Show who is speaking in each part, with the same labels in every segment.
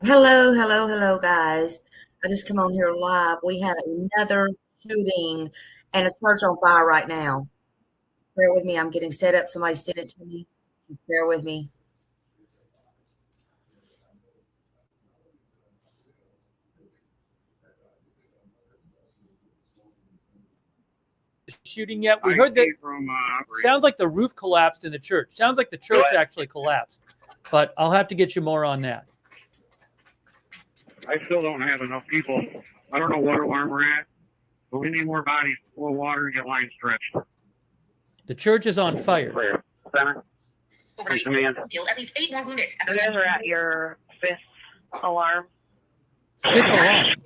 Speaker 1: Hello, hello, hello, guys. I just come on here live. We have another shooting and a church on fire right now. Bear with me. I'm getting set up. Somebody sent it to me. Bear with me.
Speaker 2: Shooting yet. We heard that sounds like the roof collapsed in the church. Sounds like the church actually collapsed. But I'll have to get you more on that.
Speaker 3: I still don't have enough people. I don't know what alarm we're at, but we need more bodies, more water, and get lines stretched.
Speaker 2: The church is on fire.
Speaker 3: Center. Command.
Speaker 4: At least 8 more wounded. You guys are at your 5th alarm.
Speaker 2: 5th alarm.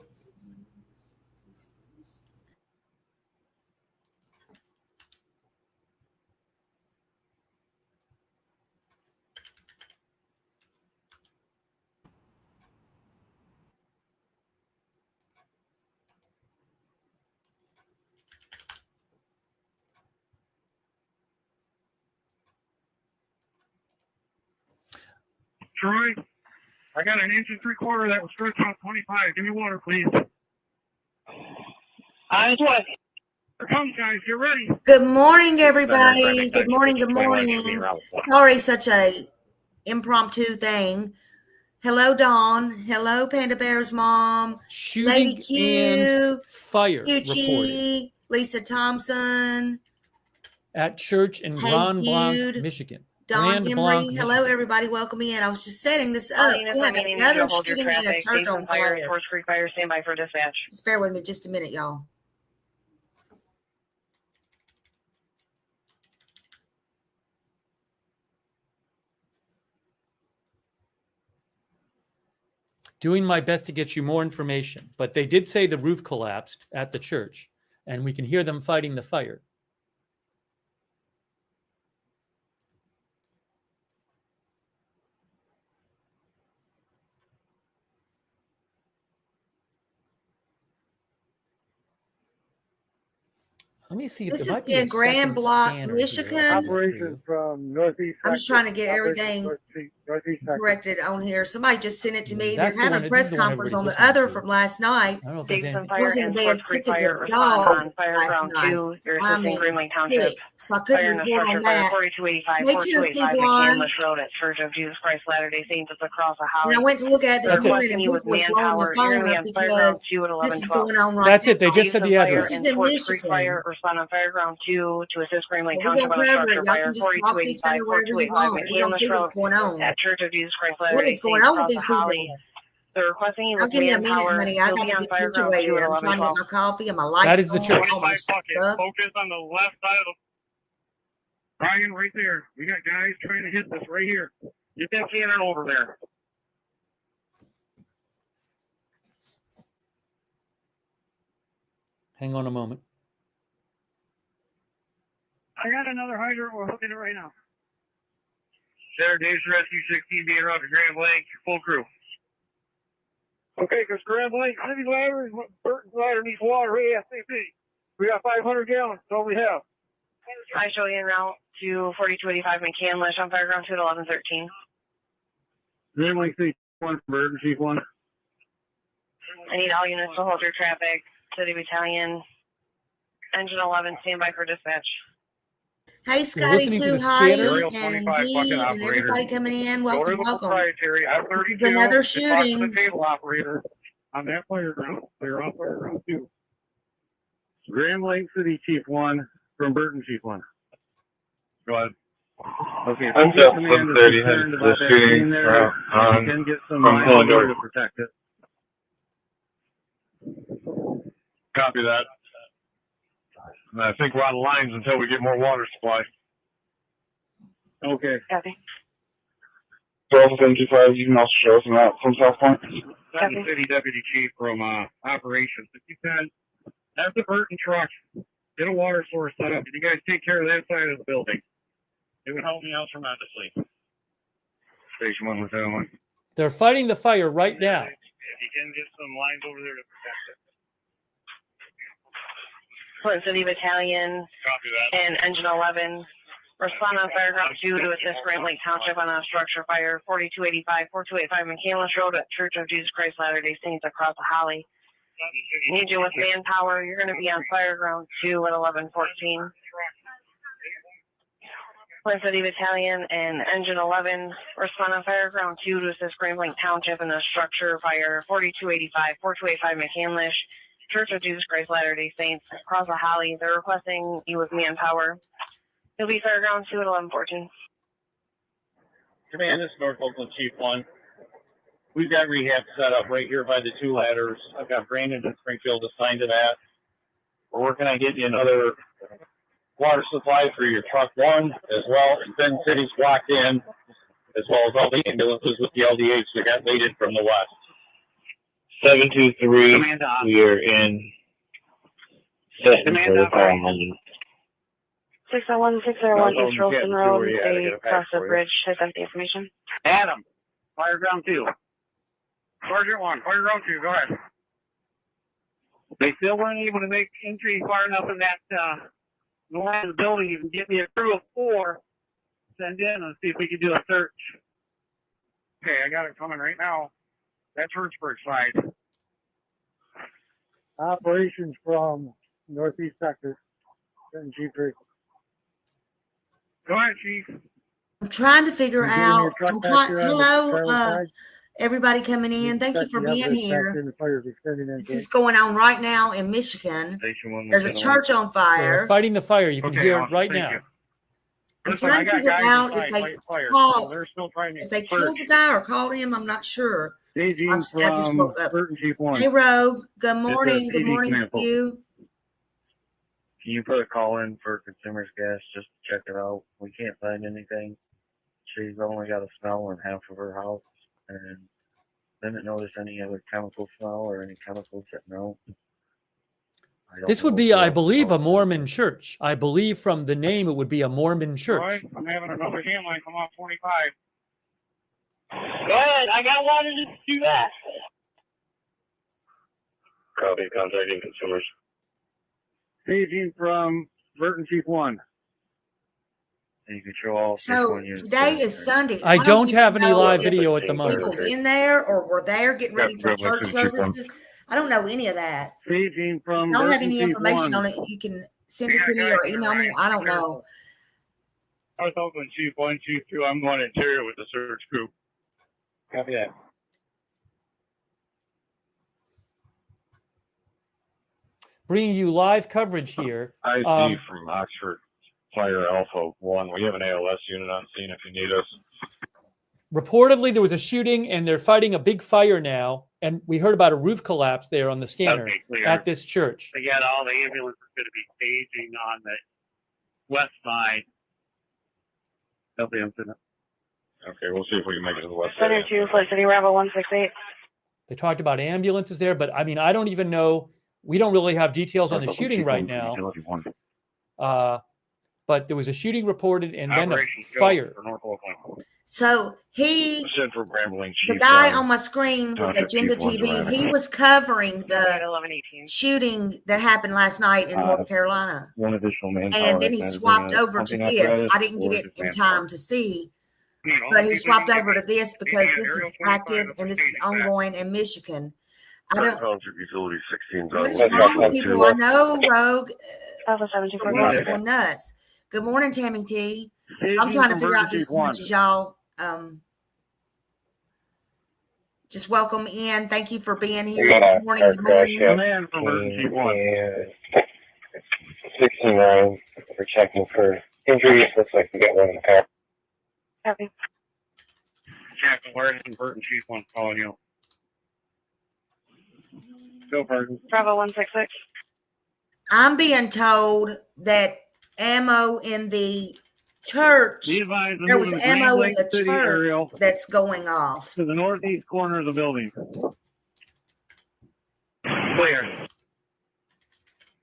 Speaker 3: Troy, I got an 1 3/4 that was stretched out 25. Give me water, please.
Speaker 4: I just want
Speaker 3: Here comes, guys. Get ready.
Speaker 1: Good morning, everybody. Good morning. Good morning. Sorry, such a impromptu thing. Hello, Dawn. Hello, Panda Bear's mom.
Speaker 2: Shooting
Speaker 1: Lady Q.
Speaker 2: and fire reported
Speaker 1: Gucci. Lisa Thompson.
Speaker 2: at church in
Speaker 1: Hey,
Speaker 2: Grand Blanc,
Speaker 1: Jude.
Speaker 2: Michigan.
Speaker 1: Don
Speaker 2: Grand
Speaker 1: Emery.
Speaker 2: Blanc,
Speaker 1: Hello,
Speaker 2: Michigan.
Speaker 1: everybody. Welcome in. I was just setting this
Speaker 4: all
Speaker 1: up.
Speaker 4: units
Speaker 1: We have
Speaker 4: remaining
Speaker 1: another
Speaker 4: to hold your
Speaker 1: shooting in a
Speaker 4: traffic.
Speaker 1: church
Speaker 4: Base
Speaker 1: on
Speaker 4: on fire.
Speaker 1: fire.
Speaker 4: Forest Creek Fire. Stand by for dispatch.
Speaker 1: Just bear with me just a minute, y'all.
Speaker 2: Doing my best to get you more information, but they did say the roof collapsed at the church, and we can hear them fighting the fire. Let me see if
Speaker 1: This
Speaker 2: there
Speaker 1: is
Speaker 2: might be a
Speaker 1: in Grand
Speaker 2: second
Speaker 1: Block,
Speaker 2: scanner
Speaker 1: Michigan.
Speaker 2: here.
Speaker 3: Operation from Northeast.
Speaker 1: I'm just trying to get everything corrected on here. Somebody just sent it to me.
Speaker 2: That's
Speaker 1: They're
Speaker 2: the
Speaker 1: having
Speaker 2: one-
Speaker 1: a
Speaker 2: this is
Speaker 1: press
Speaker 2: the one
Speaker 1: conference on the
Speaker 2: everybody's
Speaker 1: other
Speaker 2: listening to.
Speaker 1: from last night.
Speaker 2: I don't know if
Speaker 4: Base
Speaker 2: there's
Speaker 4: on
Speaker 2: anything.
Speaker 1: I
Speaker 4: fire
Speaker 1: was in
Speaker 4: and
Speaker 1: bed
Speaker 4: Forest
Speaker 1: sick
Speaker 4: Creek
Speaker 1: as
Speaker 4: Fire.
Speaker 1: a
Speaker 4: Respond
Speaker 1: dog
Speaker 4: on fire
Speaker 1: last
Speaker 4: ground
Speaker 1: night.
Speaker 4: 2. You're
Speaker 1: I
Speaker 4: assisting
Speaker 1: mean,
Speaker 4: Greenway Township.
Speaker 1: sick, so I couldn't
Speaker 4: Fire in a
Speaker 1: report
Speaker 4: structure
Speaker 1: on
Speaker 4: by
Speaker 1: that.
Speaker 4: 4285,
Speaker 1: Hey, Tennessee
Speaker 4: 4285
Speaker 1: Blonde.
Speaker 4: McCandless Road at Church of Jesus Christ Latter-day Saints. It's across a
Speaker 1: And
Speaker 4: holly.
Speaker 1: I went to look at it this
Speaker 2: That's it.
Speaker 1: morning, and
Speaker 4: Requesting you with
Speaker 1: people was blowing
Speaker 4: manpower.
Speaker 1: the
Speaker 4: You're
Speaker 1: phone
Speaker 4: going to be
Speaker 1: up
Speaker 4: on fire ground
Speaker 1: because
Speaker 4: 2 at
Speaker 1: this is
Speaker 4: 1112.
Speaker 1: going on right
Speaker 2: That's
Speaker 1: now.
Speaker 2: it. They just said the
Speaker 4: Fire
Speaker 2: address.
Speaker 1: This
Speaker 4: in
Speaker 1: is in
Speaker 4: Forest Creek Fire.
Speaker 1: Michigan.
Speaker 4: Respond on fire ground 2 to assist Greenway
Speaker 1: But we're
Speaker 4: Township
Speaker 1: gonna
Speaker 4: on a
Speaker 1: cover it.
Speaker 4: structure
Speaker 1: Y'all
Speaker 4: fire.
Speaker 1: can just talk to each other
Speaker 4: 4285,
Speaker 1: whatever you
Speaker 4: 4285
Speaker 1: want. We're gonna
Speaker 4: McCandless
Speaker 1: see what's
Speaker 4: Road
Speaker 1: going on.
Speaker 4: at Church of Jesus Christ
Speaker 1: What
Speaker 4: Latter-day
Speaker 1: is going
Speaker 4: Saints
Speaker 1: on with
Speaker 4: across the
Speaker 1: these
Speaker 4: holly.
Speaker 1: people?
Speaker 4: They're requesting you
Speaker 1: Y'all
Speaker 4: with
Speaker 1: give me a minute,
Speaker 4: manpower.
Speaker 1: honey. I
Speaker 4: You'll
Speaker 1: gotta
Speaker 4: be on
Speaker 1: get
Speaker 4: fire ground 2
Speaker 1: situated.
Speaker 4: at
Speaker 1: I'm trying to get
Speaker 4: 1112.
Speaker 1: my coffee and my lights
Speaker 2: That is the
Speaker 1: on,
Speaker 2: church.
Speaker 1: all my stuff.
Speaker 3: Focus on the left side of the. Brian, right there. We got guys trying to hit this right here. Get that cannon over there.
Speaker 2: Hang on a moment.
Speaker 3: I got another hydrant. We're hooking it right now. Center Dave's Rescue 16 being around to Grand Blanc. Full crew. Okay, because Grand Blanc City Ladder, Burton's Ladder needs water ASAP. We got 500 gallons. That's all we have.
Speaker 4: I show you en route to 4285 McCandless on fire ground 2 at 1113.
Speaker 3: Grand Blanc City 1, Burton Chief 1.
Speaker 4: I need all units to hold your traffic. City Battalion. Engine 11, stand by for dispatch.
Speaker 1: Hey, Scotty,
Speaker 2: listening to
Speaker 1: too,
Speaker 2: the
Speaker 1: Hottie,
Speaker 2: scanner.
Speaker 1: and
Speaker 3: 25
Speaker 1: Dee,
Speaker 3: bucket
Speaker 1: and
Speaker 3: operator.
Speaker 1: everybody coming in.
Speaker 3: Go to
Speaker 1: Welcome,
Speaker 3: the
Speaker 1: welcome.
Speaker 3: proprietary F32.
Speaker 1: This is another
Speaker 3: and talk to
Speaker 1: shooting.
Speaker 3: the table operator on that fire ground. They're on fire ground 2. Grand Blanc City Chief 1 from Burton Chief 1. Go ahead. Okay,
Speaker 5: I'm
Speaker 3: PJ
Speaker 5: just
Speaker 3: Command is
Speaker 5: 30
Speaker 3: concerned
Speaker 5: headed
Speaker 3: about
Speaker 5: to the
Speaker 3: that
Speaker 5: shooting
Speaker 3: scene there.
Speaker 5: on
Speaker 3: You can get some
Speaker 5: from
Speaker 3: lines
Speaker 5: Illinois.
Speaker 3: to protect it.
Speaker 5: Copy that. And I think we're on lines until we get more water supply.
Speaker 3: Okay.
Speaker 4: Copy.
Speaker 5: 1275, you can also show us in that from South Point.
Speaker 3: Second City Deputy Chief from Operations. If you can, have the Burton truck, get a water source set up. If you guys take care of that side of the building, it would help me out tremendously. Station 1 with that one.
Speaker 2: They're fighting the fire right now.
Speaker 3: If you can get some lines over there to protect it.
Speaker 4: Flint City Battalion
Speaker 5: Copy that.
Speaker 4: and Engine 11 Respond on Fireground 2 to assist Grant Lake Township on a structure fire, 4285, 4285 McCandless Road at Church of Jesus Christ Latter-day Saints across the Holly. Need you with manpower. You're going to be on Fireground 2 at 1114. Twin City Battalion and Engine 11 respond on Fireground 2 to assist Grant Lake Township in a structure fire, 4285, 4285 McCandless, Church of Jesus Christ Latter-day Saints across the Holly. They're requesting you with manpower. You'll be Fireground 2 at 1114.
Speaker 3: Command, this is North Oakland Chief 1. We've got rehab set up right here by the 2 ladders. I've got Brandon and Springfield assigned to that. We're working on getting you another water supply for your truck 1 as well. And then City's walked in, as well as all the ambulances with the LDH that got waited from the west.
Speaker 5: 723, we are in setting for the call.
Speaker 4: 601, 601 East Rolston Road. They crossed the bridge. Has empty information.
Speaker 3: Adam, Fireground 2. Sergeant 1, Fireground 2, go ahead. They still weren't able to make entry far enough in that the line of the building. You can get me a crew of 4, send in and see if we can do a search. Okay, I got it coming right now. That's Hertzberg side.
Speaker 6: Operations from Northeast Sector, G3.
Speaker 3: Go ahead, Chief.
Speaker 1: I'm trying to figure out. Hello,
Speaker 6: Hello,
Speaker 1: everybody coming in. Thank you for being here. This is going on right now in Michigan. There's a church on
Speaker 2: They're
Speaker 1: fire.
Speaker 2: fighting the fire. You can
Speaker 3: Okay,
Speaker 2: hear it
Speaker 3: awesome.
Speaker 2: right
Speaker 3: Thank
Speaker 2: now.
Speaker 3: you.
Speaker 1: I'm
Speaker 3: Listen,
Speaker 1: trying
Speaker 3: I
Speaker 1: to
Speaker 3: got
Speaker 1: figure
Speaker 3: guys
Speaker 1: out
Speaker 3: inside
Speaker 1: if they
Speaker 3: fighting fire,
Speaker 1: called,
Speaker 3: so they're still trying to
Speaker 1: if they
Speaker 3: search.
Speaker 1: killed the guy or called him. I'm not sure.
Speaker 6: Staging
Speaker 1: I just
Speaker 6: from
Speaker 1: woke up.
Speaker 6: Burton Chief 1.
Speaker 1: Hey, Rogue. Good morning. Good
Speaker 6: PD
Speaker 1: morning to
Speaker 6: sample.
Speaker 1: you.
Speaker 7: Can you put a call in for Consumers Gas just to check it out? We can't find anything. She's only got a smell in half of her house and didn't notice any other chemical smell or any chemicals that no.
Speaker 2: This would be, I believe, a Mormon church. I believe from the name it would be a Mormon church.
Speaker 3: I'm having another hand line come off 25. Go ahead, I got one to do that.
Speaker 5: Copy, contacting consumers.
Speaker 6: Staging from Burton Chief 1.
Speaker 7: You can show all
Speaker 1: So today is Sunday.
Speaker 2: I don't
Speaker 1: even
Speaker 2: have any
Speaker 1: know
Speaker 2: live
Speaker 1: if
Speaker 2: video at the
Speaker 1: people
Speaker 2: moment.
Speaker 1: in there or were there getting ready for
Speaker 5: Grab my
Speaker 1: church
Speaker 5: food, Chief 1.
Speaker 1: services. I don't know any of that.
Speaker 6: Staging from
Speaker 1: I don't have
Speaker 6: Burton
Speaker 1: any
Speaker 6: Chief
Speaker 1: information
Speaker 6: 1.
Speaker 1: on it. You can send it to me or email me. I don't know.
Speaker 5: North Oakland Chief 1, Chief 2, I'm going interior with the search crew.
Speaker 3: Copy that.
Speaker 2: Bringing you live coverage here.
Speaker 5: IC from Oxford Fire Alpha 1. We have an ALS unit on scene if you need us.
Speaker 2: Reportedly, there was a shooting and they're fighting a big fire now. And we heard about a roof collapse there on the scanner
Speaker 3: Okay, clear.
Speaker 2: at this church.
Speaker 3: They got all the ambulances going to be staging on the west side of the incident.
Speaker 5: Okay, we'll see if we can make it to the west
Speaker 4: Center
Speaker 5: side.
Speaker 4: 2, Flight City Rebel 168.
Speaker 2: They talked about ambulances there, but I mean, I don't even know. We don't really have details on the shooting right now. But there was a shooting reported and then a
Speaker 3: Operation Go
Speaker 2: fire.
Speaker 3: for North Oakland.
Speaker 1: So
Speaker 5: Central Grambling
Speaker 1: the
Speaker 5: Chief
Speaker 1: guy
Speaker 5: 1.
Speaker 1: on my screen with
Speaker 5: Township
Speaker 1: Agenda
Speaker 5: Chief 1's
Speaker 1: TV,
Speaker 5: arriving.
Speaker 1: he was covering the
Speaker 4: 1118.
Speaker 1: shooting that happened last night in North Carolina.
Speaker 7: One additional manpower.
Speaker 1: And then he swapped over to this. I didn't get it in time to see, but he swapped over to this because this is active and this is ongoing in Michigan. I don't.
Speaker 5: Township Utility 16's
Speaker 1: What is
Speaker 5: on
Speaker 1: wrong with
Speaker 5: West
Speaker 1: people? I know, Rogue.
Speaker 4: Alpha
Speaker 1: We're
Speaker 4: 724.
Speaker 1: going nuts. Good morning, Tammy T.
Speaker 6: Staging
Speaker 1: I'm trying to
Speaker 6: from
Speaker 1: figure
Speaker 6: Burton
Speaker 1: out
Speaker 6: Chief
Speaker 1: just as
Speaker 6: 1.
Speaker 1: much as y'all. Just welcome in. Thank you for being here. Good morning. Good morning.
Speaker 3: Command for Burton Chief 1.
Speaker 5: 69. We're checking for injuries. Looks like we got one in the car.
Speaker 4: Copy.
Speaker 3: Captain Where's Burton Chief 1 calling you? Go, Burton.
Speaker 4: Bravo 166.
Speaker 1: I'm being told that ammo in the church,
Speaker 3: Be advised,
Speaker 1: there was
Speaker 3: moving
Speaker 1: ammo in
Speaker 3: Grand
Speaker 1: the
Speaker 3: Lake City
Speaker 1: church
Speaker 3: aerial
Speaker 1: that's going off.
Speaker 3: to the northeast corner of the building. Clear.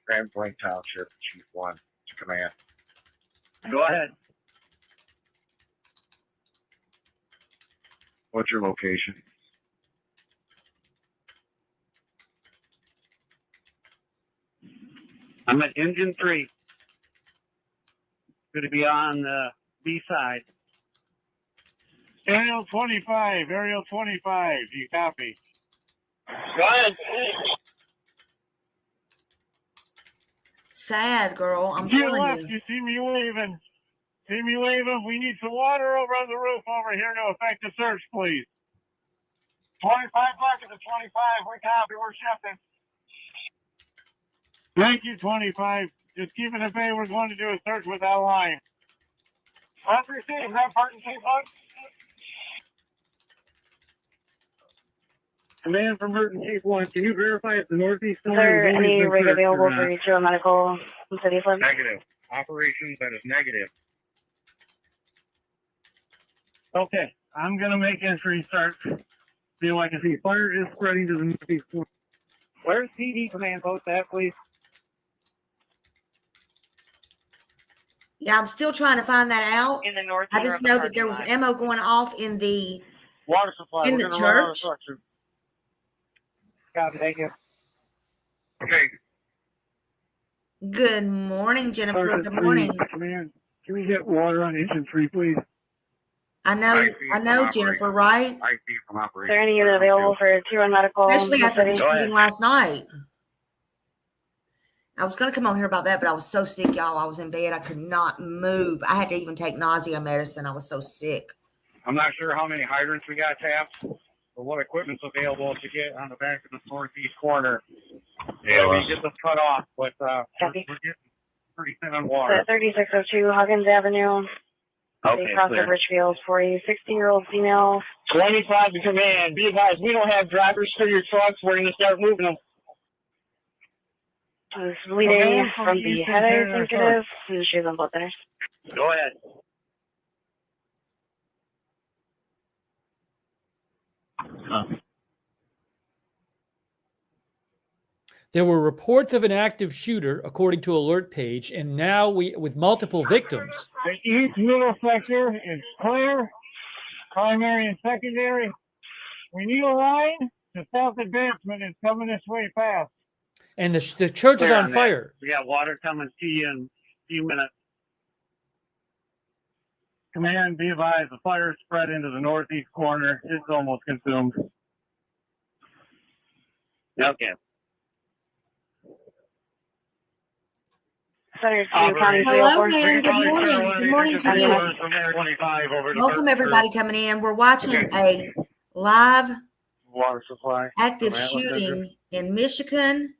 Speaker 7: Grambling Township Chief 1 to command.
Speaker 3: Go ahead.
Speaker 7: What's your location?
Speaker 3: I'm at Engine 3.
Speaker 6: Going to be on the B side. Aerial 25, Aerial 25, you copy?
Speaker 3: Go ahead.
Speaker 1: Sad, girl. I'm
Speaker 6: To your
Speaker 1: telling
Speaker 6: left,
Speaker 1: you.
Speaker 6: you see me waving. See me waving? We need some water over on the roof over here to effect the search, please. 25 buckets of 25. We copy. We're shipping. Thank you, 25. Just keep it at bay. We're going to do a search with that line. Let's receive that part and keep on. Command from Merton Chief 1. Can you verify if the northeast
Speaker 4: Is
Speaker 6: corner
Speaker 4: there
Speaker 6: has always
Speaker 4: any
Speaker 6: been
Speaker 4: rig
Speaker 6: searched or
Speaker 4: available
Speaker 6: not?
Speaker 4: for you to a medical in City Flint?
Speaker 7: Negative. Operations, that is negative.
Speaker 6: Okay, I'm gonna make entry start. Feel like I see fire is spreading to the northeast corner. Where's PD command post at, please?
Speaker 1: Yeah, I'm still trying to find that out.
Speaker 4: In the north.
Speaker 1: I just know that there was ammo going off in the
Speaker 6: Water supply.
Speaker 1: In
Speaker 6: We're
Speaker 1: the
Speaker 6: gonna run out of
Speaker 1: church?
Speaker 6: structure. Copy, thank you.
Speaker 7: Okay.
Speaker 1: Good morning, Jennifer.
Speaker 6: Sergeant
Speaker 1: Good
Speaker 6: three,
Speaker 1: morning.
Speaker 6: Command, can we get water on engine 3, please?
Speaker 1: I know, Jennifer, right?
Speaker 7: I see from
Speaker 4: Is
Speaker 7: operations.
Speaker 4: there any unit available for 2-1 medical in
Speaker 1: Especially
Speaker 4: the
Speaker 1: after the
Speaker 4: city?
Speaker 1: shooting last night. I was going to come on here about that, but I was so sick, y'all. I was in bed. I could not move. I had to even take nausea medicine. I was so sick.
Speaker 7: I'm not sure how many hydrants we got tapped, or what equipment's available to get on the back of the northeast corner. Yeah, we get this cut off, but we're getting pretty thin on water.
Speaker 4: 3602 Huggins Avenue.
Speaker 7: Okay,
Speaker 4: Across the
Speaker 7: clear.
Speaker 4: Richfield for a 60-year-old female.
Speaker 3: 25 to command. Be advised, we don't have drivers for your trucks. We're going to start moving them.
Speaker 4: Is bleeding
Speaker 6: Okay,
Speaker 4: from the head, I think it is. And she's on blood thinners.
Speaker 3: Go ahead.
Speaker 2: There were reports of an active shooter, according to alert page, and now with multiple victims.
Speaker 6: The east middle sector is clear, primary and secondary. We need a line to south advancement. It's coming this way fast.
Speaker 2: And the church is
Speaker 6: Clear
Speaker 2: on
Speaker 6: on that.
Speaker 2: fire.
Speaker 6: We got water coming to you in a few minutes. Command, be advised, the fire spread into the northeast corner. It's almost consumed.
Speaker 3: Okay.
Speaker 4: Center 2 County
Speaker 1: Hello,
Speaker 4: 304.
Speaker 1: ma'am. Good morning. Good morning to you.
Speaker 7: From there, 25 over to
Speaker 1: Welcome, everybody coming in. We're watching a live
Speaker 6: Water supply.
Speaker 1: active
Speaker 6: From Atlas Center.
Speaker 1: shooting in Michigan,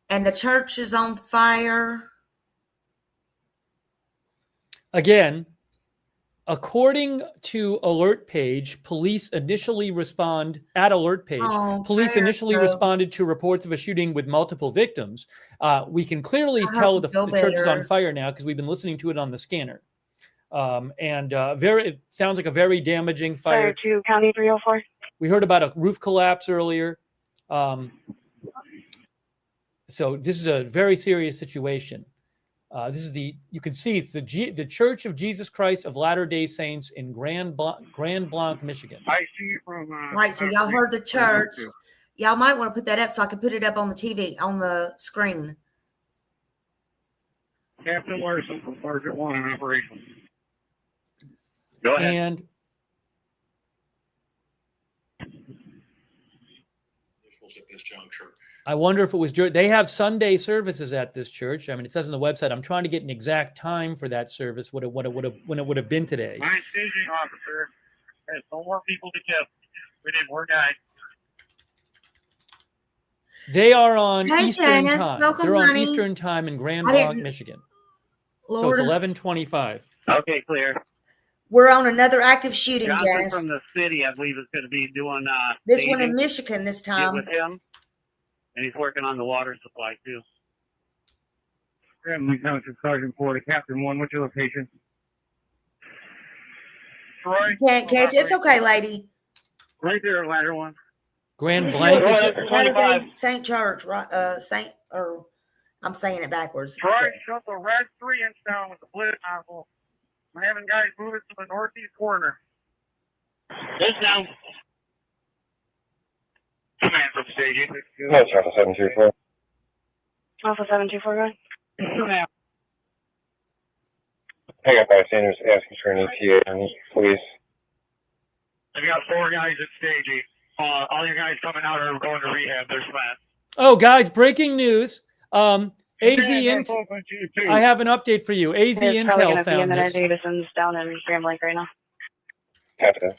Speaker 1: and the church is on fire.
Speaker 2: Again, according to alert page, police initially responded to reports of a shooting with multiple victims. We can clearly
Speaker 1: I hope
Speaker 2: tell
Speaker 1: you
Speaker 2: the
Speaker 1: feel
Speaker 2: church is on
Speaker 1: better.
Speaker 2: fire now because we've been listening to it on the scanner. It sounds like a very damaging fire.
Speaker 4: Center 2 County 304.
Speaker 2: We heard about a roof collapse earlier. So this is a very serious situation. You can see it's the Church of Jesus Christ of Latter-day Saints in Grand Blanc, Michigan.
Speaker 7: I see from
Speaker 1: Right, so y'all heard the church. Y'all might want to put that up so I can put it up on the TV, on the screen.
Speaker 7: Captain Larson from Sergeant 1 in operations. Go ahead.
Speaker 2: And
Speaker 8: at this juncture.
Speaker 2: I wonder if it was they have Sunday services at this church. I mean, it says on the website. I'm trying to get an exact time for that service. When it would have been today.
Speaker 7: My staging officer has no more people to kill. We need more guys.
Speaker 2: They are on
Speaker 1: Hey,
Speaker 2: Eastern
Speaker 1: Janice,
Speaker 2: time.
Speaker 1: welcome,
Speaker 2: They're on
Speaker 1: honey.
Speaker 2: Eastern time in Grand
Speaker 1: I
Speaker 2: Blanc,
Speaker 1: didn't-
Speaker 2: Michigan.
Speaker 1: Lord,
Speaker 2: So it's 11:25.
Speaker 3: Okay, clear.
Speaker 1: we're on another active shooting,
Speaker 6: Johnson
Speaker 1: Janice.
Speaker 6: from the city, I believe, is going to be doing
Speaker 1: This one
Speaker 6: staging.
Speaker 1: in Michigan this
Speaker 6: Get
Speaker 1: time.
Speaker 6: with him, and he's working on the water supply too. Graham Township Sergeant 4 to Captain 1. What's your location? Troy.
Speaker 1: Can't catch it. It's okay, lady.
Speaker 6: Right there, ladder 1.
Speaker 2: Grand
Speaker 1: This
Speaker 2: Blanc.
Speaker 1: is
Speaker 3: Right,
Speaker 1: Latter-day Saint Church, right? I'm saying it backwards.
Speaker 7: Troy, shut the red 3-inch down with the blade nozzle. I'm having guys move it to the northeast corner.
Speaker 3: This down.
Speaker 7: Command from staging.
Speaker 5: No, Alpha 724.
Speaker 4: Alpha 724, go ahead.
Speaker 5: I got by Sanders asking for an ETA on the police.
Speaker 3: I've got 4 guys at stage 8. All you guys coming out are going to rehab. They're flat.
Speaker 2: Oh, guys, breaking news. AZ
Speaker 6: Yeah,
Speaker 2: Intel.
Speaker 6: that's open to you too.
Speaker 2: I have an update for you. AZ
Speaker 4: There's probably going
Speaker 2: Intel
Speaker 4: to be a
Speaker 2: found
Speaker 4: minute.
Speaker 2: this.
Speaker 4: Davison's down in Grand Lake right now.
Speaker 5: Copy that.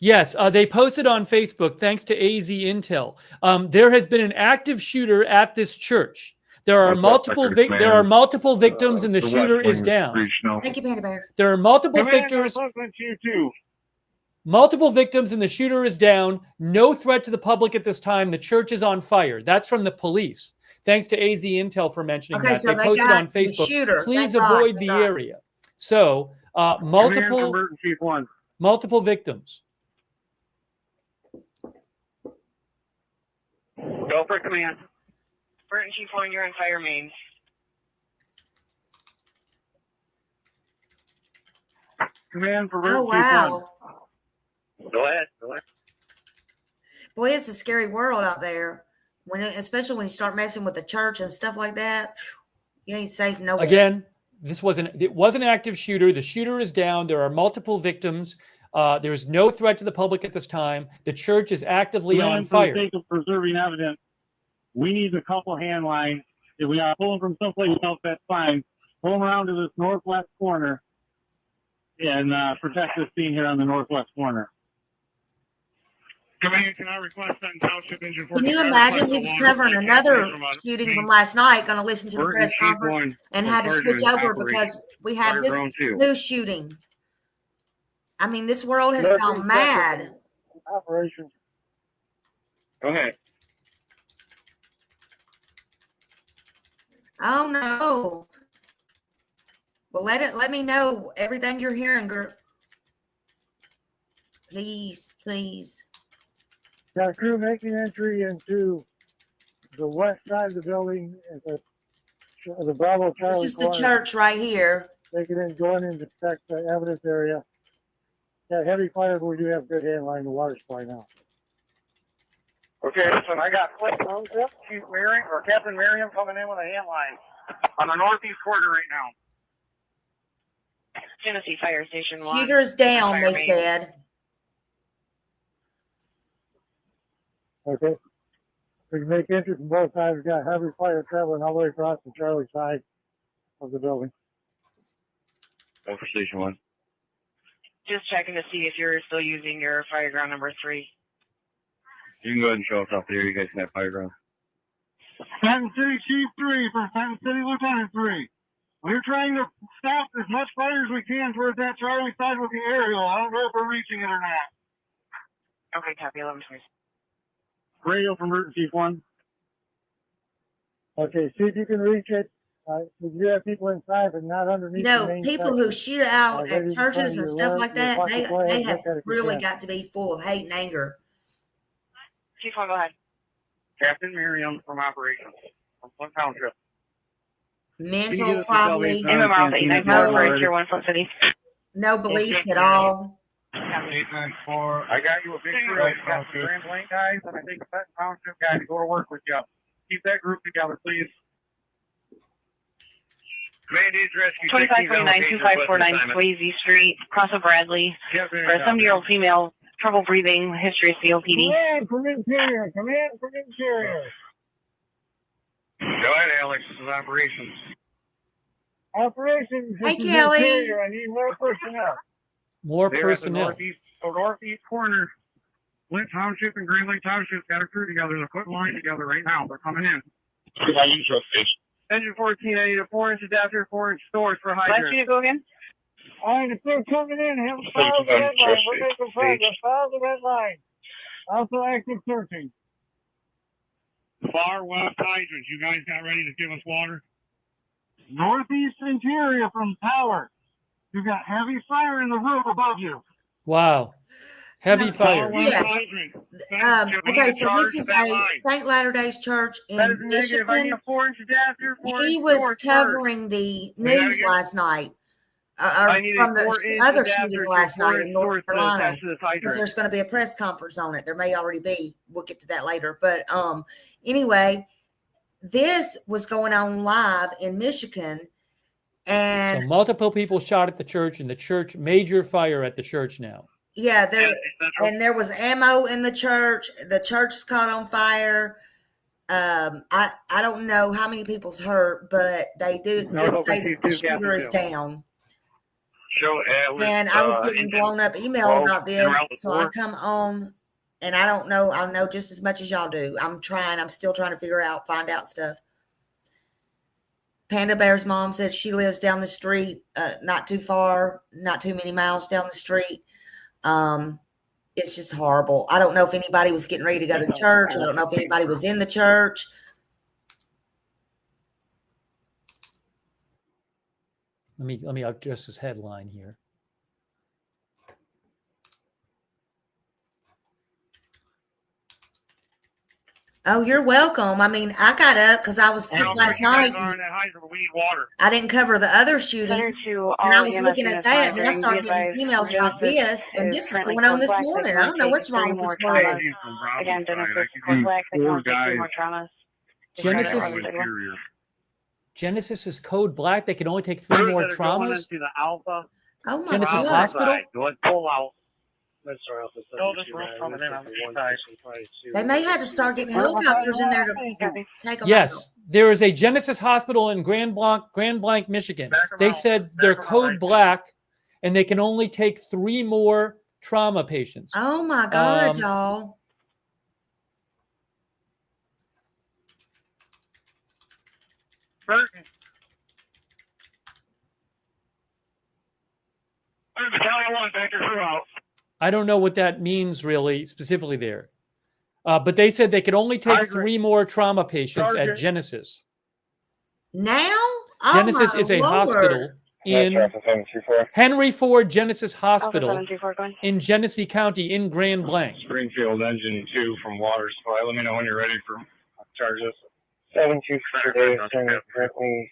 Speaker 2: Yes, they posted on Facebook, thanks to AZ Intel. There has been an active shooter at this church. There are multiple victims, and the shooter is down.
Speaker 1: Thank you, Panda Bear.
Speaker 2: There are multiple
Speaker 6: Command,
Speaker 2: victors.
Speaker 6: that's open to you too.
Speaker 2: Multiple victims, and the shooter is down. No threat to the public at this time. The church is on fire. That's from the police. Thanks to AZ Intel for mentioning
Speaker 1: Okay,
Speaker 2: that.
Speaker 1: so
Speaker 2: They
Speaker 1: they
Speaker 2: posted
Speaker 1: got
Speaker 2: on
Speaker 1: the
Speaker 2: Facebook.
Speaker 1: shooter.
Speaker 2: Please
Speaker 1: Thank God,
Speaker 2: avoid
Speaker 1: thank
Speaker 2: the
Speaker 1: God.
Speaker 2: area. So multiple
Speaker 3: Burton Chief 1.
Speaker 2: victims.
Speaker 3: Go for command.
Speaker 4: Burton Chief 1, you're on fire main.
Speaker 3: Command for
Speaker 1: Oh,
Speaker 3: Burton Chief 1.
Speaker 1: wow.
Speaker 3: Go ahead. Go ahead.
Speaker 1: Boy, it's a scary world out there. Especially when you start messing with the church and stuff like that. You ain't safe nowhere.
Speaker 2: Again, it was an active shooter. The shooter is down. There are multiple victims. There is no threat to the public at this time. The church is actively on fire.
Speaker 6: For the sake of preserving evidence, we need a couple hand lines. If we are pulling from someplace else, that's fine. Pull them around to this northwest corner and protect this scene here on the northwest corner.
Speaker 3: Command, can I request on Township Engine 4?
Speaker 1: Can you imagine he was covering another shooting from last night, going to listen to the press conference, and had to switch over because we had this new shooting? I mean, this world has gone mad.
Speaker 6: Operation.
Speaker 3: Go ahead.
Speaker 1: Oh no. Well, let me know everything you're hearing, girl. Please, please.
Speaker 6: Got a crew making entry into the west side of the building at the Bravo Charlie
Speaker 1: This is the
Speaker 6: corner.
Speaker 1: church right here.
Speaker 6: Taking in, going in to protect the evidence area. Got heavy fire, but we do have good hand line to water supply now.
Speaker 3: Okay, listen, I got Cliff Township, Chief Miriam, or Captain Miriam coming in with a hand line on the northeast quarter right now.
Speaker 4: Tennessee Fire Station 1.
Speaker 1: Shooter's down,
Speaker 4: Fire
Speaker 1: they
Speaker 4: main.
Speaker 1: said.
Speaker 6: Okay. We can make entry from both sides. We've got heavy fire traveling all the way across the Charlie side of the building.
Speaker 7: Go for Station 1.
Speaker 4: Just checking to see if you're still using your fire ground number 3.
Speaker 7: You can go ahead and show us off there. You guys can have fire ground.
Speaker 6: Fenton City Chief 3 for Fenton City Lieutenant 3. We're trying to stop as much fire as we can towards that Charlie side with the aerial. I don't know if we're reaching it or not.
Speaker 4: Okay, copy 11 please.
Speaker 6: Radio from Burton Chief 1. Okay, see if you can reach it. We do have people inside, but not underneath.
Speaker 1: You know,
Speaker 6: the main
Speaker 1: people
Speaker 6: section.
Speaker 1: who shoot out
Speaker 6: Ready
Speaker 1: at
Speaker 6: to
Speaker 1: churches
Speaker 6: find
Speaker 1: and
Speaker 6: your
Speaker 1: stuff
Speaker 6: alert,
Speaker 1: like
Speaker 6: your
Speaker 1: that,
Speaker 6: pocket flag,
Speaker 1: they have
Speaker 6: look at it
Speaker 1: really
Speaker 6: again.
Speaker 1: got to be full of hate and anger.
Speaker 4: Chief 1, go ahead.
Speaker 3: Captain Miriam from Operations from Flint Township.
Speaker 1: Mental, probably.
Speaker 4: MMR 894 for Tier 1 Flint City.
Speaker 1: No beliefs at all.
Speaker 3: 894. I got you a big crew. I got some Grand Blanc guys, and I think the Fenton Township guys to go to work with you. Keep that group together, please. Command Rescue
Speaker 4: 2529-2549 Swayze Street, cross of Bradley. For a 70-year-old female, trouble breathing, history of COPD.
Speaker 6: Command from interior. Command from interior.
Speaker 3: Go ahead, Alex. This is Operations.
Speaker 6: Operations.
Speaker 1: Hey,
Speaker 6: this is
Speaker 1: Kelly.
Speaker 6: interior. I need more personnel.
Speaker 2: More
Speaker 3: They're at the
Speaker 2: personnel.
Speaker 3: northeast corner. Flint Township and Green Lake Township got a crew together. They're putting line together right now. They're coming in. Engine 14, I need a 4-inch adapter, 4-inch storage for
Speaker 4: Last
Speaker 3: hydrant.
Speaker 4: unit, go again.
Speaker 6: All right, if they're coming in, have them follow the red line. We're making progress. Follow the red line. Also active searching.
Speaker 3: Far west hydrant. You guys got ready to give us water?
Speaker 6: Northeast interior from tower. You got heavy fire in the roof above you.
Speaker 2: Wow. Heavy
Speaker 1: No,
Speaker 2: fire.
Speaker 1: Yes.
Speaker 3: Hydrant.
Speaker 1: Okay, so this is a St. Latter-Day's church
Speaker 3: That is
Speaker 1: in
Speaker 3: negative. I need
Speaker 1: Michigan.
Speaker 3: a 4-inch adapter. 4-inch
Speaker 1: He was
Speaker 3: storage
Speaker 1: covering the news last night.
Speaker 3: I need
Speaker 1: From
Speaker 3: a
Speaker 1: the
Speaker 3: 4-inch
Speaker 1: other
Speaker 3: adapter
Speaker 1: shooting
Speaker 3: to
Speaker 1: last night
Speaker 3: 4-inch
Speaker 1: in North
Speaker 3: storage to
Speaker 1: Carolina.
Speaker 3: attach to this
Speaker 1: Because
Speaker 3: hydrant.
Speaker 1: there's going to be a press conference on it. There may already be. We'll get to that later. But anyway, this was going on live in Michigan. And
Speaker 2: so multiple people shot at the church, and the church, major fire at the church now.
Speaker 1: yeah, there was ammo in the church. The church is caught on fire. I don't know how many people's hurt, but they did say that the shooter is down. And I was getting blown up email about this, so I come on, and I don't know. I know just as much as y'all do. I'm still trying to find out stuff. Panda Bear's mom said she lives down the street, not too far, not too many miles down the street. It's just horrible. I don't know if anybody was getting ready to go to church. I don't know if anybody was in the church.
Speaker 2: Let me adjust this headline here.
Speaker 1: Oh, you're welcome. I mean, I got up because I was sick last night. I didn't cover the other shooting, and I was looking at that, and then I started getting emails about this, and this is going on this morning. I don't know what's wrong with this world.
Speaker 4: Again, Genesis is black. They can only take 3 more traumas.
Speaker 2: Genesis is code black. They can only take 3 more traumas.
Speaker 6: Alpha.
Speaker 1: Oh my
Speaker 2: Genesis
Speaker 1: God.
Speaker 2: Hospital.
Speaker 6: Let's pull out.
Speaker 1: They may have to start getting helicopters in there to take them out.
Speaker 2: Yes, there is a Genesis Hospital in Grand Blanc, Michigan. They said they're code black, and they can only take 3 more trauma patients.
Speaker 1: Oh my God, y'all.
Speaker 2: I don't know what that means really specifically there. But they said they could only take 3 more trauma patients at Genesis.
Speaker 1: Now? Oh
Speaker 2: Genesis
Speaker 1: my
Speaker 2: is a
Speaker 1: Lord.
Speaker 2: hospital in Henry Ford Genesis Hospital in Genesee County in Grand Blanc.
Speaker 5: Springfield engine 2 from water supply. Let me know when you're ready for charges.
Speaker 7: 724 days, let me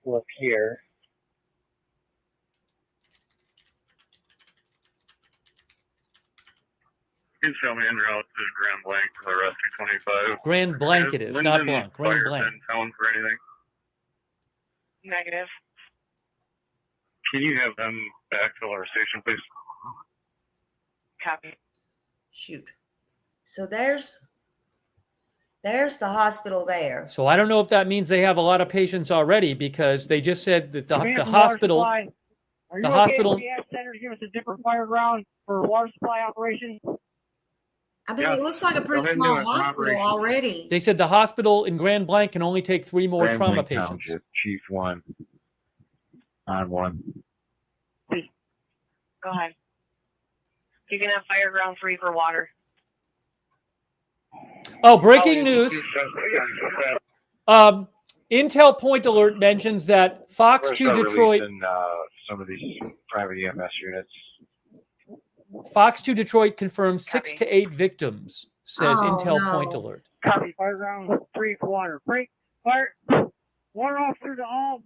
Speaker 7: look here.
Speaker 5: You can show me en route to Grand Blanc for the rescue 25.
Speaker 2: Grand Blanc it is, not Blanc. Grand Blanc.
Speaker 5: Found for anything?
Speaker 4: Negative.
Speaker 5: Can you have them back to our station, please?
Speaker 4: Copy.
Speaker 1: Shoot. So there's the hospital there.
Speaker 2: So I don't know if that means they have a lot of patients already, because they just said that the hospital. The hospital.
Speaker 6: Center to give us a different fire ground for water supply operations.
Speaker 1: I mean, it looks like a pretty small hospital already.
Speaker 2: They said the hospital in Grand Blanc can only take 3 more
Speaker 5: Grand
Speaker 2: trauma
Speaker 5: Blanc
Speaker 2: patients.
Speaker 5: Township, Chief 1 on 1.
Speaker 4: Go ahead. You can have fire ground 3 for water.
Speaker 2: Oh, breaking news. Intel Point Alert mentions that Fox 2 Detroit.
Speaker 5: Some of these private EMS units.
Speaker 2: Fox 2 Detroit confirms 6 to 8 victims, says Intel
Speaker 1: no.
Speaker 2: Point Alert.
Speaker 6: Copy. Fire ground 3 for water. Break. Fire. Water officer to all.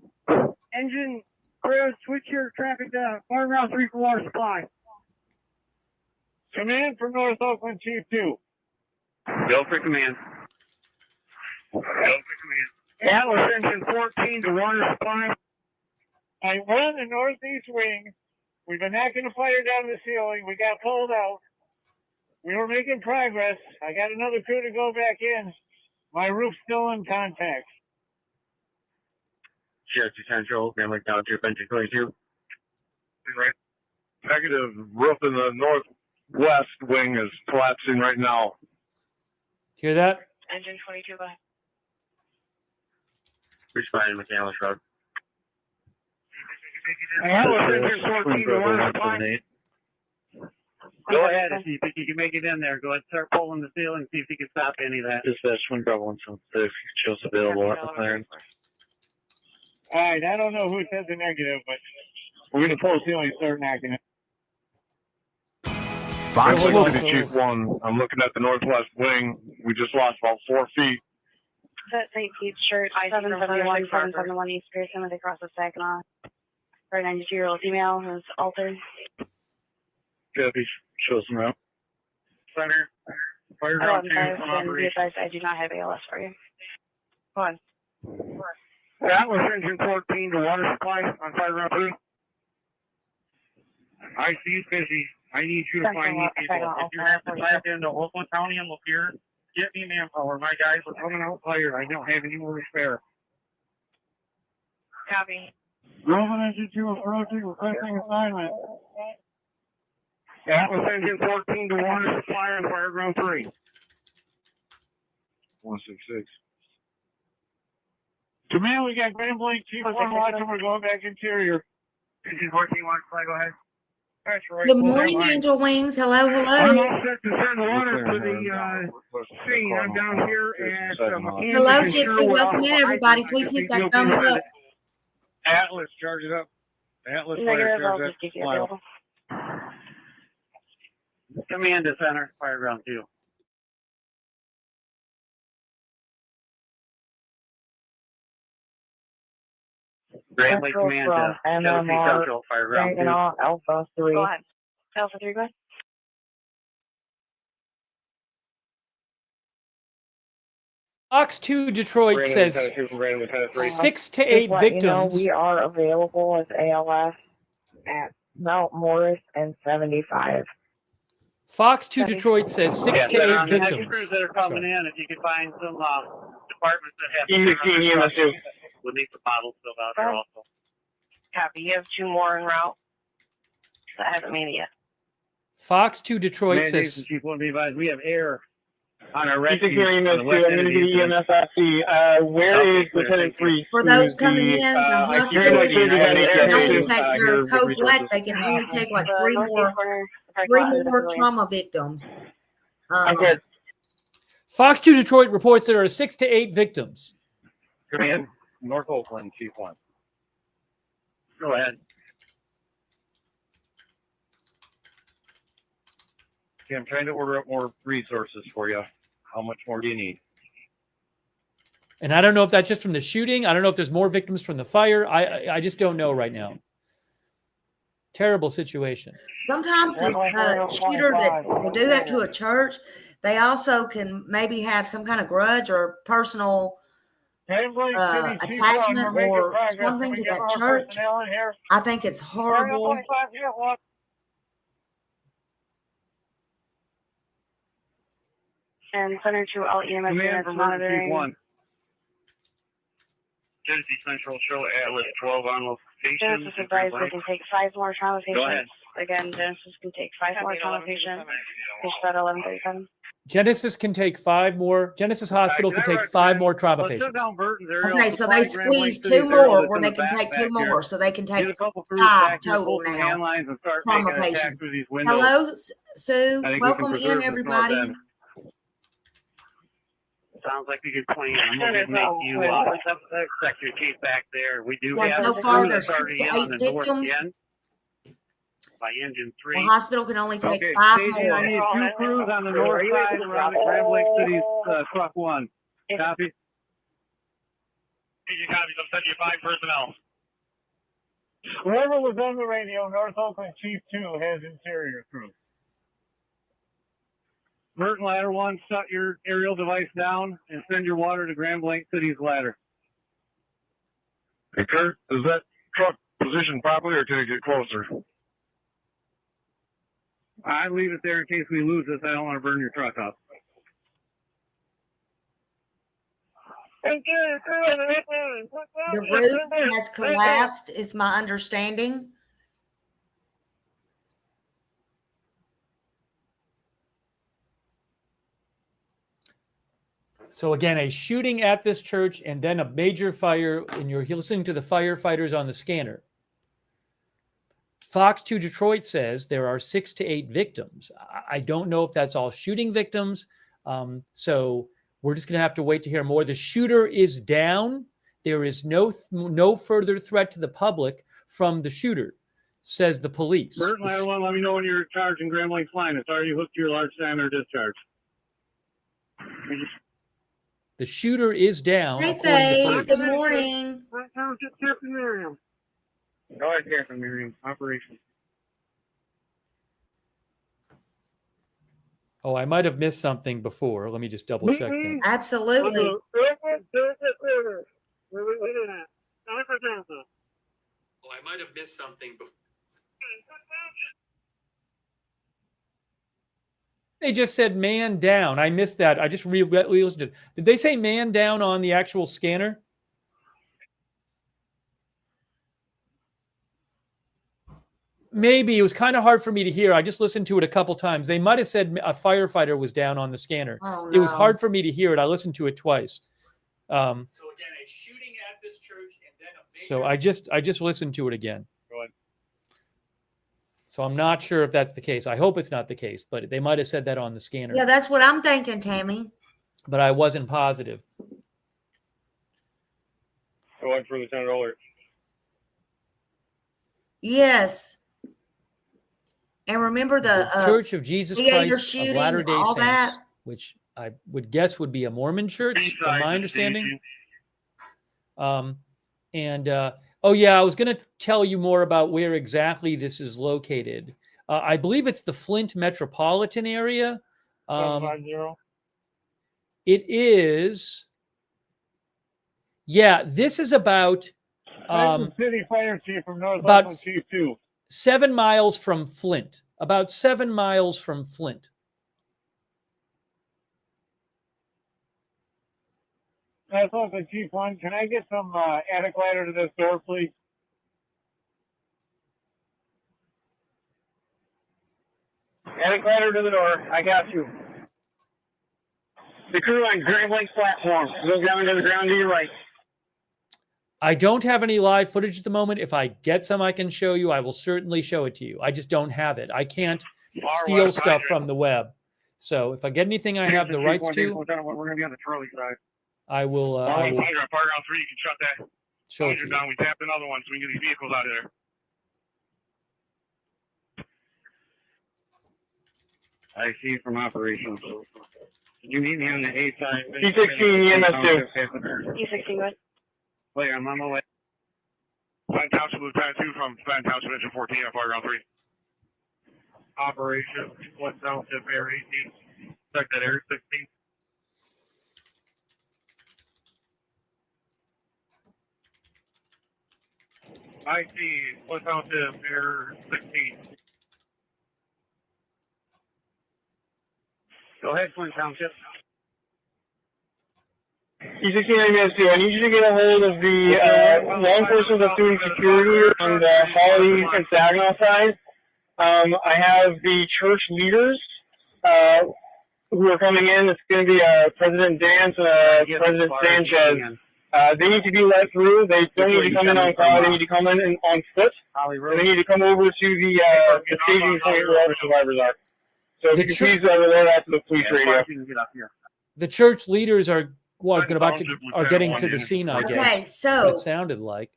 Speaker 6: Engine crews, switch your traffic to fire ground 3 for water supply. Command from North Oakland, Chief 2.
Speaker 5: Bill for command.
Speaker 6: Atlas engine 14 to water supply. I run the northeast wing. We've been knocking the fire down the ceiling. We got pulled out. We were making progress. I got another crew to go back in. My roof's still in contact.
Speaker 5: Sheriff Central, Grand Lake Township, engine 22. Right. Negative. Roof in the northwest wing is collapsing right now.
Speaker 2: Hear that?
Speaker 4: Engine 22, go ahead.
Speaker 5: Responding McAllis Road.
Speaker 6: Atlas engine 14 to water supply. Go ahead, if you think you can make it in there. Go ahead, start pulling the ceiling, see if you can stop any of that.
Speaker 7: Dispatch Twin Bravo 176 shows available at the clearance.
Speaker 6: All right, I don't know who says the negative, but we're going to pull the ceiling and start knocking it.
Speaker 5: Fox Chief 1. I'm looking at the northwest wing. We just lost about 4 feet.
Speaker 4: Set St. Pete's Church, 771 East Pearson, with across the Saginaw. For a 92-year-old female who's altered.
Speaker 7: Copy. Show some route.
Speaker 5: Center. Fire ground 2.
Speaker 4: Be advised, I do not have ALS for you. Go on.
Speaker 3: That was engine 14 to water supply on fire ground 3. I see you busy. I need you to find me people. If you have to tap into Oakland County and Lapeer, get me manpower. My guys are coming out tired. I don't have any more to spare.
Speaker 4: Copy.
Speaker 6: Roman engine 2 approaching, requesting assignment.
Speaker 3: That was engine 14 to water supply on fire ground 3.
Speaker 5: 166.
Speaker 6: Command, we got Grand Blank Chief 1 watching. We're going back interior.
Speaker 3: Engine 14 water supply, go ahead. That's right.
Speaker 1: Good morning, Angel Wings. Hello,
Speaker 3: I'm
Speaker 1: hello.
Speaker 3: all set to send water to the scene. I'm down here at McKinney.
Speaker 1: Hello, Gypsy. Welcome in, everybody. Please hit that thumbs up.
Speaker 3: Atlas, charge it up. Atlas, fire,
Speaker 4: Negative, I'll
Speaker 3: charge
Speaker 4: just give
Speaker 3: it.
Speaker 4: you a bill.
Speaker 6: Command to center, fire ground 2. Grand Lake Command to Casualty Central, fire ground 2.
Speaker 4: Alpha 3. Go ahead. Alpha 3, go ahead.
Speaker 2: Fox 2 Detroit says 6 to 8 victims.
Speaker 4: We are available as ALS at Mount Morris and 75.
Speaker 2: Fox 2 Detroit says 6 to 8 victims.
Speaker 6: Crews that are coming in, if you can find some departments that have we'll need the bottles filled out here also.
Speaker 4: Copy. You have 2 more en route that haven't made it yet.
Speaker 2: Fox 2 Detroit says
Speaker 6: Chief, want to be advised, we have air on our rescue.
Speaker 5: I'm going to give you EMS where is Lieutenant 3?
Speaker 1: For those coming in, the hospital can only take their code black. They can only take like three more trauma victims.
Speaker 2: Fox 2 Detroit reports there are 6 to 8 victims.
Speaker 5: Command, North Oakland, Chief 1.
Speaker 6: Go ahead.
Speaker 5: Okay, I'm trying to order up more resources for you. How much more do you need?
Speaker 2: And I don't know if that's just from the shooting. I don't know if there's more victims from the fire. I just don't know right now. Terrible situation.
Speaker 1: Sometimes the shooter that will do that to a church, they also can maybe have some kind of grudge or personal attachment or something to that church. I think it's horrible.
Speaker 4: And Center 2 all EMS units monitoring.
Speaker 6: Genesee Central, show Atlas 12 on location.
Speaker 4: Genesis advised they can take 5 more trauma
Speaker 6: Go ahead.
Speaker 4: patients. Again, Genesis can take 5 more trauma patients. Push that 1137.
Speaker 2: Genesis can take 5 more. Genesis Hospital can take 5 more trauma patients.
Speaker 1: Okay, so they squeezed 2 more where they can take 2 more. So they can take 5 total now. Trauma patients. Hello, Sue. Welcome in, everybody.
Speaker 6: Sounds like a good plan. I'm going to make you Sector Chief back there. We do have
Speaker 1: so far there's 6 to 8 victims.
Speaker 6: By engine 3.
Speaker 1: The hospital can only take 5 more.
Speaker 6: I need 2 crews on the north side around the Grand Lake City's truck 1. Copy.
Speaker 3: Copy. I'm sending you 5 personnel.
Speaker 6: Whoever was on the radio, North Oakland Chief 2 has interior crew. Burton Ladder 1, shut your aerial device down and send your water to Grand Blanc City's ladder.
Speaker 5: Hey, Kurt, is that truck positioned properly or can it get closer?
Speaker 6: I leave it there in case we lose this. I don't want to burn your truck up.
Speaker 1: The roof has collapsed, is my understanding.
Speaker 2: So again, a shooting at this church and then a major fire, and you're listening to the firefighters on the scanner. Fox 2 Detroit says there are 6 to 8 victims. I don't know if that's all shooting victims. So we're just going to have to wait to hear more. The shooter is down. There is no further threat to the public from the shooter, says the police.
Speaker 6: Burton Ladder 1, let me know when you're charging Grand Blanc's line. It's already hooked to your large diameter discharge.
Speaker 2: The shooter is down.
Speaker 1: Hey, Faye. Good morning.
Speaker 6: Go ahead, Captain Miriam. Operation.
Speaker 2: Oh, I might have missed something before. Let me just double check that.
Speaker 1: Absolutely.
Speaker 3: shooter. Where we looking at?
Speaker 2: Oh, I might have missed something before. They just said man down. I missed that. I just re-listened to it. Did they say man down on the actual scanner? Maybe. It was kind of hard for me to hear. I just listened to it a couple times. They might have said a firefighter was down on the scanner.
Speaker 1: Oh,
Speaker 2: It was
Speaker 1: no.
Speaker 2: hard for me to hear it. I listened to it twice.
Speaker 8: So again, a shooting at this church and then a major...
Speaker 2: So I just listened to it again.
Speaker 3: Go ahead.
Speaker 2: So I'm not sure if that's the case. I hope it's not the case, but they might have said that on the scanner.
Speaker 1: Yeah, that's what I'm thinking, Tammy.
Speaker 2: But I wasn't positive.
Speaker 3: Go ahead for Lieutenant Oler.
Speaker 1: Yes. And remember the
Speaker 2: Church of Jesus
Speaker 1: theater
Speaker 2: Christ of
Speaker 1: shooting,
Speaker 2: Latter-day
Speaker 1: all
Speaker 2: Saints,
Speaker 1: that?
Speaker 2: which I would guess would be a Mormon church, from my understanding. Oh yeah, I was going to tell you more about where exactly this is located. I believe it's the Flint metropolitan area.
Speaker 3: 750.
Speaker 2: It is. Yeah, this is about
Speaker 3: City Fire Chief from North
Speaker 2: about
Speaker 3: Oakland Chief 2.
Speaker 2: 7 miles from Flint. About 7 miles from Flint.
Speaker 3: North Oakland Chief 1. Can I get some attic ladder to this door, please? Attic ladder to the door. I got you. The crew on Grand Lake platform. Go down to the ground to your right.
Speaker 2: I don't have any live footage at the moment. If I get some I can show you, I will certainly show it to you. I just don't have it. I can't steal stuff from the web. So if I get anything I have the rights to,
Speaker 3: We're going to be on the Charlie side.
Speaker 2: I will
Speaker 3: Fire ground 3, you can shut that
Speaker 2: show it to you.
Speaker 3: down. We tapped another one so we can get these vehicles out of there.
Speaker 7: I see from operations. Did you meet me on the A side?
Speaker 3: T16 EMS2.
Speaker 4: E16 good.
Speaker 7: Wait, I'm on my way.
Speaker 3: Glen Township Lieutenant 2 from Glen Township Engine 14 on fire ground 3.
Speaker 5: Operation West Township Air 18. Check that Air 16. I see West Township Air 16.
Speaker 3: Go ahead, Flint Township.
Speaker 6: E16 EMS2, I need you to get a hold of the law enforcement that's doing security on the Holly and Saginaw side. I have the church leaders who are coming in. It's going to be President Dance and President Sanchez. They need to be let through. They don't need to come in on car. They need to come in on foot. And they need to come over to the staging point where all the survivors are. So if you can please relay that to the police radio.
Speaker 2: The church leaders are getting to the scene, I guess.
Speaker 1: Okay,
Speaker 2: What
Speaker 1: so
Speaker 2: it sounded like,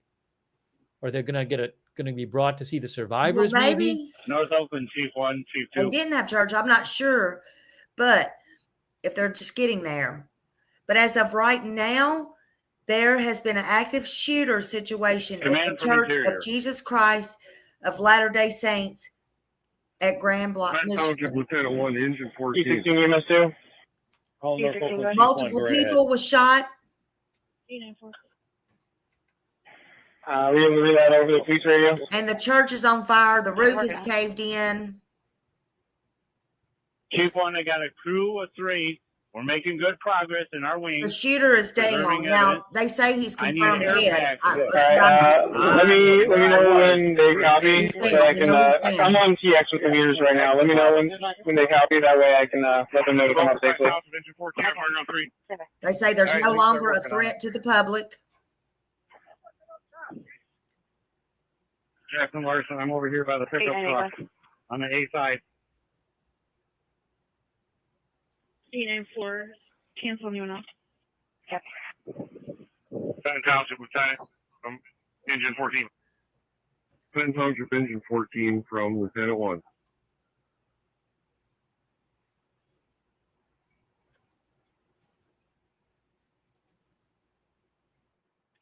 Speaker 2: or they're going to be brought to see the survivors.
Speaker 1: well,
Speaker 2: Maybe.
Speaker 1: maybe
Speaker 3: North Oakland Chief 1, Chief
Speaker 1: they
Speaker 3: 2.
Speaker 1: didn't have charge. I'm not sure, but if they're just getting there. But as of right now, there has been an active shooter situation
Speaker 3: Command
Speaker 1: at the
Speaker 3: from
Speaker 1: Church
Speaker 3: interior.
Speaker 1: of Jesus Christ of Latter-day Saints at Grand Block,
Speaker 5: Glen Township
Speaker 1: Michigan.
Speaker 5: Lieutenant 1, Engine 14.
Speaker 6: E16 EMS2.
Speaker 1: Multiple people was shot.
Speaker 6: We have to relay that over the police radio.
Speaker 1: And the church is on fire. The roof is caved in.
Speaker 3: Chief 1, I got a crew of 3. We're making good progress in our
Speaker 1: The
Speaker 3: wings.
Speaker 1: shooter is down.
Speaker 3: Preserving
Speaker 1: Now,
Speaker 3: evidence.
Speaker 1: they say he's
Speaker 3: I need
Speaker 1: confirmed
Speaker 3: air
Speaker 1: dead.
Speaker 3: packs.
Speaker 6: Let me know when they copy so I can, I'm on TX with the leaders right now. Let me know when they copy. That way I can let them know to come up safely.
Speaker 3: Engine 14 on fire ground 3.
Speaker 1: They say there's
Speaker 3: All right,
Speaker 1: no
Speaker 3: we
Speaker 1: longer
Speaker 3: start
Speaker 1: a
Speaker 3: working on
Speaker 1: threat to the public.
Speaker 7: Jackson Larson, I'm over here by the pickup truck on the A side.
Speaker 4: C94, cancel you enough.
Speaker 3: Glen Township Lieutenant from Engine 14.
Speaker 5: Glen Township Engine 14 from Lieutenant 1.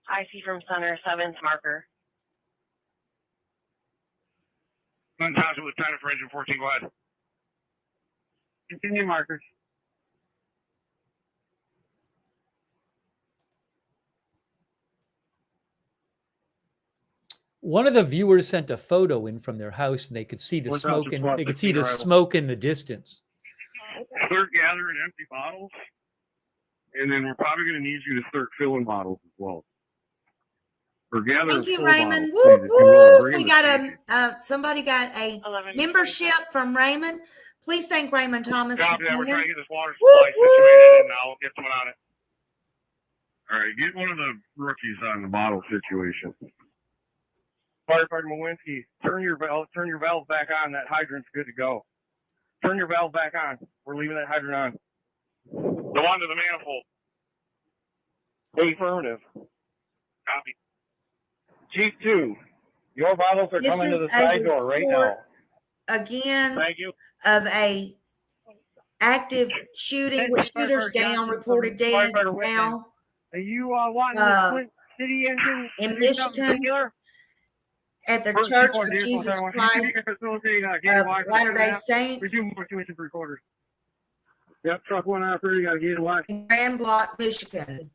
Speaker 4: I see from Center 7th marker.
Speaker 3: Glen Township Lieutenant for Engine 14, go ahead.
Speaker 7: Continue markers.
Speaker 2: One of the viewers sent a photo in from their house, and they could see the smoke, and they could see the smoke in the distance.
Speaker 5: Start gathering empty bottles, and then we're probably going to need you to start filling bottles as well. Or gather
Speaker 1: Thank you,
Speaker 5: full
Speaker 1: Raymond.
Speaker 5: bottles,
Speaker 1: Woo,
Speaker 5: please, if you will, and
Speaker 1: woo.
Speaker 5: bring
Speaker 1: We
Speaker 5: them to
Speaker 1: got
Speaker 5: safety.
Speaker 1: somebody got a
Speaker 4: 11.
Speaker 1: membership from Raymond. Please thank Raymond Thomas.
Speaker 5: Copy that. We're trying to get this water
Speaker 1: Woo,
Speaker 5: supply
Speaker 1: woo.
Speaker 5: situated, and I'll get someone on it. All right, get one of the rookies on the bottle situation. Firefighter Mowinski, turn your valve back on. That hydrant's good to go. Turn your valve back on. We're leaving that hydrant on. The one to the manifold. Affirmative. Copy. Chief 2, your bottles are
Speaker 1: This
Speaker 5: coming to
Speaker 1: is
Speaker 5: the
Speaker 1: a
Speaker 5: side door right now.
Speaker 1: Again,
Speaker 5: Thank you.
Speaker 1: of a active shooting with shooters down, reported dead now
Speaker 3: Are you wanting
Speaker 1: Uh,
Speaker 3: the Flint City engine
Speaker 1: in
Speaker 3: to do something
Speaker 1: Michigan
Speaker 3: particular?
Speaker 1: at the
Speaker 3: First
Speaker 1: Church
Speaker 3: report,
Speaker 1: of
Speaker 3: vehicle
Speaker 1: Jesus
Speaker 3: 7,
Speaker 1: Christ
Speaker 3: you can facilitate gated
Speaker 1: of
Speaker 3: watch for
Speaker 1: Latter-day
Speaker 3: 2.5.
Speaker 1: Saints
Speaker 3: We do more 2 inches 3/4.
Speaker 6: Yep, truck 1 out there. You got to get a watch.
Speaker 1: in Grand Block, Michigan.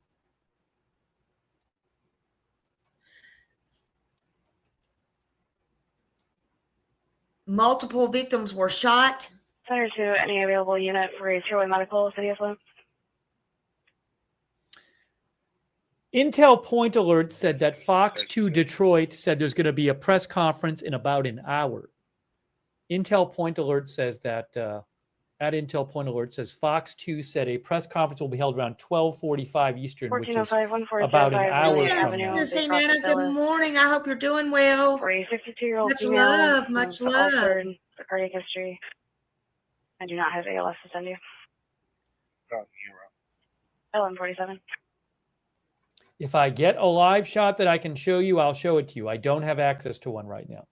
Speaker 1: Multiple victims were shot.
Speaker 4: Center to any available unit for a two-way medical, City of Flint.
Speaker 2: Intel Point Alert said that Fox 2 Detroit said there's going to be a press conference in about an hour. Intel Point Alert says that, at Intel Point Alert says Fox 2 said a press conference will be held around 12:45 Eastern, which is
Speaker 4: 1405,
Speaker 2: about an
Speaker 4: 1405,
Speaker 2: hour
Speaker 4: Lily
Speaker 1: Yes,
Speaker 4: Avenue,
Speaker 1: Miss
Speaker 4: Bay Cross,
Speaker 1: Nana, good
Speaker 4: Phyllis.
Speaker 1: morning. I hope you're doing well.
Speaker 4: For a 52-year-old
Speaker 1: Much
Speaker 4: female
Speaker 1: love, much
Speaker 4: who's
Speaker 1: love.
Speaker 4: altered the cardiac history. I do not have ALS to send you. 1147.
Speaker 2: if I get a live shot that I can show you, I'll show it to you. I don't have access to one right now.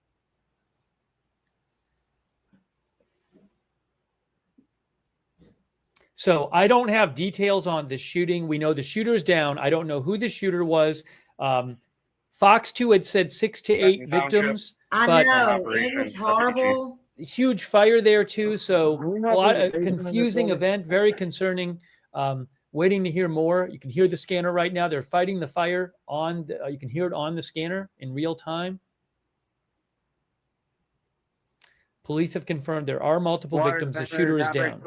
Speaker 2: So I don't have details on the shooting. We know the shooter's down. I don't know who the shooter was. Fox 2 had said 6 to 8 victims.
Speaker 1: I
Speaker 2: but
Speaker 1: know, isn't this horrible?
Speaker 2: huge fire there too. So a lot of confusing event, very concerning. Waiting to hear more. You can hear the scanner right now. They're fighting the fire on. You can hear it on the scanner in real time. Police have confirmed there are multiple victims. The shooter is down.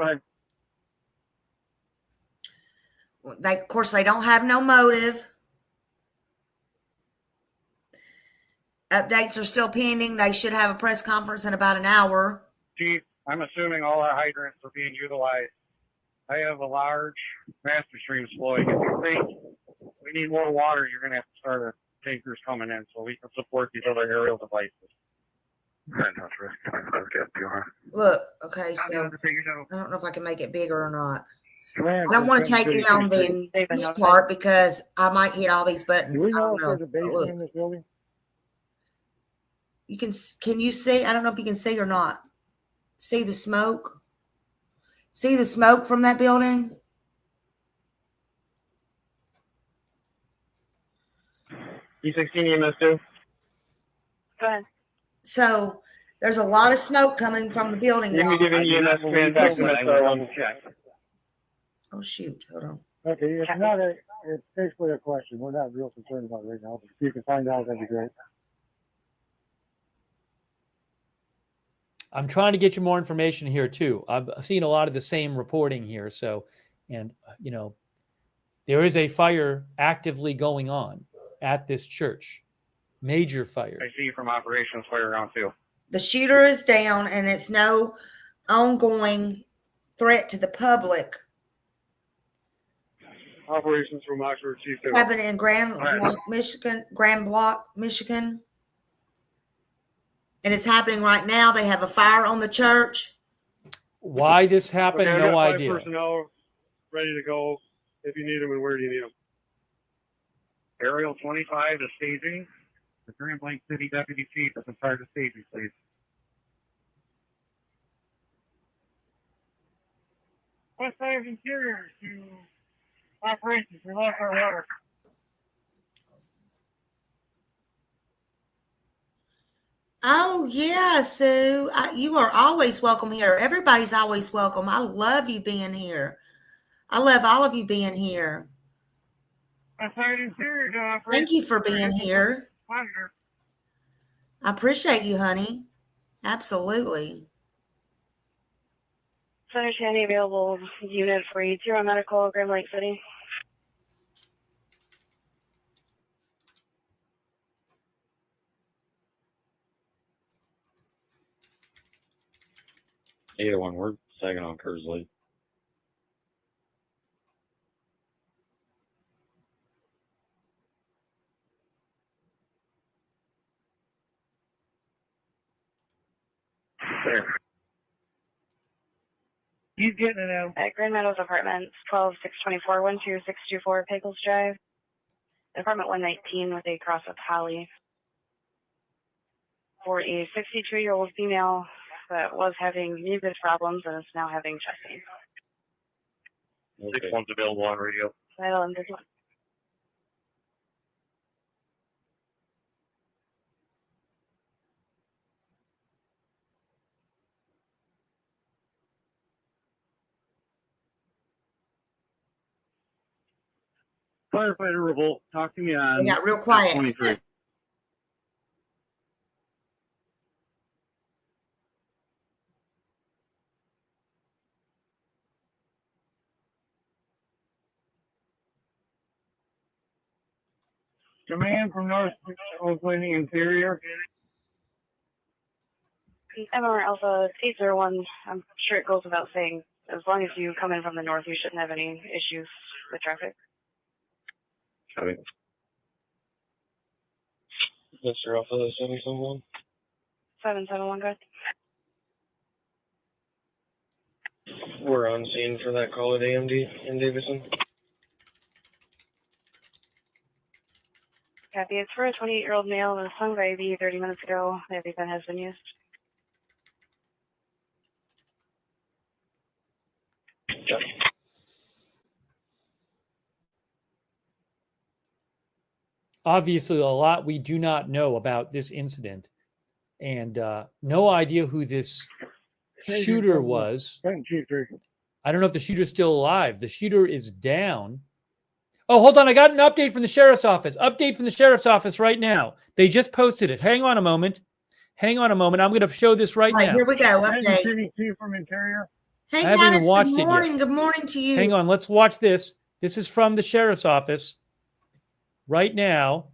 Speaker 1: Of course, they don't have no motive. Updates are still pending. They should have a press conference in about an hour.
Speaker 3: Chief, I'm assuming all our hydrants are being utilized. I have a large master stream flowing. If you think we need more water, you're going to have to start tankers coming in so we can support these other aerial devices.
Speaker 1: Look, okay, so I don't know if I can make it bigger or not. I don't want to take down this part because I might hit all these buttons.
Speaker 3: Do we know if
Speaker 1: I
Speaker 3: there's a
Speaker 1: don't know.
Speaker 3: basement in this building?
Speaker 1: You can you see? I don't know if you can see or not. See the smoke? See the smoke from that building?
Speaker 3: E16 EMS 2.
Speaker 4: Go ahead.
Speaker 1: So there's a lot of smoke coming from the building.
Speaker 3: You can give me EMS command
Speaker 1: This is-
Speaker 3: check.
Speaker 1: Oh shoot! Hold on.
Speaker 6: Okay, it's not a, it's basically a question. We're not real concerned about it right now, but if you can find out, that'd be great.
Speaker 2: I'm trying to get you more information here too. I've seen a lot of the same reporting here. So, and you know, there is a fire actively going on at this church. Major fire.
Speaker 3: I see from operations fire around 2.
Speaker 1: The shooter is down, and it's no ongoing threat to the public.
Speaker 3: Operations from Oxford Chief 2.
Speaker 1: Happened in Grand Block, Michigan. And it's happening right now. They have a fire on the church.
Speaker 2: Why this happened,
Speaker 3: Okay,
Speaker 2: no
Speaker 3: I got 5
Speaker 2: idea.
Speaker 3: personnel ready to go if you need them, and where do you need them? Aerial 25 is staging. The Grand Blanc City Deputy Chief is in charge of staging, please. West Side of Interior to operations. We lost our water.
Speaker 1: Oh, yeah, Sue. You are always welcome here. Everybody's always welcome. I love you being here. I love all of you being here.
Speaker 3: West Side Interior to operations.
Speaker 1: Thank you for being here.
Speaker 3: Monitor.
Speaker 1: I appreciate you, honey. Absolutely.
Speaker 4: Center Tandy available unit for you. Zero Medical, Grand Lake City.
Speaker 7: Either one, we're second on Kersley.
Speaker 3: There. He's getting it out.
Speaker 4: At Grand Meadows Apartments, 12624, 12624 Pickles Drive. Apartment 119 with a cross of Holly. For a 62-year-old female that was having mucus problems and is now having chest pain.
Speaker 7: Okay.
Speaker 3: 6-1's available on radio.
Speaker 4: Vital and this one.
Speaker 6: Firefighter Revolt, talk to me on
Speaker 1: They got real quiet.
Speaker 6: 23.
Speaker 3: Command from North Oakland Interior.
Speaker 4: MR Alpha 801, I'm sure it goes without saying, as long as you come in from the north, you shouldn't have any issues with traffic.
Speaker 7: Copy. Mr. Alpha 771.
Speaker 4: 771, good.
Speaker 7: We're on scene for that call at AMD in Davison.
Speaker 4: Copy. It's for a 28-year-old male that was hung by IV 30 minutes ago. The EpiPen has been used.
Speaker 2: Obviously, a lot we do not know about this incident, and no idea who this shooter was. I don't know if the shooter's still alive. The shooter is down. Oh, hold on. I got an update from the sheriff's office. Update from the sheriff's office right now. They just posted it. Hang on a moment. Hang on a moment. I'm going to show this right now.
Speaker 1: Here we go. Update.
Speaker 3: From Interior.
Speaker 1: Hey,
Speaker 2: I haven't even
Speaker 1: guys.
Speaker 2: watched
Speaker 1: Good
Speaker 2: it
Speaker 1: morning.
Speaker 2: yet.
Speaker 1: Good morning to you.
Speaker 2: Hang on. Let's watch this. This is from the sheriff's office right now.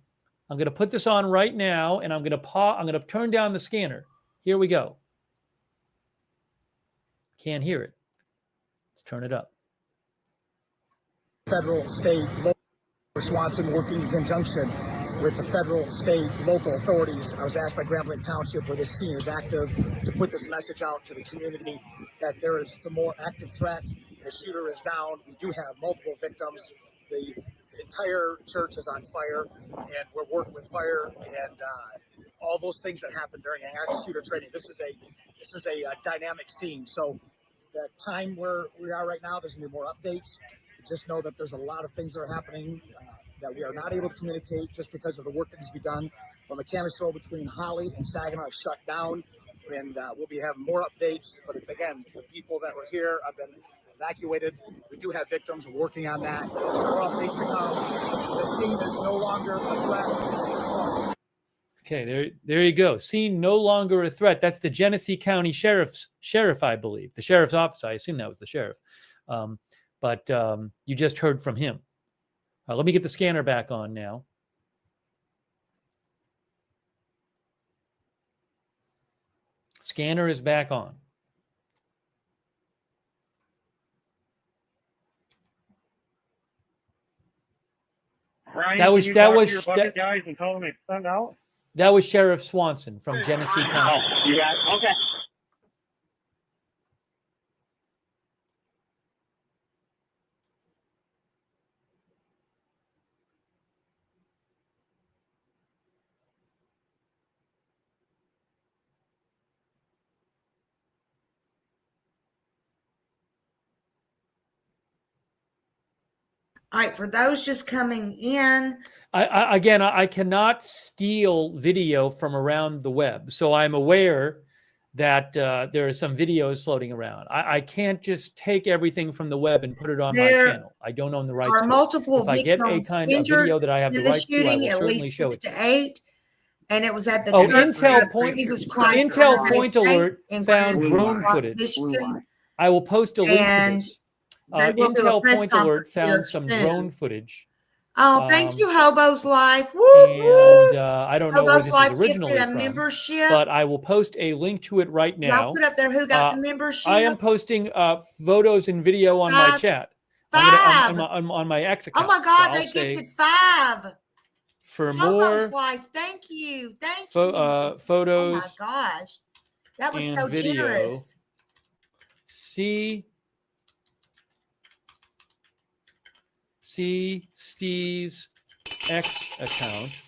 Speaker 2: I'm going to put this on right now, and I'm going to turn down the scanner. Here we go. Can't hear it. Let's turn it up.
Speaker 9: Federal, state, local, Swanson working in conjunction with the federal, state, local authorities. I was asked by Grand Lake Township, where this scene is active, to put this message out to the community that there is the more active threat. The shooter is down. We do have multiple victims. The entire church is on fire, and we're working with fire and all those things that happen during an active shooter training. This is a dynamic scene. So the time where we are right now, there's going to be more updates. Just know that there's a lot of things that are happening that we are not able to communicate just because of the work that needs to be done. The mechanics road between Holly and Saginaw is shut down, and we'll be having more updates. But again, the people that were here have been evacuated. We do have victims. We're working on that. The scene is no longer a threat.
Speaker 2: Okay, there you go. Scene no longer a threat. That's the Genesee County Sheriff, I believe. The sheriff's office. I assume that was the sheriff. But you just heard from him. Let me get the scanner back on now. Scanner is back on.
Speaker 3: Ryan,
Speaker 2: That was
Speaker 3: guys and tell them they send out.
Speaker 2: That was Sheriff Swanson from Genesee County.
Speaker 3: Yeah. Okay.
Speaker 1: All right, for those just coming in,
Speaker 2: I cannot steal video from around the web, so I'm aware that there are some videos floating around. I can't just take everything from the web and put it on my channel. I don't own the rights to it.
Speaker 1: multiple
Speaker 2: If I get a
Speaker 1: victims
Speaker 2: kind of
Speaker 1: injured
Speaker 2: video that I have the
Speaker 1: in the
Speaker 2: rights to, I
Speaker 1: shooting,
Speaker 2: will
Speaker 1: at
Speaker 2: certainly
Speaker 1: least
Speaker 2: show
Speaker 1: 6
Speaker 2: it.
Speaker 1: to 8. And it was at the
Speaker 2: Oh,
Speaker 1: church
Speaker 2: Intel
Speaker 1: of
Speaker 2: point.
Speaker 1: Jesus Christ
Speaker 2: Intel
Speaker 1: Latter-day
Speaker 2: point
Speaker 1: Saints
Speaker 2: alert
Speaker 1: in
Speaker 2: found
Speaker 1: Grand
Speaker 2: drone
Speaker 1: Rock,
Speaker 2: footage.
Speaker 1: Michigan.
Speaker 2: I will post a link to
Speaker 1: And
Speaker 2: this.
Speaker 1: they will do a
Speaker 2: Intel
Speaker 1: press
Speaker 2: point alert
Speaker 1: conference here
Speaker 2: found some
Speaker 1: soon.
Speaker 2: drone footage.
Speaker 1: Oh, thank you, Hobo's Life. Woo,
Speaker 2: And
Speaker 1: woo.
Speaker 2: I don't know where
Speaker 1: Hobo's
Speaker 2: this is
Speaker 1: Life
Speaker 2: originally
Speaker 1: gifted a
Speaker 2: from,
Speaker 1: membership.
Speaker 2: but I will post a link to it right
Speaker 1: Y'all
Speaker 2: now.
Speaker 1: put up there who got the membership.
Speaker 2: I am posting photos and video on my chat.
Speaker 1: Five.
Speaker 2: On my X account.
Speaker 1: Oh my God,
Speaker 2: So
Speaker 1: they gifted 5.
Speaker 2: For
Speaker 1: Hobo's
Speaker 2: more
Speaker 1: Life, thank you. Thank you.
Speaker 2: photos.
Speaker 1: Oh my gosh. That was
Speaker 2: and
Speaker 1: so
Speaker 2: video,
Speaker 1: generous.
Speaker 2: See Steve's X account,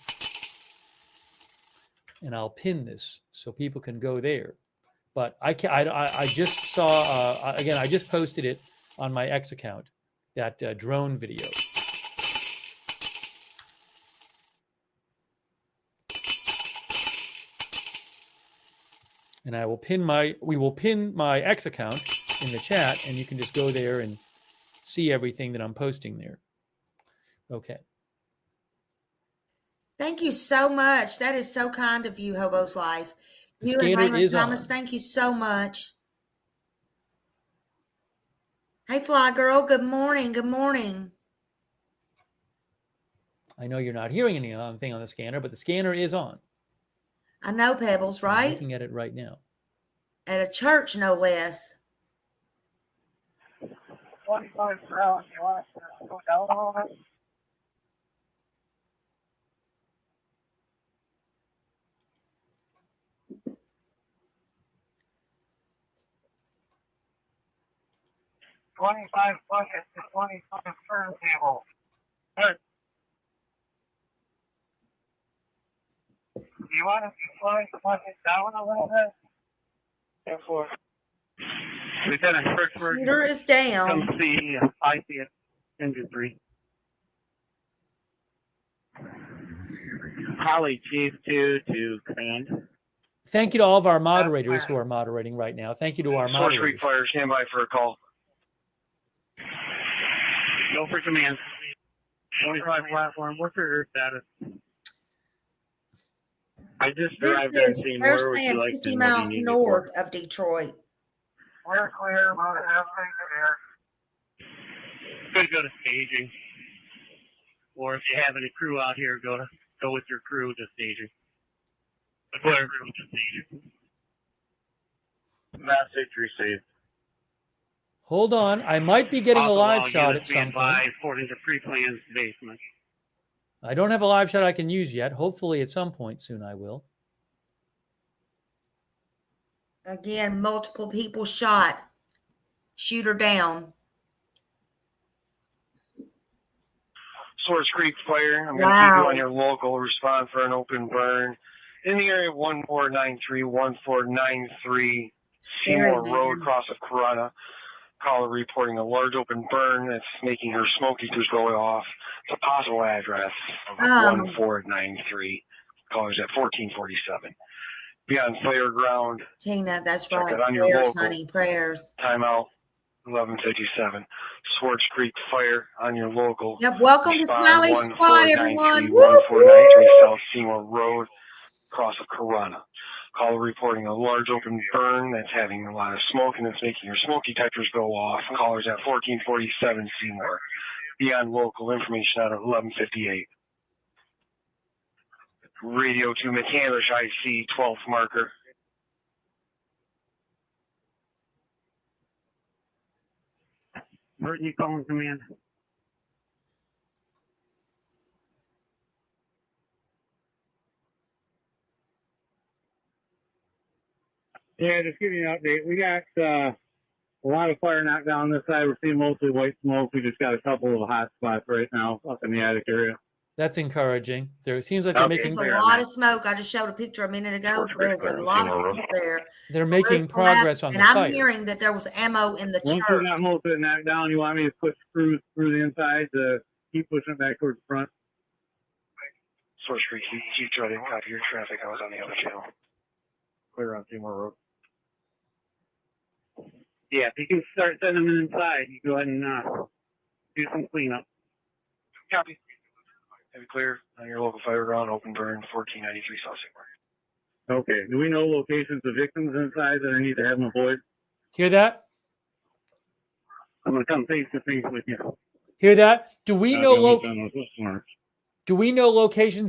Speaker 2: and I'll pin this so people can go there. But I just saw again. I just posted it on my X account, that drone video. And we will pin my X account in the chat, and you can just go there and see everything that I'm posting there. Okay.
Speaker 1: Thank you so much. That is so kind of you, Hobo's Life.
Speaker 2: The
Speaker 1: You and
Speaker 2: scanner
Speaker 1: Raymond
Speaker 2: is
Speaker 1: Thomas,
Speaker 2: on.
Speaker 1: thank you so much. Hey, Fly Girl, good morning. Good morning.
Speaker 2: I know you're not hearing anything on the scanner, but the scanner is on.
Speaker 1: I know, Pebbles,
Speaker 2: I'm
Speaker 1: right?
Speaker 2: looking at it right now.
Speaker 1: At a church, no less.
Speaker 3: 25 per hour. You want us to go down a little bit? $25 buckets to 25 turntables. Good. Do you want us to slide the bucket down a little bit? Therefore, Lieutenant Kirksburg,
Speaker 1: Shooter is down.
Speaker 3: come see I see it. Engine 3. Holly, Chief 2 to command.
Speaker 2: Thank you to all of our moderators who are moderating right now. Thank you to our
Speaker 5: Source
Speaker 2: moderators.
Speaker 5: Creek Fire, stand by for a call.
Speaker 3: Go for command. 25 platform. What's your status? I just
Speaker 1: This
Speaker 3: arrived at the
Speaker 1: is,
Speaker 3: scene.
Speaker 1: they're
Speaker 3: Where would you
Speaker 1: saying
Speaker 3: like
Speaker 1: 50
Speaker 3: to
Speaker 1: miles
Speaker 3: need
Speaker 1: north of Detroit.
Speaker 3: We're clear about halfway there. Could go to staging. Or if you have any crew out here, go with your crew to staging. Clear crew to staging.
Speaker 7: Message received.
Speaker 2: Hold on. I might be getting a live shot at some point.
Speaker 3: According to pre-planned basement.
Speaker 2: I don't have a live shot I can use yet. Hopefully at some point soon I will.
Speaker 1: Again, multiple people shot. Shooter down.
Speaker 5: Swords Creek Fire, I'm going to keep you on your local. Respond for an open burn in the area of 1493, 1493 Seymour Road, across of Corona. Caller reporting a large open burn that's making her smoke eaters go off. It's a possible address of 1493. Caller's at 1447. Be on fire ground.
Speaker 1: Tina, that's
Speaker 5: Check
Speaker 1: right.
Speaker 5: it on your
Speaker 1: Prayers,
Speaker 5: local.
Speaker 1: honey, prayers.
Speaker 5: Timeout 1157. Swartz Creek Fire on your local.
Speaker 1: Yep, welcome to Smiley Squad, everyone.
Speaker 5: 1493 South Seymour Road, across of Corona. Caller reporting a large open burn that's having a lot of smoke and it's making your smoke detectors go off. Caller's at 1447 Seymour. Beyond local information out of 1158. Radio to McCandlish IC 12th marker.
Speaker 3: Burton, you calling command? Yeah, just give you an update. We got a lot of fire knocked down this side. We're seeing mostly white smoke. We just got a couple of hot spots right now up in the attic area.
Speaker 2: That's encouraging. There seems like they're making.
Speaker 1: There's a lot of smoke. I just showed a picture a minute ago. There's a lot of smoke there.
Speaker 2: They're making progress on the
Speaker 1: fire.
Speaker 2: fire.
Speaker 1: And I'm hearing that there was ammo in the church.
Speaker 3: Once we got most of it knocked down, you want me to push screws through the inside to keep pushing it back towards the front?
Speaker 5: Source Creek, keep driving. Copy your traffic. I was on the other channel. Clear on Seymour Road.
Speaker 3: Yeah, if you can start sending them inside, you go ahead and do some cleanup.
Speaker 5: Copy.
Speaker 3: Heavy clear on your local fire ground, open burn, 1493 South Sycamore.
Speaker 6: Okay. Do we know locations of victims inside that I need to have them avoid?
Speaker 2: Hear that?
Speaker 6: I'm going to come face to face with you.
Speaker 2: Hear that? Do we know locations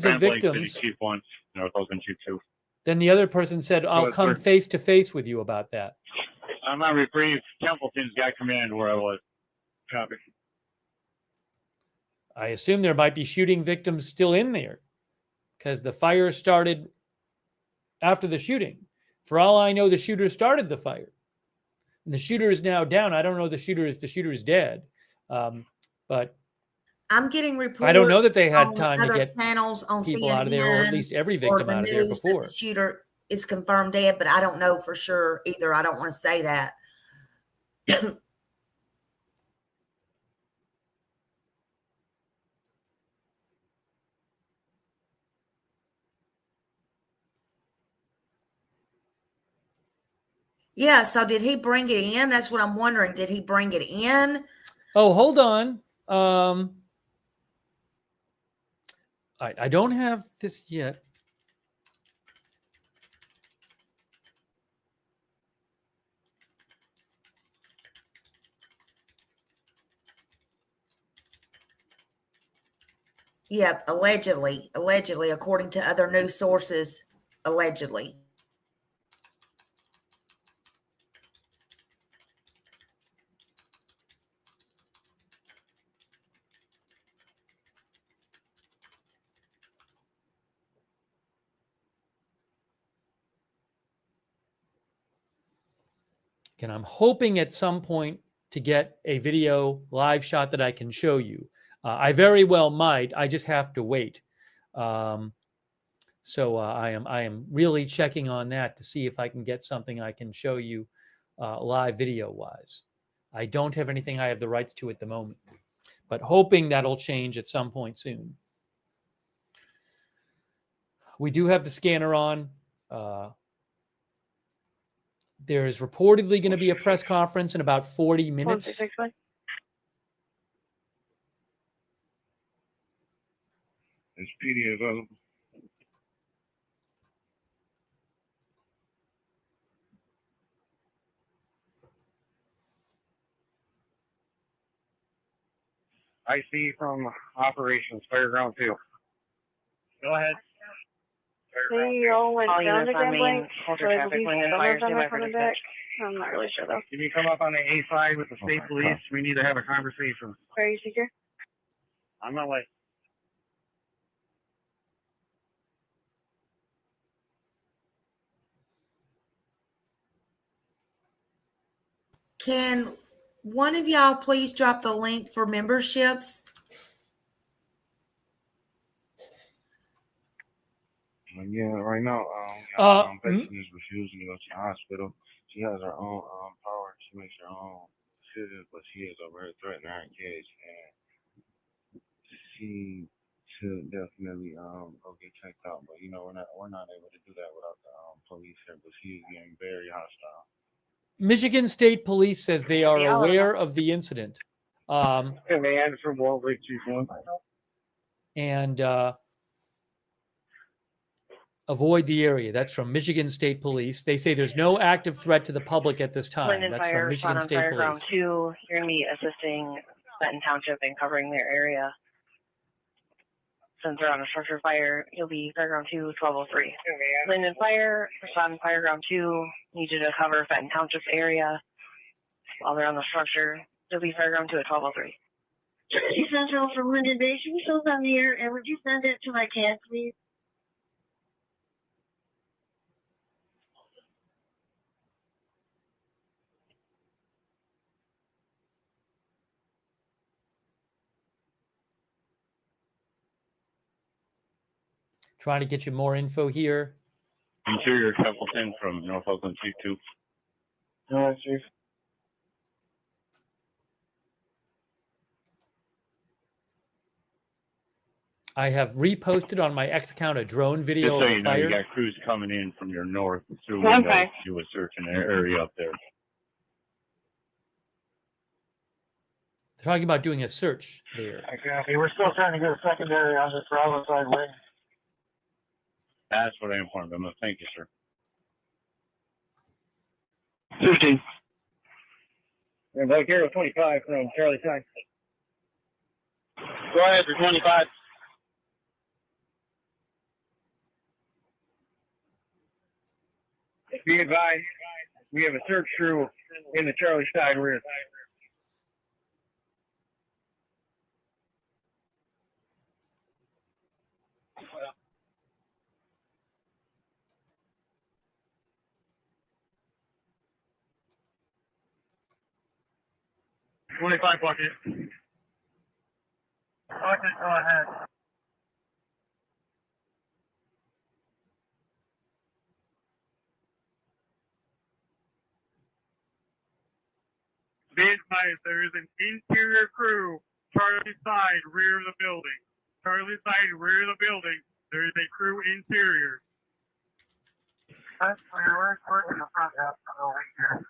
Speaker 2: of
Speaker 6: Grand Lake City,
Speaker 2: victims?
Speaker 6: Chief 1, North Oakland, Chief 2.
Speaker 2: Then the other person said, I'll come face to face with you about that.
Speaker 6: I'm on reprieve. Templeton's got command where I was. Copy.
Speaker 2: I assume there might be shooting victims still in there because the fire started after the shooting. For all I know, the shooter started the fire. And the shooter is now down. I don't know the shooter is dead. But
Speaker 1: I'm getting reports.
Speaker 2: I don't know that they had
Speaker 1: on
Speaker 2: time to
Speaker 1: other
Speaker 2: get
Speaker 1: channels on
Speaker 2: people
Speaker 1: CNN
Speaker 2: out of there, or at least every
Speaker 1: or
Speaker 2: victim
Speaker 1: the
Speaker 2: out of there
Speaker 1: news that
Speaker 2: before.
Speaker 1: the shooter is confirmed dead, but I don't know for sure either. I don't want to say that. Yeah, so did he bring it in? That's what I'm wondering. Did he bring it in?
Speaker 2: Oh, hold on. All right, I don't have this yet.
Speaker 1: Yep, allegedly, according to other news sources, allegedly.
Speaker 2: And I'm hoping at some point to get a video live shot that I can show you. I very well might. I just have to wait. So I am really checking on that to see if I can get something I can show you live video wise. I don't have anything I have the rights to at the moment, but hoping that'll change at some point soon. We do have the scanner on. There is reportedly going to be a press conference in about 40 minutes.
Speaker 4: 166.
Speaker 5: Is PD available?
Speaker 3: I see from operations, Fireground 2. Go ahead.
Speaker 4: They all went down to Grand Blanc, so I
Speaker 3: traffic
Speaker 4: believe
Speaker 3: lane and
Speaker 4: some
Speaker 3: fire
Speaker 4: of them are
Speaker 3: standby for
Speaker 4: coming
Speaker 3: dispatch.
Speaker 4: back. I'm not really sure though.
Speaker 3: Can you come up on the A side with the state police? We need to have a conversation.
Speaker 4: Where are you secure?
Speaker 3: On my way.
Speaker 1: Can one of y'all please drop the link for memberships?
Speaker 5: Yeah, right now, patient is refusing to go to the hospital. She has her own power. She makes her own decisions, but she is already threatening her case, and she should definitely go get checked out. But you know, we're not able to do that without the police here. But she is getting very hostile.
Speaker 2: Michigan State Police says they are aware of the incident.
Speaker 3: Command from Walt Lake Chief 1.
Speaker 2: And avoid the area. That's from Michigan State Police. They say there's no active threat to the public at this time.
Speaker 4: Linden
Speaker 2: That's
Speaker 4: Fire,
Speaker 2: from Michigan State Police.
Speaker 4: Fireground 2, you're going to be assisting Benton Township in covering their area. Since they're on a structure fire, you'll be Fireground 2, 1203. Linden Fire, respond Fireground 2, need you to cover Fenton Township's area while they're on the structure. You'll be Fireground 2 at 1203.
Speaker 10: Jersey Central from Linden Bay. Should we still on the air? And would you send it to my CAD, please?
Speaker 2: Trying to get you more info here.
Speaker 6: Interior Templeton from North Oakland, Chief 2.
Speaker 3: All right, Chief.
Speaker 2: I have reposted on my X account a drone video
Speaker 6: Just so
Speaker 2: of
Speaker 6: you
Speaker 2: the
Speaker 6: know,
Speaker 2: fire.
Speaker 6: you got crews coming in from your north through
Speaker 4: Okay.
Speaker 6: to a searching area up there.
Speaker 2: talking about doing a search there.
Speaker 6: Okay, we're still trying to get a secondary on this Bravo side wing.
Speaker 5: That's what I informed them of. Thank you, sir.
Speaker 3: 15. And Blake here with 25 from Charlie side.
Speaker 6: Go ahead for 25.
Speaker 3: Be advised, we have a search crew in the Charlie side rear.
Speaker 6: Bucket, go ahead.
Speaker 3: Be advised, there is an interior crew, Charlie side, rear of the building. Charlie side, rear of the building. There is a crew interior.
Speaker 6: That's where we're in the front half over here.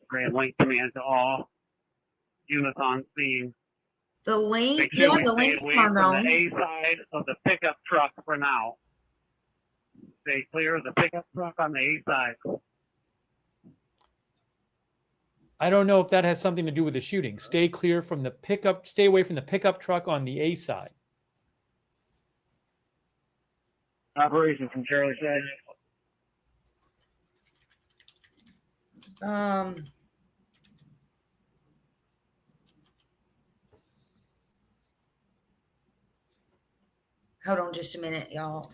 Speaker 6: Grand Link command to all units on scene.
Speaker 1: The link,
Speaker 6: Make sure
Speaker 1: yeah,
Speaker 6: we
Speaker 1: the
Speaker 6: stay
Speaker 1: link's
Speaker 6: away
Speaker 1: turned
Speaker 6: from
Speaker 1: on.
Speaker 6: the A side of the pickup truck for now. Stay clear of the pickup truck on the A side.
Speaker 2: I don't know if that has something to do with the shooting. Stay clear from the pickup, stay away from the pickup truck on the A side.
Speaker 3: Operation from Charlie side.
Speaker 1: Hold on just a minute, y'all.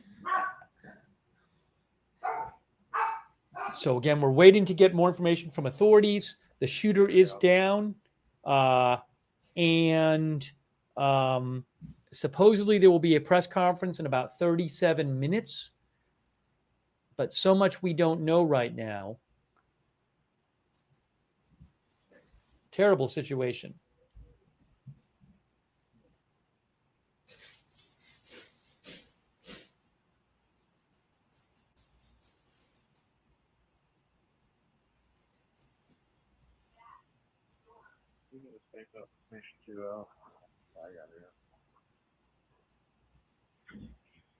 Speaker 2: So again, we're waiting to get more information from authorities. The shooter is down, and supposedly there will be a press conference in about 37 minutes. But so much we don't know right now. Terrible situation.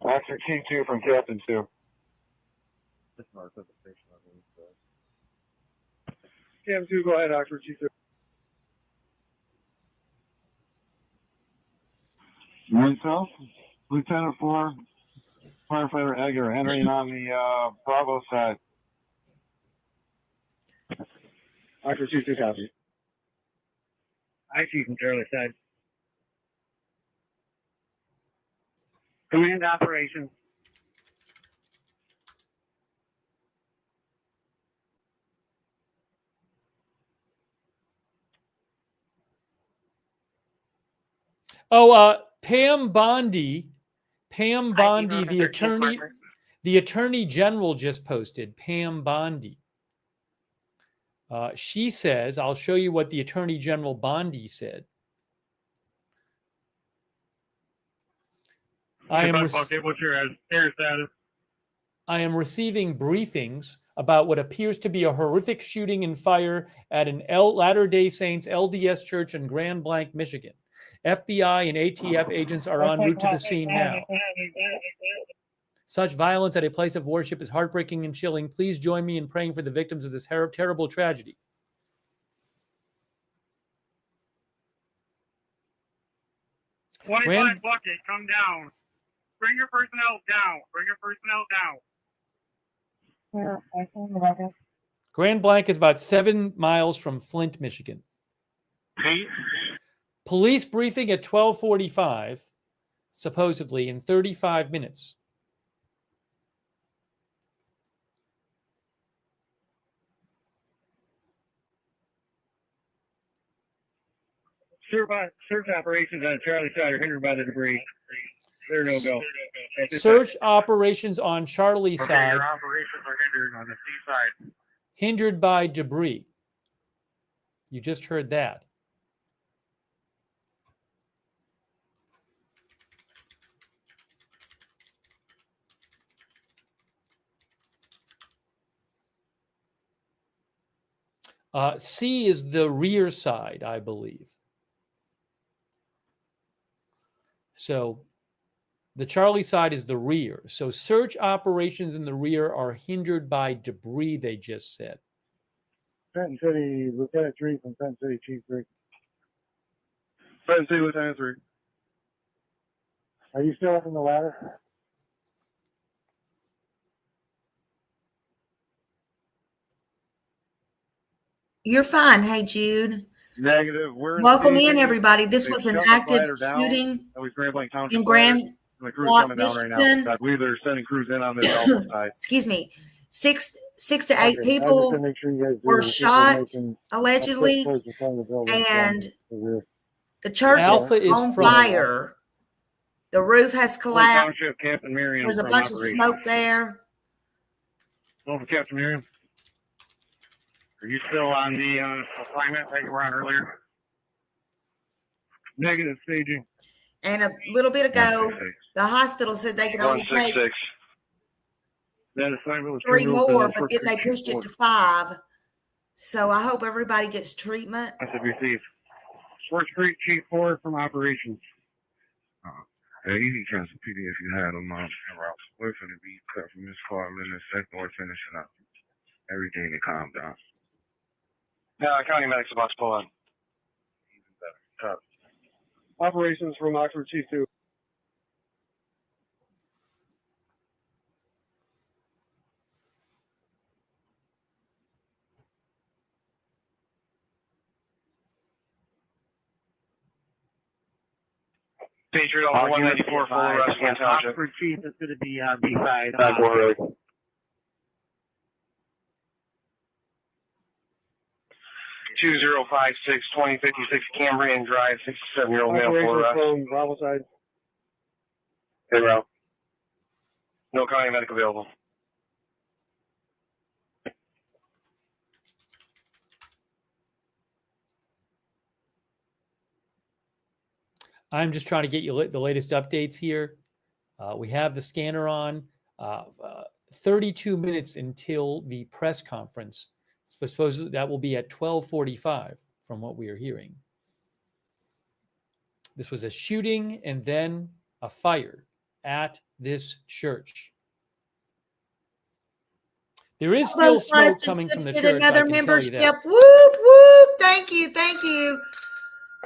Speaker 3: Officer T2 from Captain 2. Captain 2, go ahead, Officer T2.
Speaker 5: Myself, Lieutenant 4, Firefighter Egger, entering on the Bravo side.
Speaker 3: Officer T2 copy. I see from Charlie side.
Speaker 6: Command operations.
Speaker 2: Oh, Pam Bondi, the attorney general just posted. Pam Bondi. She says, I'll show you what the attorney general Bondi said.
Speaker 3: What's your air status?
Speaker 2: I am receiving briefings about what appears to be a horrific shooting and fire at an Latter-day Saints LDS church in Grand Blanc, Michigan. FBI and ATF agents are en route to the scene now. Such violence at a place of worship is heartbreaking and chilling. Please join me in praying for the victims of this terrible tragedy.
Speaker 3: Bucket, come down. Bring your personnel down.
Speaker 2: Grand Blanc is about 7 miles from Flint, Michigan. Police briefing at 12:45, supposedly in 35 minutes.
Speaker 3: Search operations on Charlie side are hindered by the debris. They're no go.
Speaker 2: Search operations on Charlie side.
Speaker 3: Your operations are hindered on the C side.
Speaker 2: Hindered by debris. You just heard that. C is the rear side, I believe. So the Charlie side is the rear. So search operations in the rear are hindered by debris, they just said.
Speaker 6: Fenton City, Lieutenant 3 from Fenton City, Chief 3.
Speaker 5: Fenton City, Lieutenant 3.
Speaker 6: Are you still up in the ladder?
Speaker 1: You're fine. Hey, Jude.
Speaker 5: Negative. We're
Speaker 1: Welcome in,
Speaker 5: staging.
Speaker 1: everybody. This
Speaker 5: They've
Speaker 1: was an
Speaker 5: shut the
Speaker 1: active
Speaker 5: glider down.
Speaker 1: shooting
Speaker 5: That was Grand Blanc Township
Speaker 1: in
Speaker 5: glider.
Speaker 1: Grand
Speaker 5: The crew's
Speaker 1: Blanc,
Speaker 5: coming down right now.
Speaker 1: Michigan.
Speaker 5: I believe they're sending crews in on this Alpha side.
Speaker 1: Excuse me. Six to eight
Speaker 6: Okay, I just
Speaker 1: people
Speaker 6: want to make sure you guys
Speaker 1: were
Speaker 6: do
Speaker 1: shot,
Speaker 6: information
Speaker 1: allegedly,
Speaker 6: towards the front of the building.
Speaker 1: and
Speaker 6: The
Speaker 1: the church is
Speaker 2: Alpha is
Speaker 1: on
Speaker 2: from
Speaker 1: fire. The roof has
Speaker 5: Blanc
Speaker 1: collapsed.
Speaker 5: Township, Captain Miriam
Speaker 1: There's a
Speaker 5: from
Speaker 1: bunch of
Speaker 5: operations.
Speaker 1: smoke there.
Speaker 5: Over, Captain Miriam. Are you still on the assignment that you were on earlier? Negative, staging.
Speaker 1: And a little bit ago, the hospital said they could only take
Speaker 5: 166. That assignment was
Speaker 1: 3
Speaker 5: turned over to
Speaker 1: more,
Speaker 5: the
Speaker 1: but then they
Speaker 5: Chief
Speaker 1: pushed it
Speaker 5: Force.
Speaker 1: to 5. So I hope everybody gets treatment.
Speaker 5: That's received. 4th Street, Chief 4 from operations. Easy transfer PD if you had them on route. We're going to be cut from this car in a second or finishing up. Everything to calm down. County Medic's about to pull on. Even better. Operations from Oxford Chief 2. Patriot Alpha 194, full arrest, Grand Township.
Speaker 6: Oxford Chief is going to be on the side.
Speaker 5: Back road. 2056-2056 Cambrian Drive, 67-year-old male, full arrest. From Bravo side. Hey, route. No county medic available.
Speaker 2: I'm just trying to get you the latest updates here. We have the scanner on. 32 minutes until the press conference. Supposedly that will be at 12:45 from what we are hearing. This was a shooting and then a fire at this church. There is still smoke coming from the church.
Speaker 1: Another
Speaker 2: I can
Speaker 1: membership.
Speaker 2: tell you that.
Speaker 1: Whoop, whoop. Thank you. Thank you.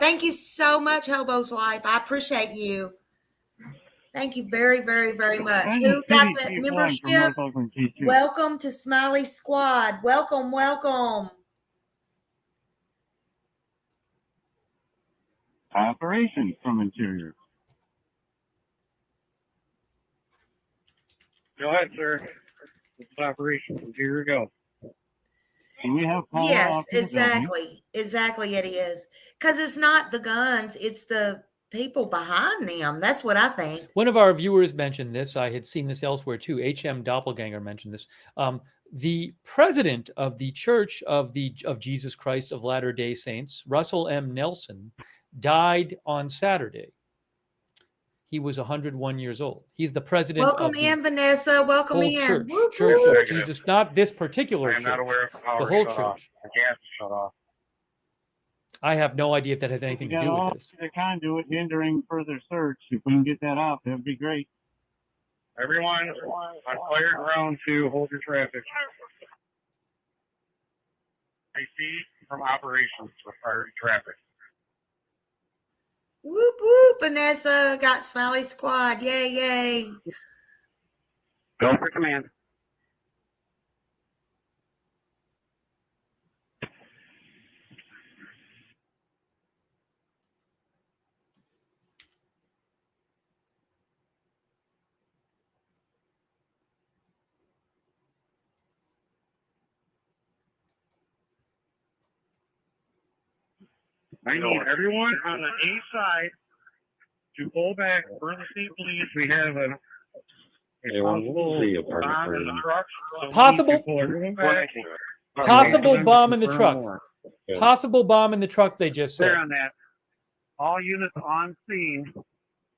Speaker 1: Thank you so much, Hobo's Life. I appreciate you. Thank you very, very, very much. Who got that membership? Welcome to Smiley Squad. Welcome, welcome.
Speaker 6: Operations from Interior.
Speaker 5: Go ahead, sir. It's operations. Here we go.
Speaker 6: Do we have power
Speaker 1: Yes,
Speaker 6: off to the
Speaker 1: exactly. Exactly, it is. Because it's not the guns, it's the people behind them. That's what I think.
Speaker 2: One of our viewers mentioned this. I had seen this elsewhere too. HM Doppelganger mentioned this. The president of the Church of Jesus Christ of Latter-day Saints, Russell M. Nelson, died on Saturday. He was 101 years old. He's the president
Speaker 1: Welcome
Speaker 2: of the
Speaker 1: in, Vanessa. Welcome
Speaker 2: whole
Speaker 1: in.
Speaker 2: church,
Speaker 1: Whoop,
Speaker 2: Church
Speaker 1: whoop.
Speaker 2: of Jesus, not this particular
Speaker 5: I am
Speaker 2: church,
Speaker 5: not aware of the power
Speaker 2: the whole
Speaker 5: shut
Speaker 2: church.
Speaker 5: off. The gas is shut off.
Speaker 2: I have no idea if that has anything to do with this.
Speaker 6: The conduit hindering further search. If we can get that off, that'd be great.
Speaker 5: Everyone on fire ground to hold your traffic. I see from operations for fire traffic.
Speaker 1: Whoop, whoop. Vanessa got Smiley Squad. Yay, yay.
Speaker 5: Go for command. I need everyone on the A side to pull back for the state police. We have a bomb in the truck. So
Speaker 2: Possible-
Speaker 5: pull everyone back.
Speaker 2: Possible bomb in the truck. Possible bomb in the truck, they just said.
Speaker 6: Clear on that. All units on scene.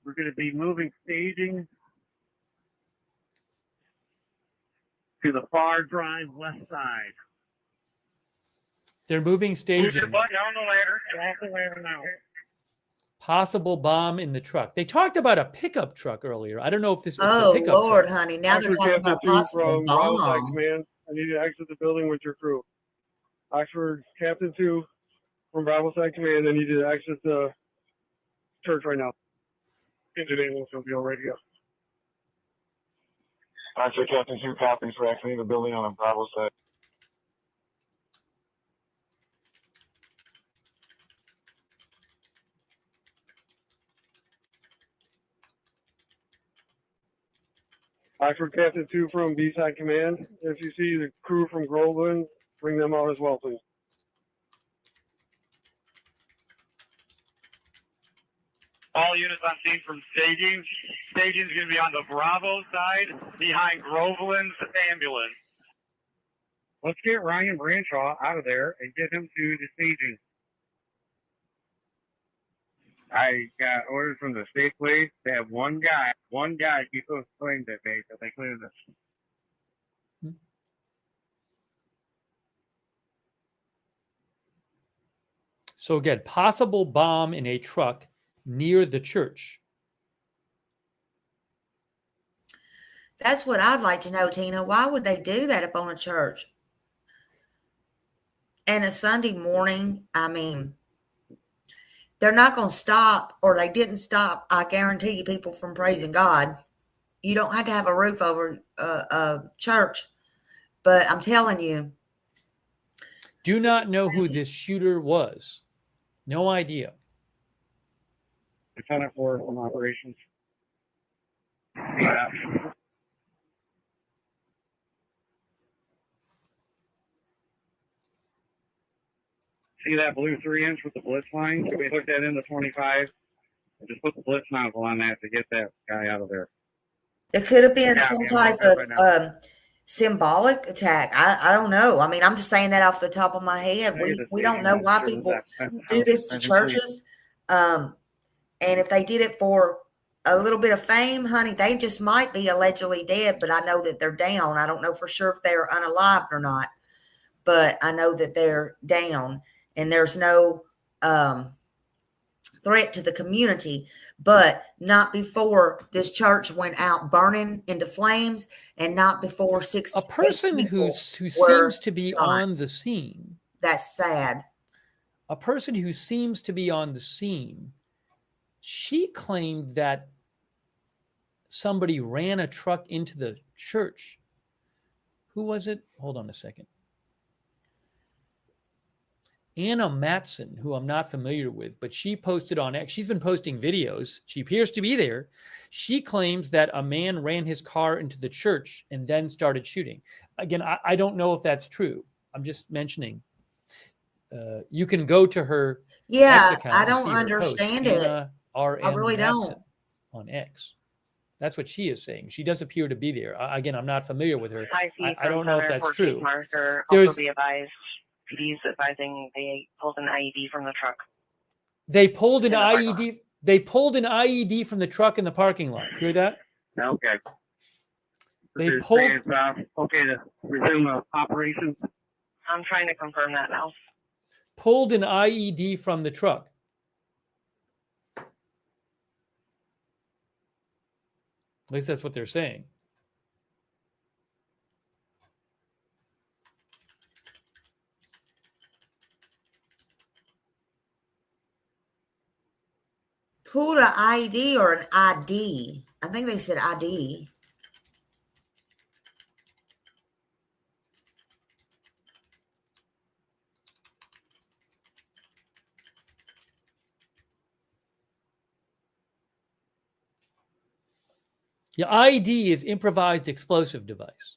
Speaker 6: We're going to be moving staging to the far drive west side.
Speaker 2: They're moving
Speaker 3: Move your
Speaker 2: staging.
Speaker 3: butt down the ladder. Get off the ladder now.
Speaker 2: Possible bomb in the truck. They talked about a pickup truck earlier. I don't know if it's a
Speaker 1: Oh,
Speaker 2: pickup
Speaker 1: Lord,
Speaker 2: truck.
Speaker 1: honey. Now they're
Speaker 3: Oxford
Speaker 1: talking
Speaker 3: Captain
Speaker 1: about
Speaker 3: 2
Speaker 1: possible
Speaker 3: from Bravo Side
Speaker 1: bomb.
Speaker 3: Command. I need you to exit the building with your crew. Oxford Captain 2 from Bravo Side Command. I need you to exit the church right now. Engine ambulance will be all ready to go. Oxford Captain 2 copies for exiting the building on the Bravo side. Oxford Captain 2 from B-Side Command. If you see the crew from Groveland, bring them out as well, please.
Speaker 8: All units on scene from staging. Staging's going to be on the Bravo side behind Groveland's ambulance.
Speaker 3: Let's get Ryan Branshaw out of there and get him to the staging. I got orders from the state police to have one guy keep those claims that day so they clear this.
Speaker 2: So again, possible bomb in a truck near the church.
Speaker 1: That's what I'd like to know, Tina. Why would they do that up on a church? And a Sunday morning, I mean, they're not going to stop, or they didn't stop, I guarantee you, people from praising God. You don't have to have a roof over a church. But I'm telling you.
Speaker 2: Do not know who this shooter was. No idea.
Speaker 3: Lieutenant 4 from operations. Yeah. See that blue 3-inch with the blitz line? We hooked that into 25. Just put the blitz nozzle on that to get that guy out of there.
Speaker 1: It could have been some type of symbolic attack. I don't know. I mean, I'm just saying that off the top of my head. We don't know why people do this to churches. And if they did it for a little bit of fame, honey, they just might be allegedly dead, but I know that they're down. I don't know for sure if they're unalived or not, but I know that they're down, and there's no threat to the community, but not before this church went out burning into flames, and not before 6
Speaker 2: A person who seems to be on the scene.
Speaker 1: That's sad.
Speaker 2: A person who seems to be on the scene, she claimed that somebody ran a truck into the church. Who was it? Hold on a second. Anna Matson, who I'm not familiar with, but she posted on X. She's been posting videos. She appears to be there. She claims that a man ran his car into the church and then started shooting. Again, I don't know if that's true. I'm just mentioning. You can go to her X account.
Speaker 1: I don't understand it.
Speaker 2: Anna R.M.
Speaker 1: I really
Speaker 2: Matson
Speaker 1: don't.
Speaker 2: On X. That's what she is saying. She does appear to be there. Again, I'm not familiar with her. I don't know if that's true.
Speaker 4: Also be advised. Police advising they pulled an IED from the truck.
Speaker 2: They pulled an IED. They pulled an IED from the truck in the parking lot. Hear that?
Speaker 3: Okay.
Speaker 2: They pulled.
Speaker 3: Okay to resume the operation.
Speaker 4: I'm trying to confirm that now.
Speaker 2: Pulled an IED from the truck. At least that's what they're saying.
Speaker 1: Pulled an ID or an ID? I think they said ID.
Speaker 2: Yeah, ID is improvised explosive device.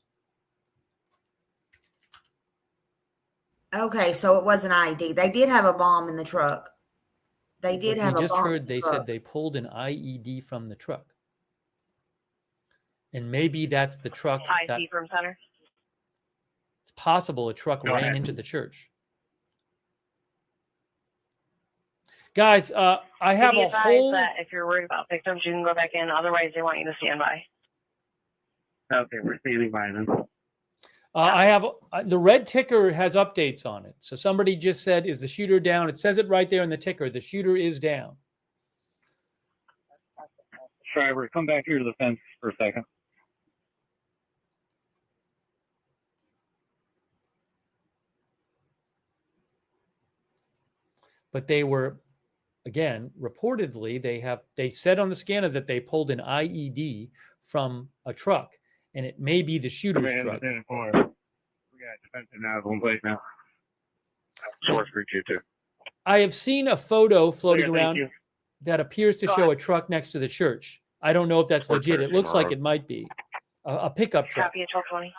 Speaker 1: Okay, so it was an ID. They did have a bomb in the truck. They did have a bomb.
Speaker 2: We just heard they said they pulled an IED from the truck. And maybe that's the truck.
Speaker 4: IC from center.
Speaker 2: It's possible a truck ran into the church. Guys, I have a whole...
Speaker 4: that if you're worried about victims, you can go back in. Otherwise, they want you to stand by.
Speaker 3: Okay, we're standing by them.
Speaker 2: I have the red ticker has updates on it. So somebody just said, "Is the shooter down?" It says it right there in the ticker. The shooter is down.
Speaker 6: Driver, come back here to the fence for a second.
Speaker 2: But they were, again, reportedly, they said on the scanner that they pulled an IED from a truck, and it may be the shooter's truck.
Speaker 5: We got defensive now, one place now. Source 322.
Speaker 2: I have seen a photo floating
Speaker 6: Thank
Speaker 2: around
Speaker 6: you.
Speaker 2: that appears to show a truck next to the church. I don't know if that's legit. It looks like it might be a pickup truck.
Speaker 4: Copy at 1220.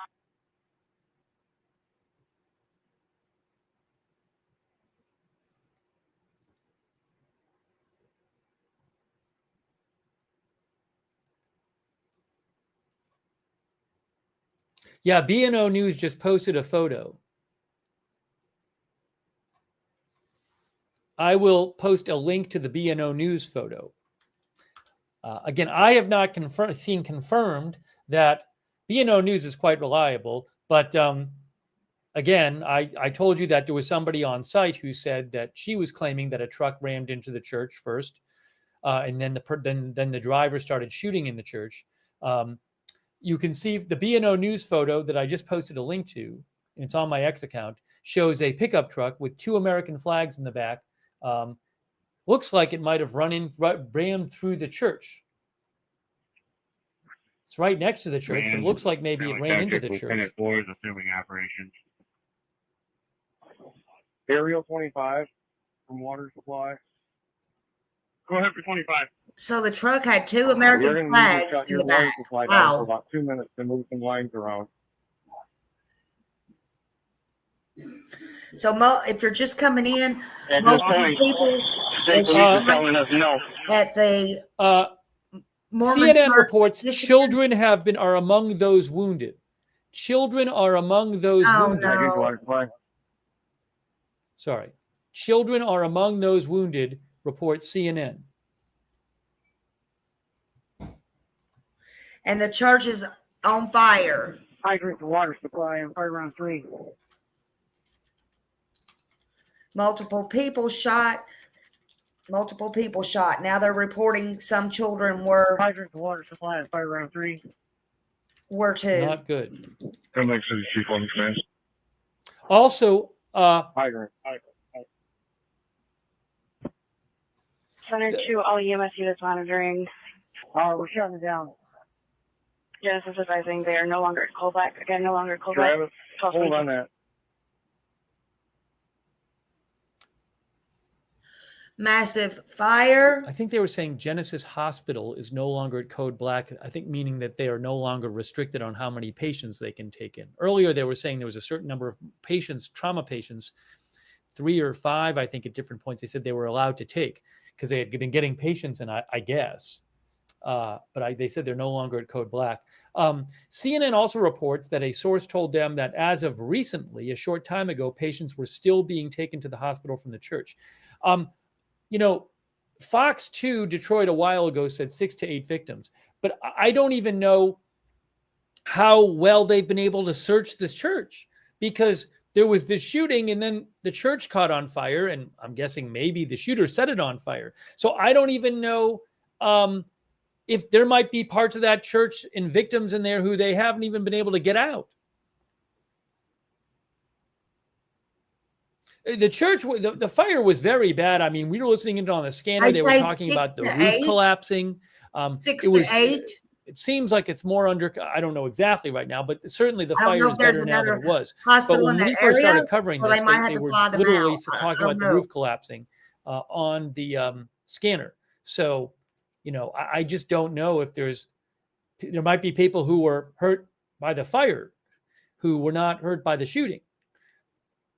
Speaker 2: Yeah, B&O News just posted a photo. I will post a link to the B&O News photo. Again, I have not seen confirmed that B&O News is quite reliable, but again, I told you that there was somebody on site who said that she was claiming that a truck rammed into the church first, and then the driver started shooting in the church. You can see the B&O News photo that I just posted a link to, and it's on my X account, shows a pickup truck with 2 American flags in the back. Looks like it might have rammed through the church. It's right next to the church. It looks like maybe it ran into the church.
Speaker 5: Lieutenant 4 is assuming operations. Aerial 25 from water supply. Go ahead for 25.
Speaker 1: So the truck had 2 American flags in the back.
Speaker 5: For
Speaker 1: Wow.
Speaker 5: about 2 minutes to move some lines around.
Speaker 1: So if you're just coming in,
Speaker 6: At this
Speaker 1: multiple
Speaker 6: point,
Speaker 1: people
Speaker 6: state police are telling us no.
Speaker 1: at the Mormon
Speaker 2: CNN
Speaker 1: church,
Speaker 2: reports
Speaker 1: Michigan.
Speaker 2: children are among those wounded. Children are among those
Speaker 1: Oh,
Speaker 2: wounded.
Speaker 1: no.
Speaker 2: Sorry. Children are among those wounded, reports CNN.
Speaker 1: And the church is on fire.
Speaker 6: Hydrant to water supply on fire round 3.
Speaker 1: Multiple people shot. Now they're reporting some children were
Speaker 6: Hydrant to water supply on fire round 3.
Speaker 1: too.
Speaker 2: Not good.
Speaker 5: Come next to the chief on command.
Speaker 2: Also,
Speaker 5: Hydrant.
Speaker 4: Center 2, all EMS units monitoring.
Speaker 6: We're shutting it down.
Speaker 4: Genesis advising they are no longer at cold black. Again, no longer at cold black.
Speaker 5: Travis, hold on that.
Speaker 1: Massive fire.
Speaker 2: I think they were saying Genesis Hospital is no longer at code black. I think meaning that they are no longer restricted on how many patients they can take in. Earlier, they were saying there was a certain number of patients, trauma patients, 3 or 5, I think at different points, they said they were allowed to take because they had been getting patients in, I guess. But they said they're no longer at code black. CNN also reports that a source told them that as of recently, a short time ago, patients were still being taken to the hospital from the church. You know, Fox 2 Detroit a while ago said 6 to 8 victims, but I don't even know how well they've been able to search this church because there was this shooting and then the church caught on fire, and I'm guessing maybe the shooter set it on fire. So I don't even know if there might be parts of that church and victims in there who they haven't even been able to get out. The church, the fire was very bad. I mean, we were listening in on the scanner. They were talking about the roof collapsing.
Speaker 1: 6 to 8.
Speaker 2: It seems like it's more under, I don't know exactly right now, but certainly the
Speaker 1: I don't
Speaker 2: fire
Speaker 1: know
Speaker 2: is
Speaker 1: if there's
Speaker 2: better now than it
Speaker 1: another
Speaker 2: was.
Speaker 1: hospital
Speaker 2: But when
Speaker 1: in
Speaker 2: we
Speaker 1: that
Speaker 2: first
Speaker 1: area,
Speaker 2: started covering
Speaker 1: or
Speaker 2: this,
Speaker 1: they might have
Speaker 2: they
Speaker 1: to
Speaker 2: were
Speaker 1: fly them
Speaker 2: literally
Speaker 1: out. I
Speaker 2: talking
Speaker 1: don't
Speaker 2: about the
Speaker 1: know.
Speaker 2: roof collapsing on the scanner. So, you know, I just don't know if there might be people who were hurt by the fire who were not hurt by the shooting.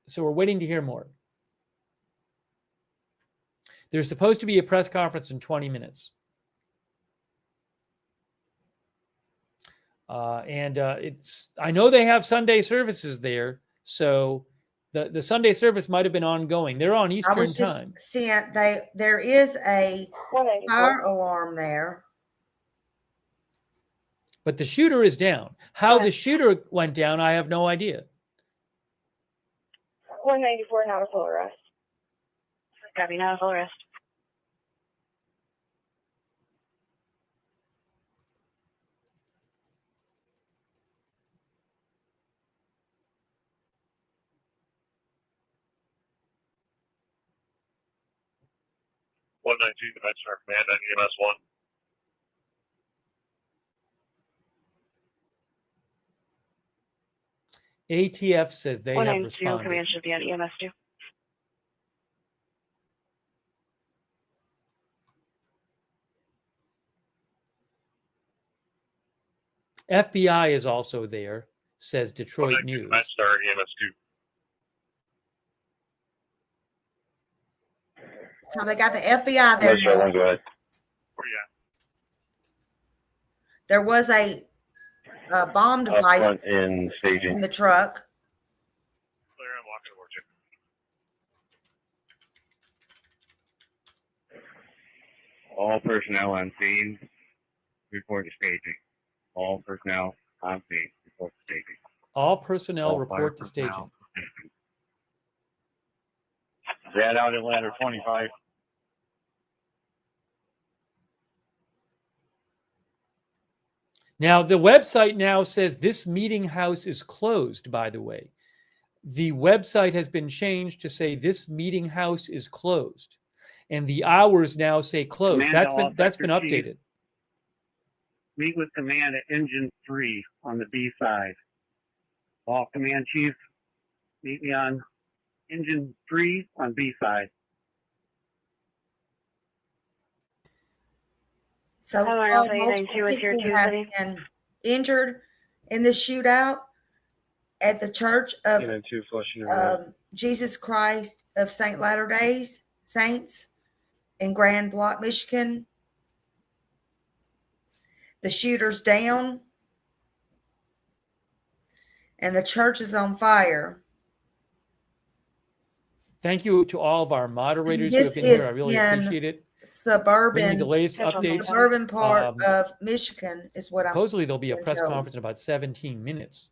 Speaker 2: So we're waiting to hear more. There's supposed to be a press conference in 20 minutes. I know they have Sunday services there. So the Sunday service might have been ongoing. They're on
Speaker 1: I
Speaker 2: Eastern
Speaker 1: was just
Speaker 2: time.
Speaker 1: seeing there is a fire alarm there.
Speaker 2: But the shooter is down. How the shooter went down, I have no idea.
Speaker 4: 194, not a full arrest. Copy, not a full arrest.
Speaker 3: Dimensioner command on EMS 1.
Speaker 2: ATF says they have
Speaker 4: 192,
Speaker 2: responded.
Speaker 4: command should be on EMS 2.
Speaker 2: FBI is also there, says Detroit News.
Speaker 3: Star EMS 2.
Speaker 1: So they got the FBI there.
Speaker 5: Go ahead.
Speaker 3: Where you at?
Speaker 1: There was a bomb device
Speaker 5: In staging.
Speaker 1: in the truck.
Speaker 3: Clear, I'm walking towards you.
Speaker 5: All personnel on scene report to staging. All personnel on scene report to staging.
Speaker 2: All personnel
Speaker 5: All
Speaker 2: report to
Speaker 5: fire
Speaker 2: staging.
Speaker 5: personnel.
Speaker 6: That out at ladder 25.
Speaker 2: Now, the website now says this meeting house is closed, by the way. The website has been changed to say this meeting house is closed. And the hours now say closed.
Speaker 6: Command
Speaker 2: That's been
Speaker 6: Sector Chief.
Speaker 2: updated.
Speaker 6: Meet with command at engine 3 on the B side. All command chiefs, meet me on engine 3 on B side.
Speaker 1: So
Speaker 4: Hello, Alpha 892 is here
Speaker 1: people
Speaker 4: too,
Speaker 1: have
Speaker 4: buddy.
Speaker 1: been injured in the shootout at the Church of
Speaker 5: And then 2 flushing your red.
Speaker 1: Jesus Christ of St. Latter-day Saints in Grand Block, Michigan. The shooter's down, and the church is on fire.
Speaker 2: Thank you to all of our moderators who have
Speaker 1: This
Speaker 2: been here. I
Speaker 1: is
Speaker 2: really
Speaker 1: in
Speaker 2: appreciate it. Bringing
Speaker 1: Suburban,
Speaker 2: the latest
Speaker 4: Casualty.
Speaker 2: updates.
Speaker 1: suburban part
Speaker 2: Um,
Speaker 1: of Michigan is what
Speaker 2: Supposedly there'll be a
Speaker 1: been
Speaker 2: press
Speaker 1: told.
Speaker 2: conference in about 17 minutes.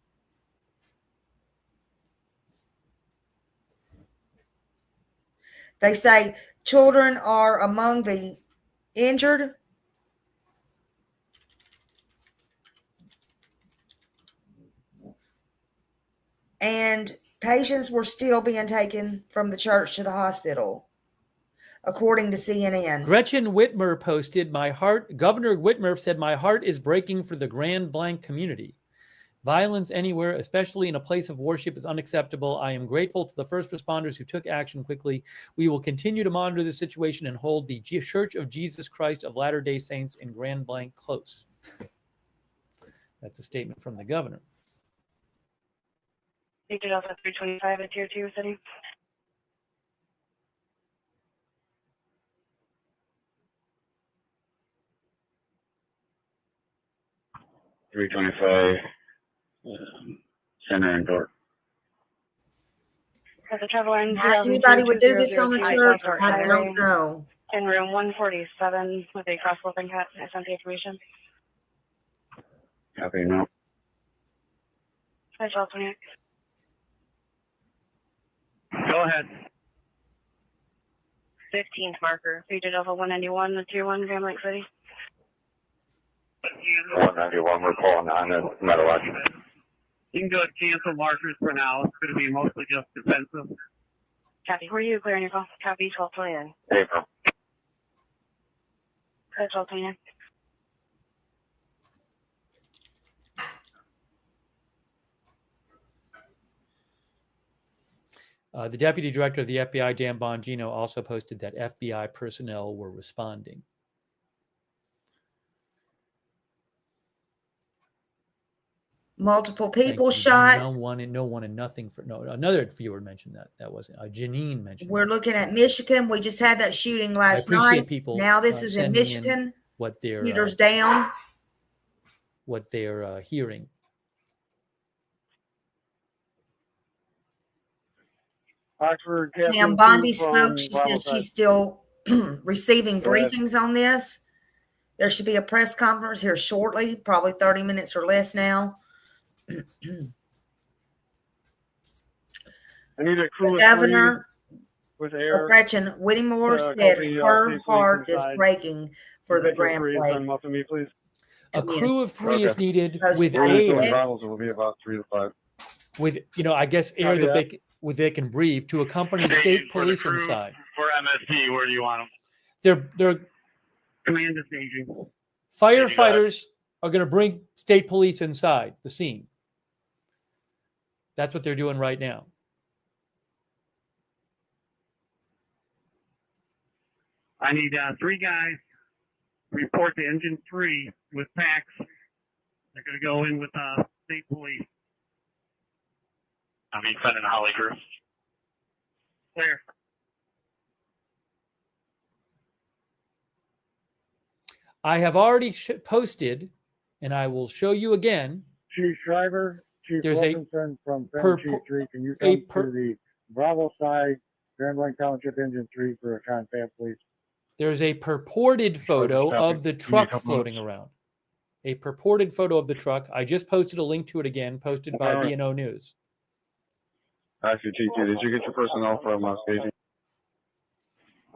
Speaker 1: They say children are among the injured. And patients were still being taken from the church to the hospital, according to CNN.
Speaker 2: Gretchen Whitmer posted, Governor Whitmer said, my heart is breaking for the Grand Blanc community. Violence anywhere, especially in a place of worship, is unacceptable. I am grateful to the first responders who took action quickly. We will continue to monitor the situation and hold the Church of Jesus Christ of Latter-day Saints in Grand Blanc close. That's a statement from the governor.
Speaker 4: Victor Delta 325 at Tier 2 City.
Speaker 5: .325 center and door.
Speaker 4: As a traveler in
Speaker 1: How anybody would do this on the
Speaker 4: 2002
Speaker 1: church,
Speaker 4: South
Speaker 1: I
Speaker 4: Highway
Speaker 1: don't know.
Speaker 4: in room 147 with a cross-sloping cut. I sent the information.
Speaker 5: Copy now.
Speaker 4: 51228.
Speaker 6: Go ahead.
Speaker 4: 15th marker. Victor Delta 191 at Tier 1 Grand Lake City.
Speaker 5: 191, we're pulling on the metal watch.
Speaker 6: You can go ahead and cancel markers for now. It's going to be mostly just defensive.
Speaker 4: Copy. Were you clear on your call? Copy 1229.
Speaker 5: April.
Speaker 4: 1229.
Speaker 2: The deputy director of the FBI, Dan Bongino, also posted that FBI personnel were responding.
Speaker 1: Multiple
Speaker 2: Thank
Speaker 1: people
Speaker 2: you.
Speaker 1: shot.
Speaker 2: No one and nothing for no. Another viewer mentioned that. That wasn't Janine mentioned.
Speaker 1: We're looking at Michigan. We just had that shooting last
Speaker 2: appreciate
Speaker 1: night.
Speaker 2: people,
Speaker 1: Now this is in
Speaker 2: sending in
Speaker 1: Michigan.
Speaker 2: what they're
Speaker 1: Shooters down.
Speaker 2: Hearing.
Speaker 6: Oxford,
Speaker 1: Pam Bondi spoke. She said she's still receiving
Speaker 6: Go ahead.
Speaker 1: briefings on this. There should be a press conference here shortly, probably 30 minutes or less now.
Speaker 5: I need a crew
Speaker 1: The
Speaker 5: of
Speaker 1: governor,
Speaker 5: with air.
Speaker 1: Gretchen Whittemore, said
Speaker 5: copy,
Speaker 1: her
Speaker 5: state police
Speaker 1: heart is
Speaker 5: inside.
Speaker 1: breaking for the
Speaker 5: Vector
Speaker 1: Grand
Speaker 5: 3 is
Speaker 1: Lake.
Speaker 5: sending them up to me, please.
Speaker 2: A crew of 3
Speaker 5: Okay.
Speaker 2: is needed
Speaker 1: Posted
Speaker 2: with
Speaker 1: on
Speaker 2: air.
Speaker 1: X.
Speaker 5: It will be about 3 to 5.
Speaker 2: With, I guess air
Speaker 5: Copy
Speaker 2: that they can breathe to accompany state police
Speaker 8: for the crew,
Speaker 2: inside.
Speaker 8: For MST, where do you want
Speaker 2: They're
Speaker 8: Command to staging.
Speaker 2: firefighters are going to bring state police inside the scene. That's what they're doing right now.
Speaker 8: I need 3 guys report to engine 3 with packs. They're going to go in with state police. I mean, sending a Holly crew. Clear.
Speaker 2: I have already posted, and I will show you again.
Speaker 6: Chief Shriver, Chief
Speaker 2: There's
Speaker 6: Wilkinson from
Speaker 2: per-
Speaker 6: Chief 3, can you
Speaker 2: a
Speaker 6: come
Speaker 2: per-
Speaker 6: to the Bravo side, Grand Blanc Township Engine 3 for a confab, please?
Speaker 2: There's a purported photo of the truck
Speaker 5: couple
Speaker 2: floating around. A purported photo of the truck. I just posted a link to it again, posted by B&O News.
Speaker 5: Actually, T2, did you get your personnel from staging?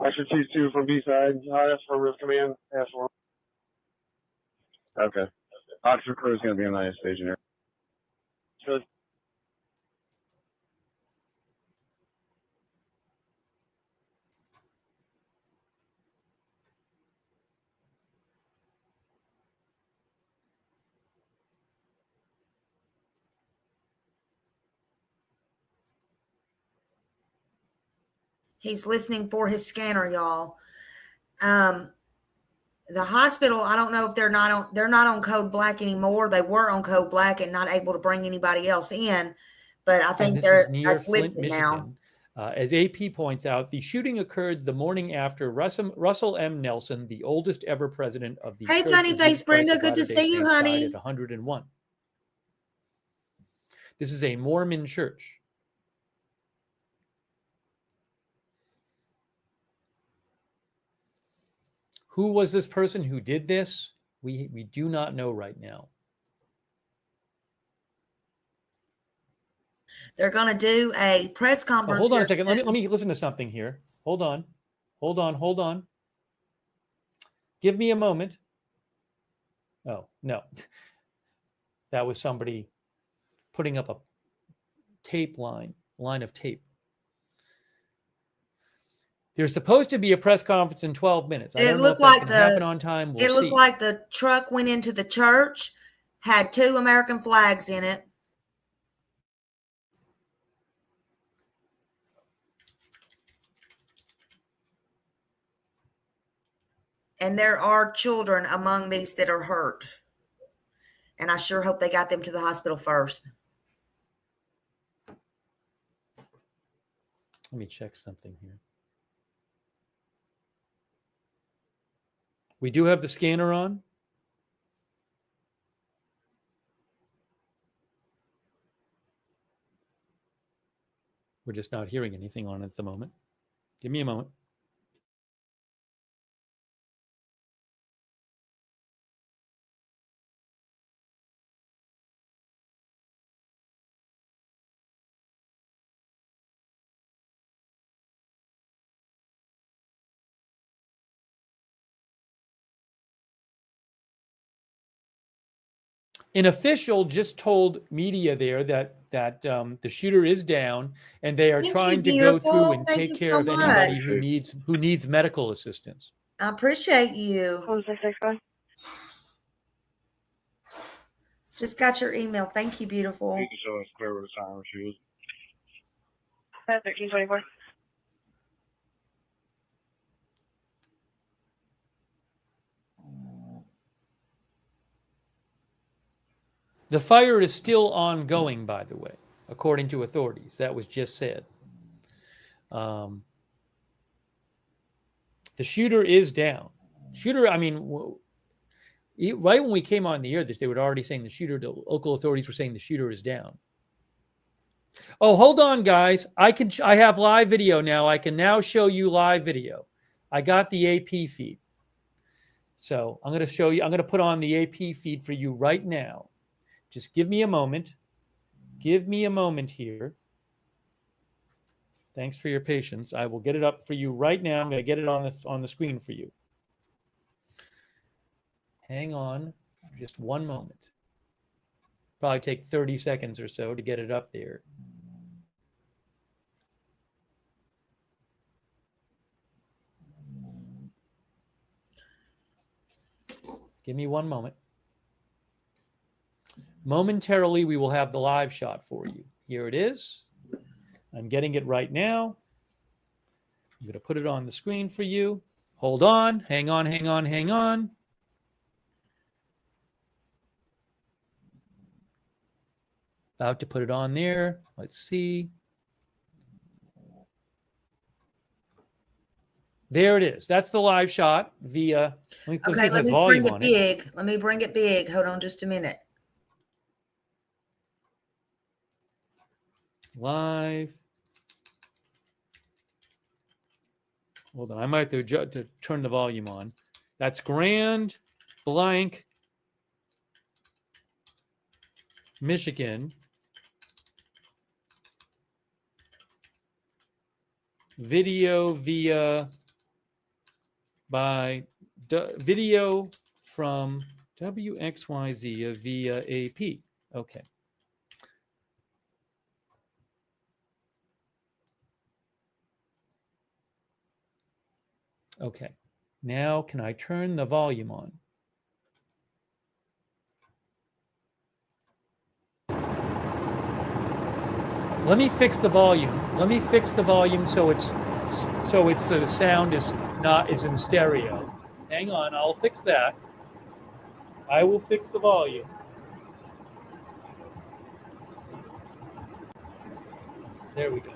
Speaker 5: Actually, T2 from B side. I asked for risk command. Ask for. Okay. Officer crew is going to be on the staging area. So,
Speaker 1: He's listening for his scanner, y'all. The hospital, I don't know if they're not on code black anymore. They were on code black and not able to bring anybody else in, but I think that's
Speaker 2: Flint,
Speaker 1: lifted now.
Speaker 2: Michigan. As AP points out, the shooting occurred the morning after Russell M. Nelson, the oldest ever president of the
Speaker 1: Hey,
Speaker 2: Church
Speaker 1: funny
Speaker 2: of
Speaker 1: face
Speaker 2: Jesus Christ
Speaker 1: Brenda,
Speaker 2: of
Speaker 1: good to
Speaker 2: Latter-day
Speaker 1: see you,
Speaker 2: Saints, died
Speaker 1: honey.
Speaker 2: at 101. This is a Mormon church. Who was this person who did this? We do not know right now.
Speaker 1: They're going to do a press conference.
Speaker 2: Hold on a second. Let me listen to something here. Hold on. Give me a moment. Oh, no. That was somebody putting up a tape line of tape. There's supposed to be a press conference in 12 minutes. I don't know if that's going to happen on time. We'll see.
Speaker 1: It looked like the truck went into the church, had 2 American flags in it. And there are children among these that are hurt. And I sure hope they got them to the hospital first.
Speaker 2: Let me check something here. We do have the scanner on. We're just not hearing anything on it at the moment. Give me a moment. An official just told media there that the shooter is down, and they are trying to go through and take care of anybody who needs medical assistance.
Speaker 1: I appreciate you. Just got your email. Thank you, beautiful.
Speaker 5: you can show us clear with the time she was.
Speaker 4: 1324.
Speaker 2: The fire is still ongoing, by the way, according to authorities. That was just said. The shooter is down. Shooter, I mean, right when we came on the air, they were already saying the local authorities were saying the shooter is down. Oh, hold on, guys. I have live video now. I can now show you live video. I got the AP feed. So I'm going to show you, I'm going to put on the AP feed for you right now. Just give me a moment. Give me a moment here. Thanks for your patience. I will get it up for you right now. I'm going to get it on the screen for you. Hang on just one moment. Probably take 30 seconds or so to get it up there. Give me one moment. Momentarily, we will have the live shot for you. Here it is. I'm getting it right now. I'm going to put it on the screen for you. Hold on. Hang on, hang on, hang on. About to put it on there. Let's see. There it is. That's the live shot via, let me see if it has volume on it.
Speaker 1: Let me bring it big. Hold on just a minute.
Speaker 2: Live. Hold on. I might have to turn the volume on. That's Grand Blanc, Michigan. Video video from WXYZ via AP. Okay. Okay. Now can I turn the volume on? Let me fix the volume. Let me fix the volume so the sound is in stereo. Hang on, I'll fix that. I will fix the volume. There we go.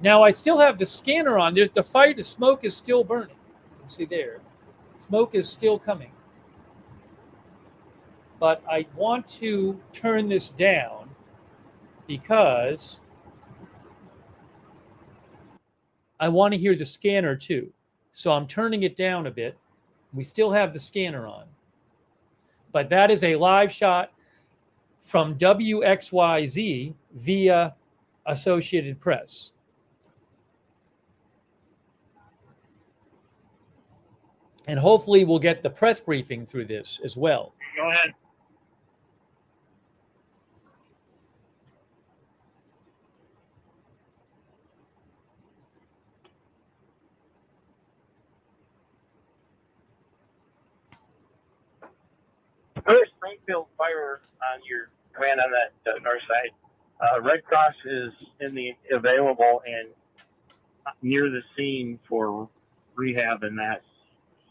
Speaker 2: Now I still have the scanner on. There's the fire. The smoke is still burning. You can see there, smoke is still coming. But I want to turn this down because I want to hear the scanner too. So I'm turning it down a bit. We still have the scanner on. But that is a live shot from WXYZ via Associated Press. And hopefully we'll get the press briefing through this as well.
Speaker 8: Go ahead.
Speaker 11: First, Springfield Fire on your command on that north side. Red Cross is available and near the scene for rehab and that.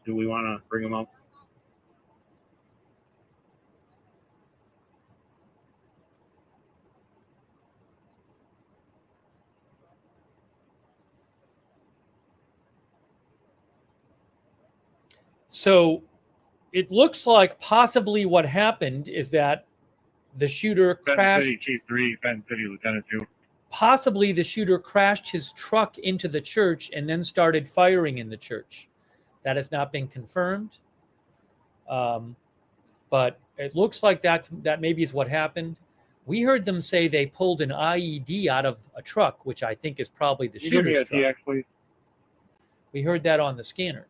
Speaker 11: Do we want to bring them up?
Speaker 2: So it looks like possibly what happened is that the shooter crashed.
Speaker 5: City Chief 3, Fenton City Lieutenant 2.
Speaker 2: Possibly the shooter crashed his truck into the church and then started firing in the church. That has not been confirmed. But it looks like that maybe is what happened. We heard them say they pulled an IED out of a truck, which I think is probably the shooter's truck.
Speaker 5: TX, please.
Speaker 2: We heard that on the scanner.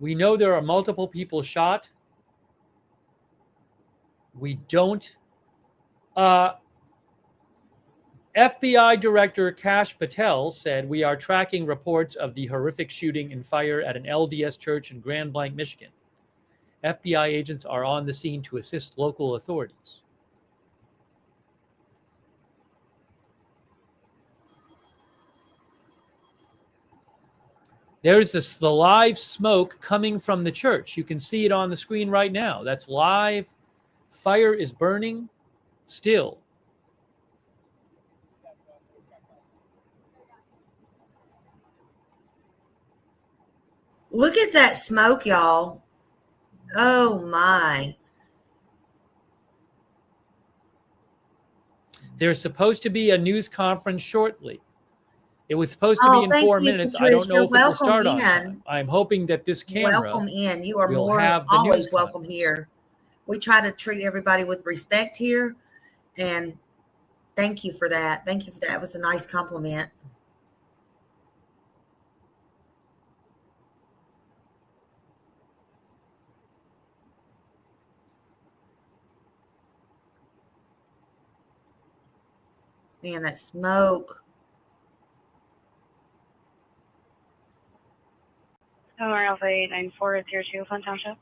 Speaker 2: We know there are multiple people shot. We don't. FBI Director Kash Patel said, "We are tracking reports of the horrific shooting and fire at an LDS church in Grand Blanc, Michigan. FBI agents are on the scene to assist local authorities." There's the live smoke coming from the church. You can see it on the screen right now. That's live. Fire is burning still.
Speaker 1: Look at that smoke, y'all. Oh, my.
Speaker 2: There's supposed to be a news conference shortly. It was supposed to be
Speaker 1: Oh,
Speaker 2: in
Speaker 1: thank
Speaker 2: 4
Speaker 1: you,
Speaker 2: minutes. I don't know
Speaker 1: Patricia.
Speaker 2: if it will
Speaker 1: Welcome
Speaker 2: start on
Speaker 1: in.
Speaker 2: time. I'm hoping that this camera
Speaker 1: Welcome in. You are
Speaker 2: will
Speaker 1: more than
Speaker 2: have the
Speaker 1: always
Speaker 2: news
Speaker 1: welcome
Speaker 2: conference.
Speaker 1: here. We try to treat everybody with respect here, and thank you for that. Thank you for that. It was a nice compliment. Man, that smoke.
Speaker 4: Alpha 894 Tier 2, Fun Township.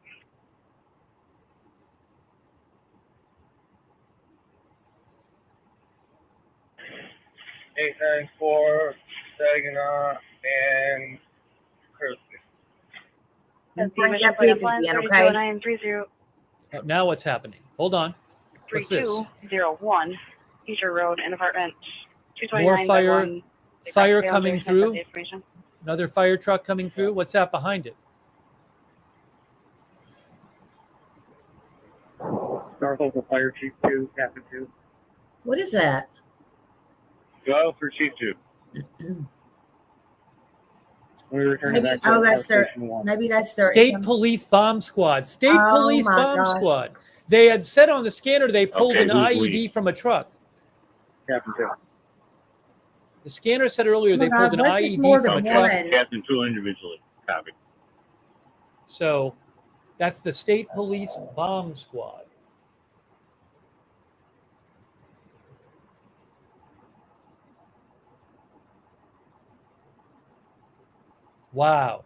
Speaker 5: 894, Saginaw, and Christie.
Speaker 1: And bring that big again, okay?
Speaker 4: 320930.
Speaker 2: Now what's happening? Hold on. What's this?
Speaker 4: 3201 Easter Road and apartment
Speaker 2: More
Speaker 4: 229.
Speaker 2: fire coming through. Another fire truck coming through. What's that behind it?
Speaker 8: North Local Fire Chief 2, Captain 2.
Speaker 1: What is that?
Speaker 5: Go for Chief 2.
Speaker 8: We return
Speaker 1: Maybe,
Speaker 8: back to
Speaker 1: oh, that's their,
Speaker 8: Station 1.
Speaker 1: maybe that's their.
Speaker 2: State Police Bomb Squad. State
Speaker 1: Oh,
Speaker 2: Police
Speaker 1: my
Speaker 2: Bomb
Speaker 1: gosh.
Speaker 2: Squad. They had said on the scanner they pulled
Speaker 5: Okay,
Speaker 2: an
Speaker 5: who's
Speaker 2: IED
Speaker 5: we?
Speaker 2: from a truck.
Speaker 8: Captain 2.
Speaker 2: The scanner said earlier
Speaker 1: Oh my
Speaker 2: they pulled
Speaker 1: God,
Speaker 2: an
Speaker 1: what is
Speaker 2: IED
Speaker 1: more
Speaker 2: from a
Speaker 1: than
Speaker 2: truck.
Speaker 1: one?
Speaker 5: Captain 2 individually. Copy.
Speaker 2: So that's the State Police Bomb Squad. Wow.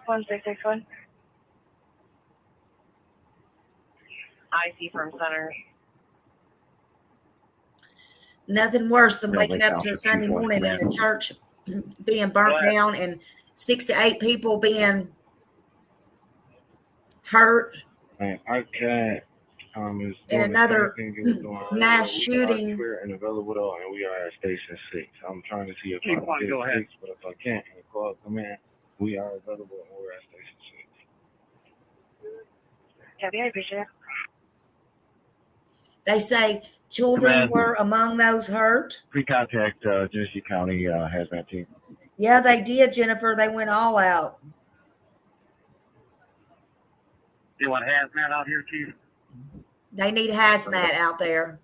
Speaker 4: 1661. IC from center.
Speaker 1: Nothing worse than
Speaker 5: Yeah,
Speaker 1: waking
Speaker 5: like
Speaker 1: up to a
Speaker 5: Alpha
Speaker 1: Sunday
Speaker 5: Chief
Speaker 1: morning in a
Speaker 5: Command.
Speaker 1: church being burnt down and 6 to 8 people being hurt.
Speaker 5: And our cat is
Speaker 1: In
Speaker 5: doing
Speaker 1: another
Speaker 5: the same thing it was doing earlier.
Speaker 1: mass
Speaker 5: We are
Speaker 1: shooting.
Speaker 5: clear and available, and we are at Station 6. I'm trying to see if
Speaker 8: Chief
Speaker 5: I can
Speaker 8: 1,
Speaker 5: get
Speaker 8: go ahead.
Speaker 5: 6, but if I can't, and call command, we are available, and we're at Station 6.
Speaker 4: Copy, I appreciate it.
Speaker 1: They say children
Speaker 5: Command.
Speaker 1: were among those hurt.
Speaker 5: Pre-contact Genesee County hazmat team.
Speaker 1: Yeah, they did, Jennifer. They went all out.
Speaker 8: You want hazmat out here, Chief?
Speaker 1: They need hazmat out there.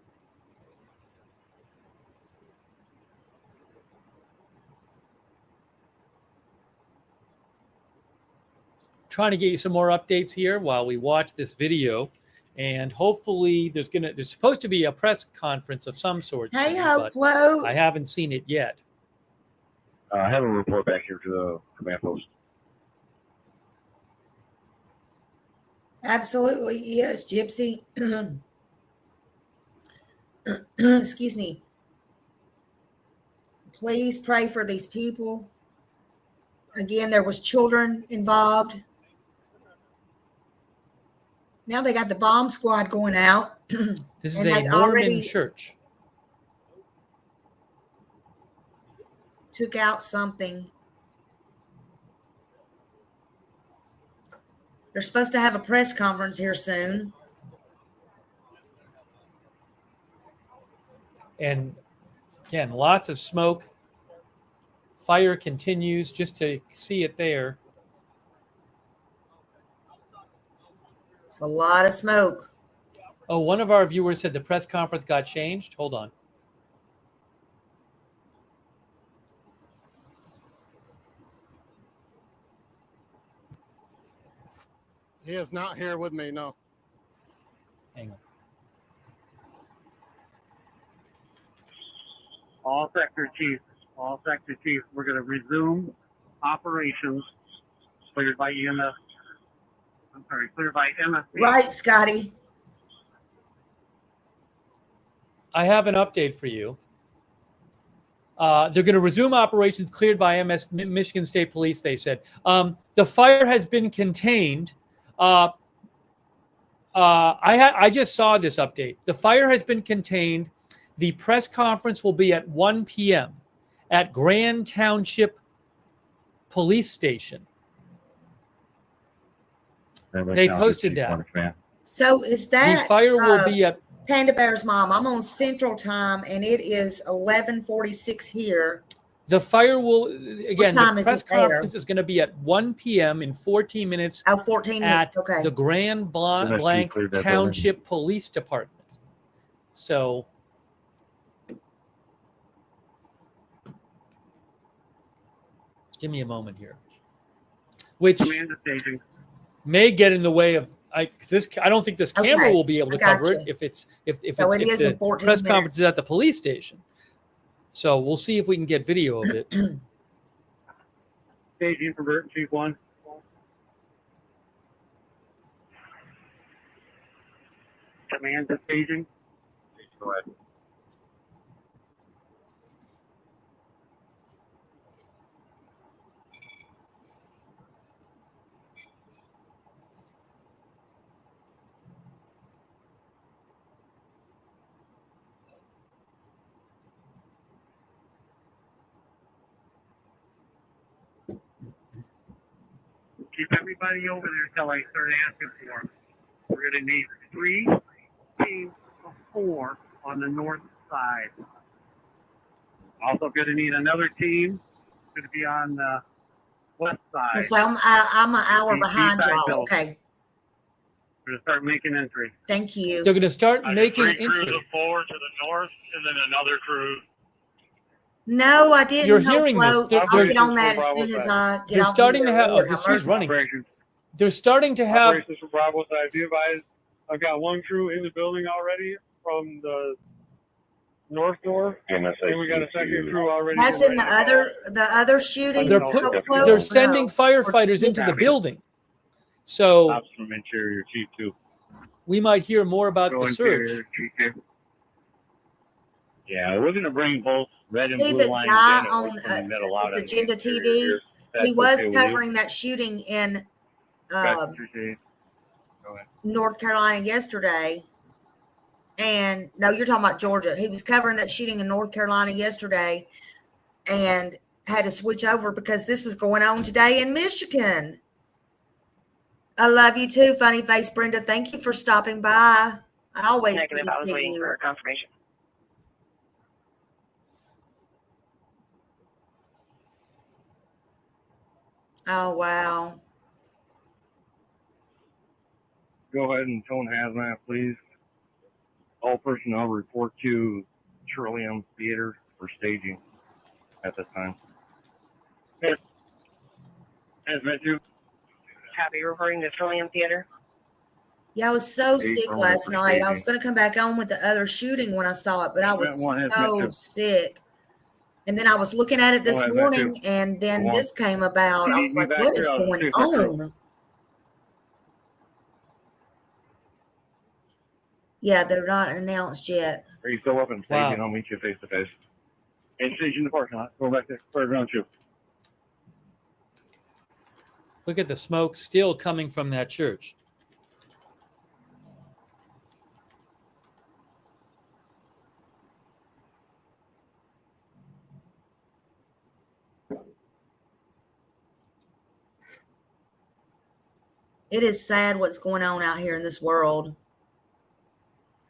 Speaker 2: Trying to get you some more updates here while we watch this video, and hopefully there's supposed to be a press conference of some sort
Speaker 1: Hey,
Speaker 2: soon,
Speaker 1: Hope
Speaker 2: but
Speaker 1: Float.
Speaker 2: I haven't seen it yet.
Speaker 5: I have a report back here to the command post.
Speaker 1: Absolutely, yes, Gypsy. Excuse me. Please pray for these people. Again, there was children involved. Now they got the bomb squad going out.
Speaker 2: This is
Speaker 1: And
Speaker 2: a
Speaker 1: they
Speaker 2: Mormon
Speaker 1: already
Speaker 2: church.
Speaker 1: took out something. They're supposed to have a press conference here soon.
Speaker 2: And again, lots of smoke. Fire continues just to see it there.
Speaker 1: It's a lot of smoke.
Speaker 2: Oh, one of our viewers said the press conference got changed. Hold on.
Speaker 12: He is not here with me, no.
Speaker 2: Hang on.
Speaker 8: All sector chiefs, we're going to resume operations cleared by EMS. Cleared by MSP.
Speaker 1: Right, Scotty.
Speaker 2: I have an update for you. They're going to resume operations cleared by Michigan State Police, they said. The fire has been contained. I just saw this update. The fire has been contained. The press conference will be at 1 p.m. at Grand Township Police Station. They posted that.
Speaker 1: So is that
Speaker 2: the fire will be at
Speaker 1: Panda Bear's mom? I'm on Central Time, and it is 11:46 here.
Speaker 2: The fire will, again, the press conference is going to be at 1 p.m. in 14 minutes
Speaker 1: 14
Speaker 2: at
Speaker 1: minutes. Okay.
Speaker 2: the Grand Blanc Township Police Department. So give me a moment here, which may get in the way of I don't think this camera will be able to cover it if the press conference is at the police station. So we'll see if we can get video of it.
Speaker 8: Staging for Burton, Chief 1. Command to staging.
Speaker 5: Go ahead.
Speaker 8: Keep everybody over there until I start asking for them. We're going to need 3 teams of 4 on the north side. Also going to need another team. Going to be on the west side.
Speaker 1: So I'm an hour behind y'all. Okay.
Speaker 8: We're going to start making entry.
Speaker 1: Thank you.
Speaker 2: They're going to start making
Speaker 3: Three crews
Speaker 2: entry.
Speaker 3: of 4 to the north, and then another crew.
Speaker 1: No, I didn't.
Speaker 2: You're hearing this.
Speaker 1: I'll get on that as soon as I get
Speaker 2: They're
Speaker 1: off
Speaker 2: starting to have.
Speaker 1: Lord,
Speaker 2: Oh,
Speaker 1: have
Speaker 2: she's
Speaker 1: mercy.
Speaker 2: running. They're starting to have.
Speaker 5: Operations from Bravo side. Be advised, I've got 1 crew in the building already from the north door, and we got a second crew already.
Speaker 1: That's in the other shooting.
Speaker 2: They're sending firefighters into the building. So
Speaker 5: Ops from Interior Chief 2.
Speaker 2: We might hear more about the surge.
Speaker 6: Yeah, we're going to bring both red and
Speaker 1: See
Speaker 6: blue
Speaker 1: the
Speaker 6: lines
Speaker 1: guy
Speaker 6: in
Speaker 1: on
Speaker 6: and
Speaker 1: Agenda TV? He was covering that shooting in North Carolina yesterday. And no, you're talking about Georgia. He was covering that shooting in North Carolina yesterday and had to switch over because this was going on today in Michigan. I love you too, funny face Brenda. Thank you for stopping by. I always
Speaker 4: Negative. I was waiting for confirmation.
Speaker 1: Oh, wow.
Speaker 5: Go ahead and tone hazmat, please. All personnel report to Trillium Theater for staging at this time.
Speaker 8: Yes. Hazmat 2.
Speaker 4: Copy, reporting to Trillium Theater.
Speaker 1: Yeah, I was so sick last night. I was going to come back on with the other shooting when I saw it, but I was so sick. And then I was looking at it this morning, and then this came about. I was like, what is going on? Yeah, they're not announced yet.
Speaker 5: Are you still up in staging? I'll meet you face to face.
Speaker 6: And staging the parking lot. Go back to ground 2.
Speaker 2: Look at the smoke still coming from that church.
Speaker 1: It is sad what's going on out here in this world.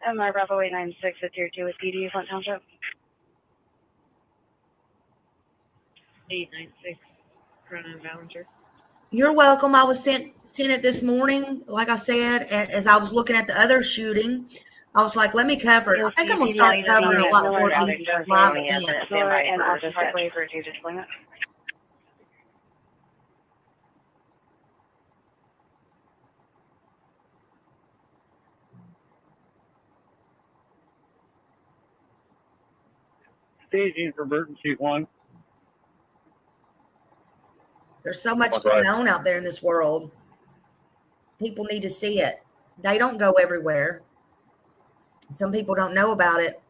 Speaker 4: MR Bravo 896 at Tier 2 with PD, Flint Township. 896, Cronin Ballinger.
Speaker 1: You're welcome. I was sent it this morning, like I said, as I was looking at the other shooting. I was like, let me cover it. I think I'm going to start covering a lot more of these live events.
Speaker 4: And also halfway for due deployment.
Speaker 6: Staging for Burton Chief 1.
Speaker 1: There's so much going on out there in this world. People need to see it. They don't go everywhere. Some people don't know about it.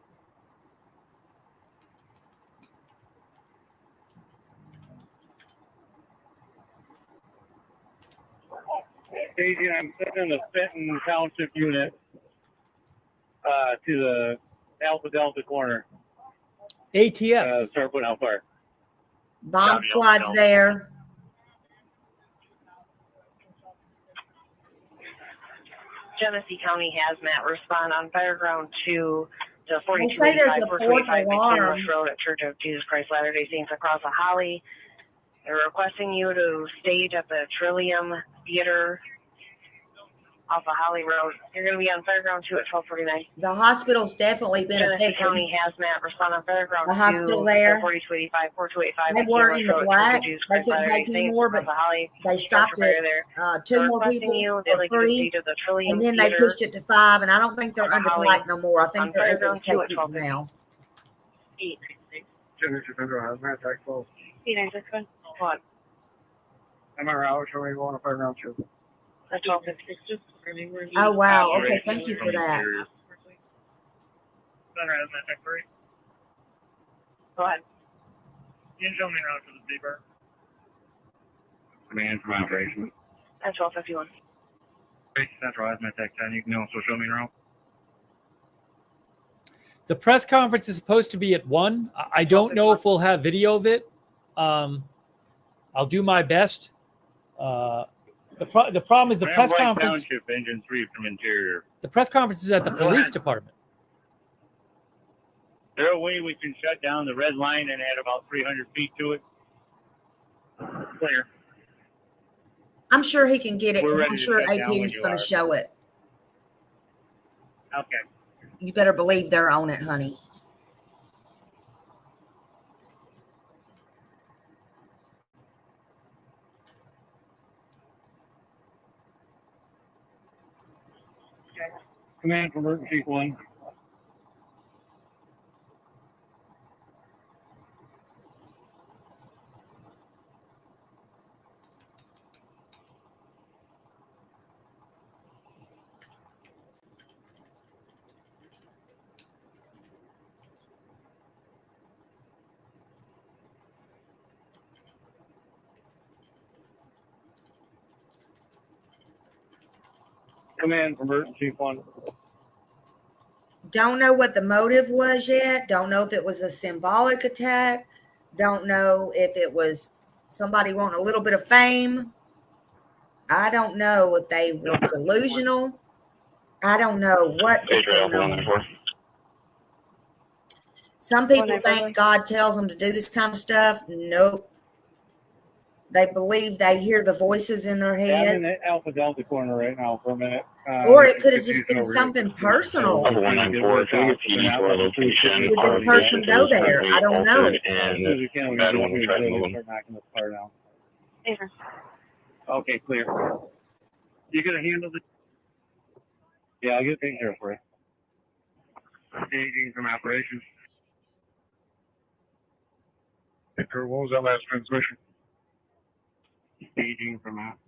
Speaker 6: Staging, I'm sending the Fenton Township unit to the Alpha Delta corner.
Speaker 2: ATF.
Speaker 6: Start putting out fire.
Speaker 1: Bomb squad's there.
Speaker 4: Genesee County Hazmat respond on Fireground 2 to
Speaker 1: They say there's
Speaker 4: 4285,
Speaker 1: a fourth
Speaker 4: 425
Speaker 1: alarm.
Speaker 4: McCandless Road at Church of Jesus Christ Latter-day Saints across the Holly. They're requesting you to stage at the Trillium Theater off of Holly Road. You're going to be on Fireground 2 at 1249.
Speaker 1: The hospital's definitely been
Speaker 4: Genesee
Speaker 1: affected.
Speaker 4: County Hazmat respond on Fairground
Speaker 1: The
Speaker 4: 2
Speaker 1: hospital there.
Speaker 4: 4285, 4285.
Speaker 1: They were in the
Speaker 4: Road,
Speaker 1: black.
Speaker 4: Jesus
Speaker 1: They
Speaker 4: Christ
Speaker 1: couldn't
Speaker 4: Latter-day
Speaker 1: take any
Speaker 4: Saints,
Speaker 1: more,
Speaker 4: across
Speaker 1: but
Speaker 4: the Holly.
Speaker 1: they stopped
Speaker 4: Structure
Speaker 1: it.
Speaker 4: fire there.
Speaker 1: Two
Speaker 4: They're
Speaker 1: more
Speaker 4: requesting
Speaker 1: people
Speaker 4: you. They'd
Speaker 1: for
Speaker 4: like you to
Speaker 1: free,
Speaker 4: stage at the Trillium
Speaker 1: and then they
Speaker 4: Theater
Speaker 1: pushed it to 5. And I don't think they're
Speaker 4: off of
Speaker 1: under
Speaker 4: Holly
Speaker 1: black no more. I think
Speaker 4: on
Speaker 1: they're able
Speaker 4: Fairground
Speaker 1: to
Speaker 4: 2
Speaker 1: take
Speaker 4: at
Speaker 1: people
Speaker 4: 1250.
Speaker 1: now.
Speaker 4: 896.
Speaker 3: Genesee Federal Hazmat Tax Force.
Speaker 4: 896. What?
Speaker 3: MRL showing you on a Fireground 2.
Speaker 4: At 1256.
Speaker 1: Oh wow. Okay, thank you for that.
Speaker 3: Center Hazmat Tax 3.
Speaker 4: Go ahead.
Speaker 3: You can show me around to the Seabird. Command from operations.
Speaker 4: At 1251.
Speaker 3: Central Hazmat Tax 10. You can also show me around.
Speaker 2: The press conference is supposed to be at 1. I don't know if we'll have video of it. I'll do my best. The problem is the press conference.
Speaker 6: Township, Engine 3 from Interior.
Speaker 2: The press conference is at the police department.
Speaker 6: Is there a way we can shut down the red line and add about 300 feet to it?
Speaker 3: Clear.
Speaker 1: I'm sure he can get it.
Speaker 6: We're
Speaker 1: 'Cause
Speaker 6: ready
Speaker 1: I'm
Speaker 6: to
Speaker 1: sure
Speaker 6: shut down
Speaker 1: AP
Speaker 6: when
Speaker 1: is
Speaker 6: you
Speaker 1: going
Speaker 6: are.
Speaker 1: to show it.
Speaker 6: Okay.
Speaker 1: You better believe they're on it, honey.
Speaker 3: Command from emergency 1. Command from emergency 1.
Speaker 1: Don't know what the motive was yet. Don't know if it was a symbolic attack. Don't know if it was somebody wanting a little bit of fame. I don't know if they were delusional. I don't know what is going on. Some people think God tells them to do this kind of stuff. Nope. They believe they hear the voices in their
Speaker 6: Yeah, I'm in
Speaker 1: heads.
Speaker 6: the Alpha Delta corner right now for a minute.
Speaker 1: Or it could have just been something personal.
Speaker 5: 194, can we get PD to our location?
Speaker 1: Did this person go there? I don't know.
Speaker 5: And bad one, we tried to move them.
Speaker 6: Okay, clear.
Speaker 3: You gonna handle the
Speaker 6: Yeah, I'll get taken care of for you.
Speaker 3: staging from operations? Victor, what was that last transmission? Staging from out.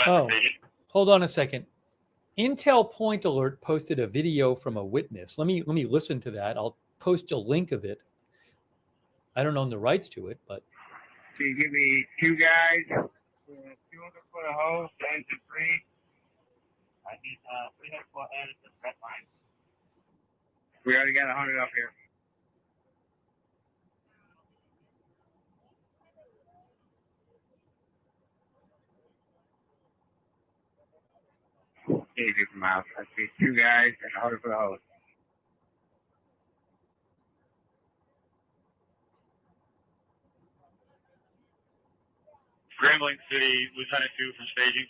Speaker 2: Oh, hold on a second. Intel Point Alert posted a video from a witness. Let me listen to that. I'll post a link of it. I don't own the rights to it, but
Speaker 3: Can you give me 2 guys? 200 foot of hose, engine 3. I need 300 foot added to the red line. We already got 100 up here. Easy from out. I see 2 guys and 100 foot of hose.
Speaker 6: Grambling City, Lieutenant 2 from staging.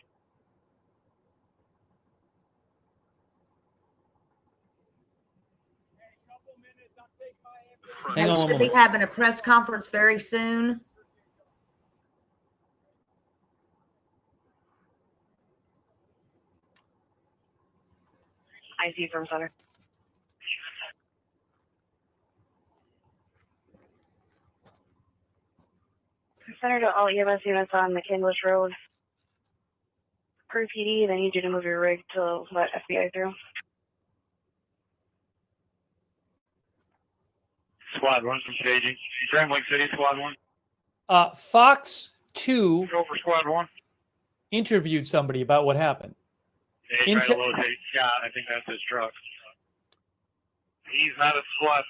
Speaker 2: hang
Speaker 1: They
Speaker 2: on one
Speaker 1: should be
Speaker 2: moment.
Speaker 1: having a press conference very soon.
Speaker 4: I see from center. Center to all EMS units on McCandless Road. Per PD, they need you to move your rig to let FBI through.
Speaker 3: Squad 1 from staging. Grand Lake City, Squad 1.
Speaker 2: Fox 2
Speaker 3: Go for Squad 1.
Speaker 2: interviewed somebody about what happened.
Speaker 3: They tried to locate Scott. I think that's his truck. He's not a squad.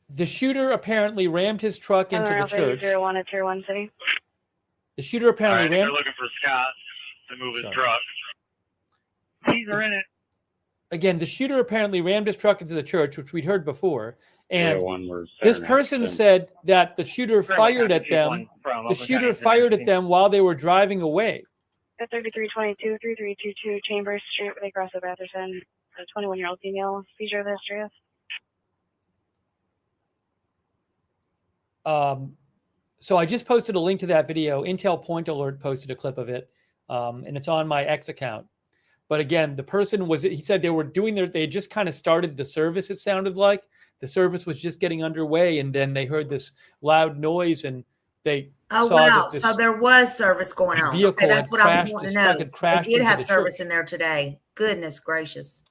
Speaker 2: The shooter apparently rammed his truck into the church.
Speaker 4: 01 at Tier 1 City.
Speaker 2: The shooter apparently
Speaker 3: They're looking for Scott to move his truck.
Speaker 8: Keys are in it.
Speaker 2: Again, the shooter apparently rammed his truck into the church, which we'd heard before. And this person said that the shooter fired at them. The shooter fired at them while they were driving away.
Speaker 4: At 3322, 3322 Chambers Street, where they cross the Batherson. A 21-year-old female, seizure of history.
Speaker 2: So I just posted a link to that video. Intel Point Alert posted a clip of it, and it's on my X account. But again, the person he said they were doing they had just kind of started the service, it sounded like. The service was just getting underway, and then they heard this loud noise, and they saw that this
Speaker 1: so there was service going on. Okay, that's what I was wanting to know. They did have service in there today. Goodness gracious.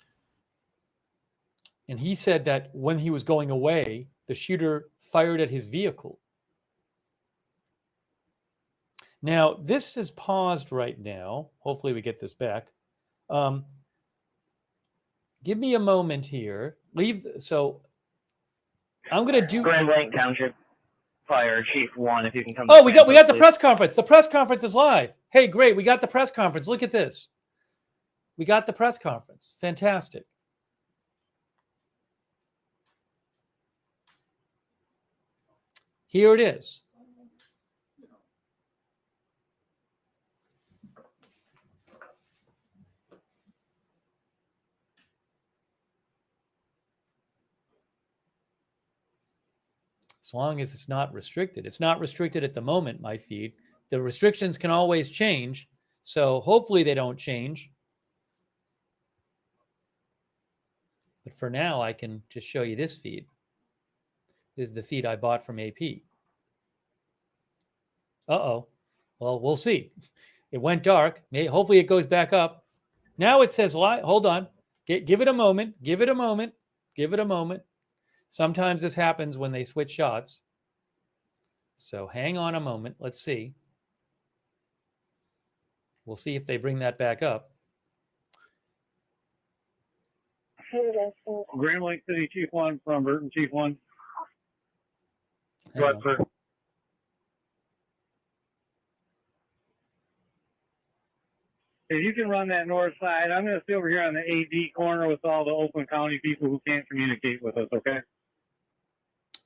Speaker 2: And he said that when he was going away, the shooter fired at his vehicle. Now, this is paused right now. Hopefully we get this back. Give me a moment here. So I'm going to do...
Speaker 7: Grand Lake Township Fire Chief 1, if you can come...
Speaker 2: Oh, we got the press conference. The press conference is live. Hey, great. We got the press conference. Look at this. We got the press conference. Fantastic. Here it is. As long as it's not restricted. It's not restricted at the moment, my feed. The restrictions can always change, so hopefully they don't change. But for now, I can just show you this feed. This is the feed I bought from AP. Uh-oh. Well, we'll see. It went dark. Hopefully it goes back up. Now it says live. Hold on. Give it a moment. Give it a moment. Give it a moment. Sometimes this happens when they switch shots. So hang on a moment. Let's see. We'll see if they bring that back up.
Speaker 6: Grand Lake City Chief 1 from Burton Chief 1.
Speaker 2: Go ahead, sir.
Speaker 6: If you can run that north side, I'm going to stay over here on the AD corner with all the Oakland County people who can't communicate with us, okay?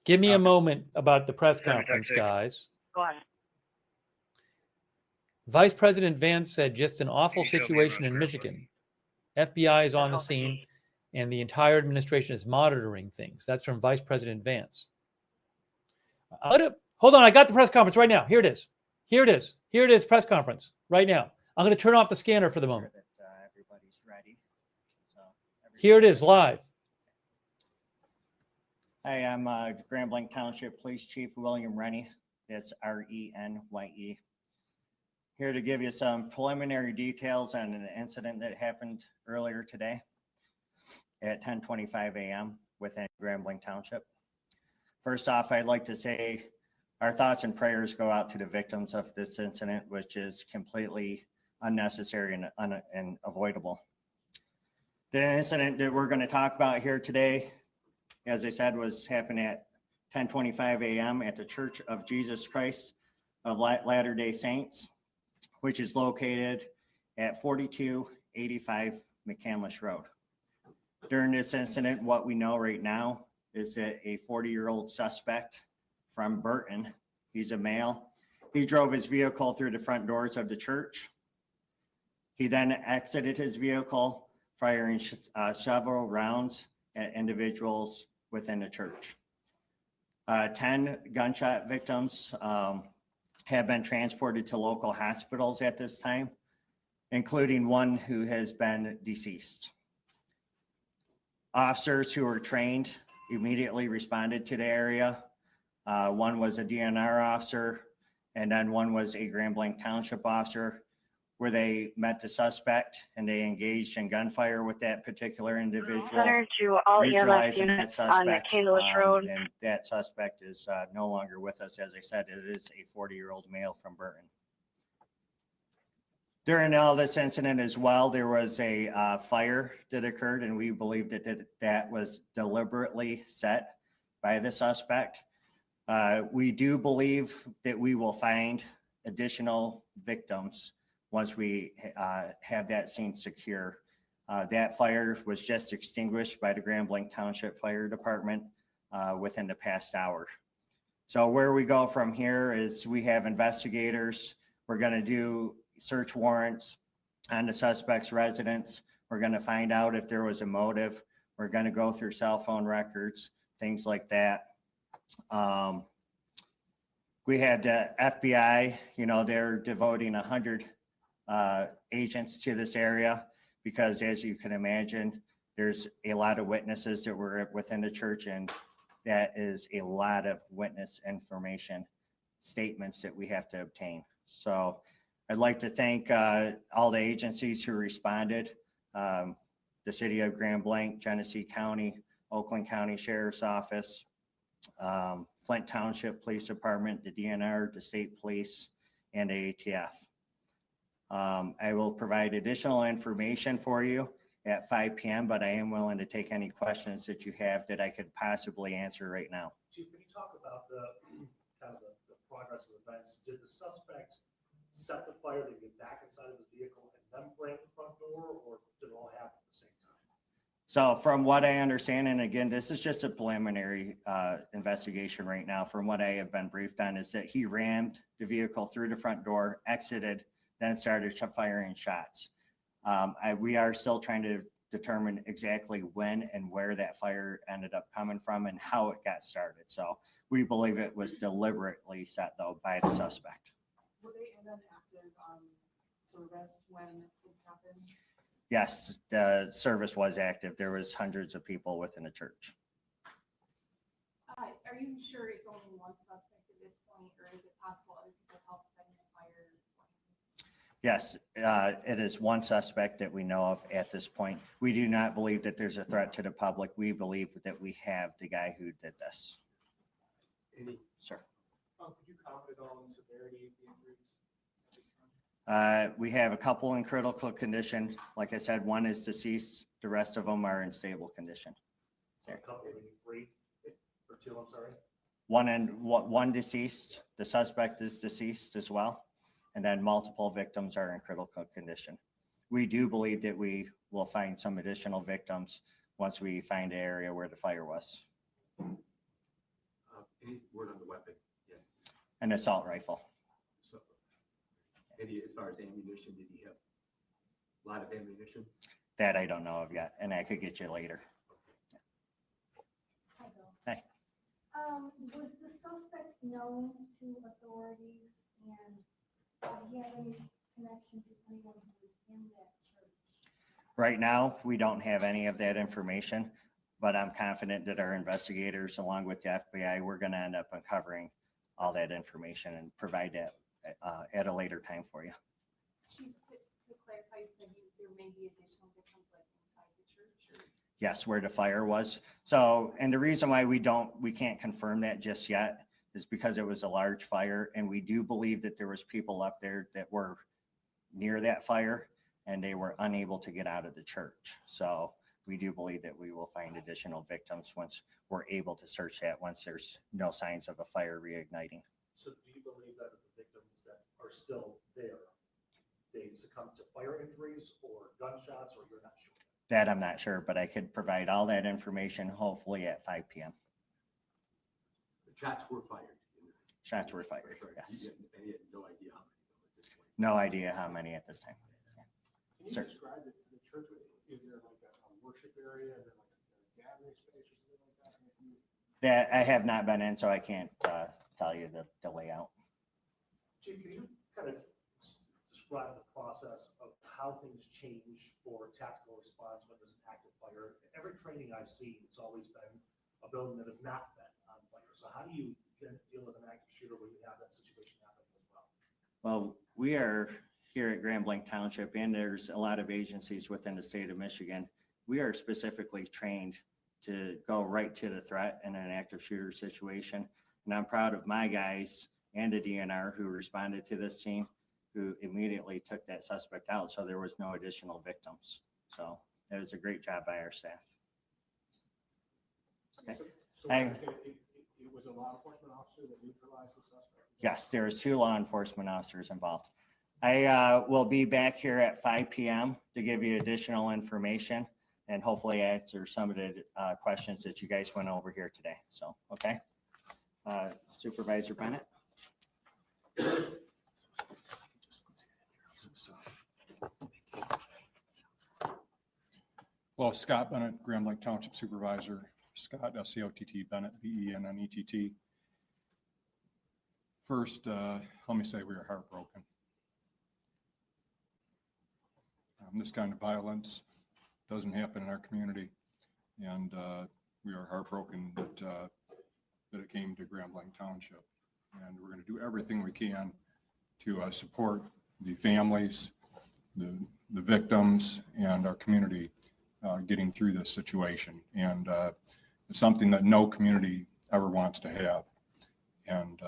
Speaker 2: Give me a moment about the press conference, guys.
Speaker 4: Go on.
Speaker 2: Vice President Vance said just an awful situation in Michigan. FBI is on the scene, and the entire administration is monitoring things. That's from Vice President Vance. Hold on, I got the press conference right now. Here it is. Here it is. Here it is, press conference right now. I'm going to turn off the scanner for the moment.
Speaker 13: Everybody's ready.
Speaker 2: Here it is, live.
Speaker 13: Hi, I'm Grand Blanc Township Police Chief William Rennie. That's R-E-N-Y-E. Here to give you some preliminary details on an incident that happened earlier today at 10:25 a.m. within Grand Blanc Township. First off, I'd like to say our thoughts and prayers go out to the victims of this incident, which is completely unnecessary and avoidable. The incident that we're going to talk about here today, as I said, was happened at 10:25 a.m. at the Church of Jesus Christ of Latter-day Saints, which is located at 4285 McCandless Road. During this incident, what we know right now is that a 40-year-old suspect from Burton, he's a male, he drove his vehicle through the front doors of the church. He then exited his vehicle, firing several rounds at individuals within the church. 10 gunshot victims have been transported to local hospitals at this time, including one who has been deceased. Officers who were trained immediately responded to the area. One was a DNR officer, and then one was a Grand Blanc Township officer. where they met the suspect and they engaged in gunfire with that particular individual.
Speaker 4: Center to all EMS
Speaker 13: neutralizing that
Speaker 4: units on the
Speaker 13: suspect,
Speaker 4: Kalis Road.
Speaker 13: and that suspect is no longer with us. As I said, it is a 40-year-old male from Burton. During all this incident as well, there was a fire that occurred, and we believe that was deliberately set by the suspect. We do believe that we will find additional victims once we have that scene secure. That fire was just extinguished by the Grand Blanc Township Fire Department within the past hour. So where we go from here is we have investigators. We're going to do search warrants on the suspect's residence. We're going to find out if there was a motive. We're going to go through cell phone records, things like that. We had FBI, they're devoting 100 agents to this area because, as you can imagine, there's a lot of witnesses that were within the church, and that is a lot of witness information, statements that we have to obtain. So I'd like to thank all the agencies who responded, the City of Grand Blanc, Genesee County, Oakland County Sheriff's Office, Flint Township Police Department, the DNR, the State Police, and ATF. I will provide additional information for you at 5 p.m., but I am willing to take any questions that you have that I could possibly answer right now.
Speaker 14: Chief, can you talk about the kind of the progress of events? Did the suspect set the fire to get back inside of the vehicle and then blam the front door, or did it all happen at the same time?
Speaker 13: So from what I understand, and again, this is just a preliminary investigation right now, from what I have been briefed on, is that he rammed the vehicle through the front door, exited, then started firing shots. We are still trying to determine exactly when and where that fire ended up coming from and how it got started. So we believe it was deliberately set, though, by the suspect.
Speaker 15: Were they in an active service when this happened?
Speaker 13: Yes, the service was active. There was hundreds of people within the church.
Speaker 15: Are you sure it's only one suspect at this point, or is it possible other people helped setting the fire?
Speaker 13: Yes, it is one suspect that we know of at this point. We do not believe that there's a threat to the public. We believe that we have the guy who did this. Sir.
Speaker 14: Could you comment on the severity of the injuries?
Speaker 13: We have a couple in critical condition. Like I said, one is deceased. The rest of them are in stable condition.
Speaker 14: A couple in great, or two, I'm sorry.
Speaker 13: One deceased. The suspect is deceased as well. And then multiple victims are in critical condition. We do believe that we will find some additional victims once we find the area where the fire was.
Speaker 16: Any word on the weapon? Yeah.
Speaker 13: An assault rifle.
Speaker 16: So, any, as far as ammunition, did he have a lot of ammunition?
Speaker 13: That I don't know of yet, and I could get you later.
Speaker 17: Hi, Bill.
Speaker 13: Hey.
Speaker 17: Was the suspect known to authorities, and did he have any connection to anyone who was in that church?
Speaker 13: Right now, we don't have any of that information, but I'm confident that our investigators, along with the FBI, we're going to end up uncovering all that information and provide that at a later time for you.
Speaker 15: Chief, to clarify, you said there may be additional victims like inside the church? Or?
Speaker 13: Yes, where the fire was. So, and the reason why we can't confirm that just yet is because it was a large fire, and we do believe that there was people up there that were near that fire and they were unable to get out of the church. So we do believe that we will find additional victims once we're able to search that, once there's no signs of a fire reigniting.
Speaker 14: So do you believe that the victims that are still there, they succumbed to fire injuries or gunshots, or you're not sure?
Speaker 13: That I'm not sure, but I could provide all that information hopefully at 5 p.m.
Speaker 16: The shots were fired.
Speaker 13: Shots were fired, yes.
Speaker 16: You had no idea how many at this point.
Speaker 13: No idea how many at this time.
Speaker 14: Can you
Speaker 13: Sir.
Speaker 14: describe the church? Is there like a worship area? Is there like a gathering space or something like that?
Speaker 13: That I have not been in, so I can't tell you the layout.
Speaker 14: Chief, can you kind of describe the process of how things change for tactical response when there's an active fire? Every training I've seen, it's always been a building that has not been on fire. So how do you deal with an active shooter when you have that situation happening as well?
Speaker 13: Well, we are here at Grand Blanc Township, and there's a lot of agencies within the state of Michigan, we are specifically trained to go right to the threat in an active shooter situation. And I'm proud of my guys and the DNR who responded to this scene, who immediately took that suspect out, so there was no additional victims. So it was a great job by our staff. Okay.
Speaker 14: So it was a law enforcement officer that neutralized the suspect?
Speaker 13: Yes, there's 2 law enforcement officers involved. I will be back here at 5 p.m. to give you additional information and hopefully answer some of the questions that you guys went over here today. So, okay. Supervisor Bennett.
Speaker 18: Well, Scott Bennett, Grand Blanc Township Supervisor. Scott, S-C-O-T-T, Bennett, B-E-N-N-E-T-T. First, let me say we are heartbroken. This kind of violence doesn't happen in our community, and we are heartbroken that it came to Grand Blanc Township. And we're going to do everything we can to support the families, the victims, and our community getting through this situation. And it's something that no community ever wants to have. And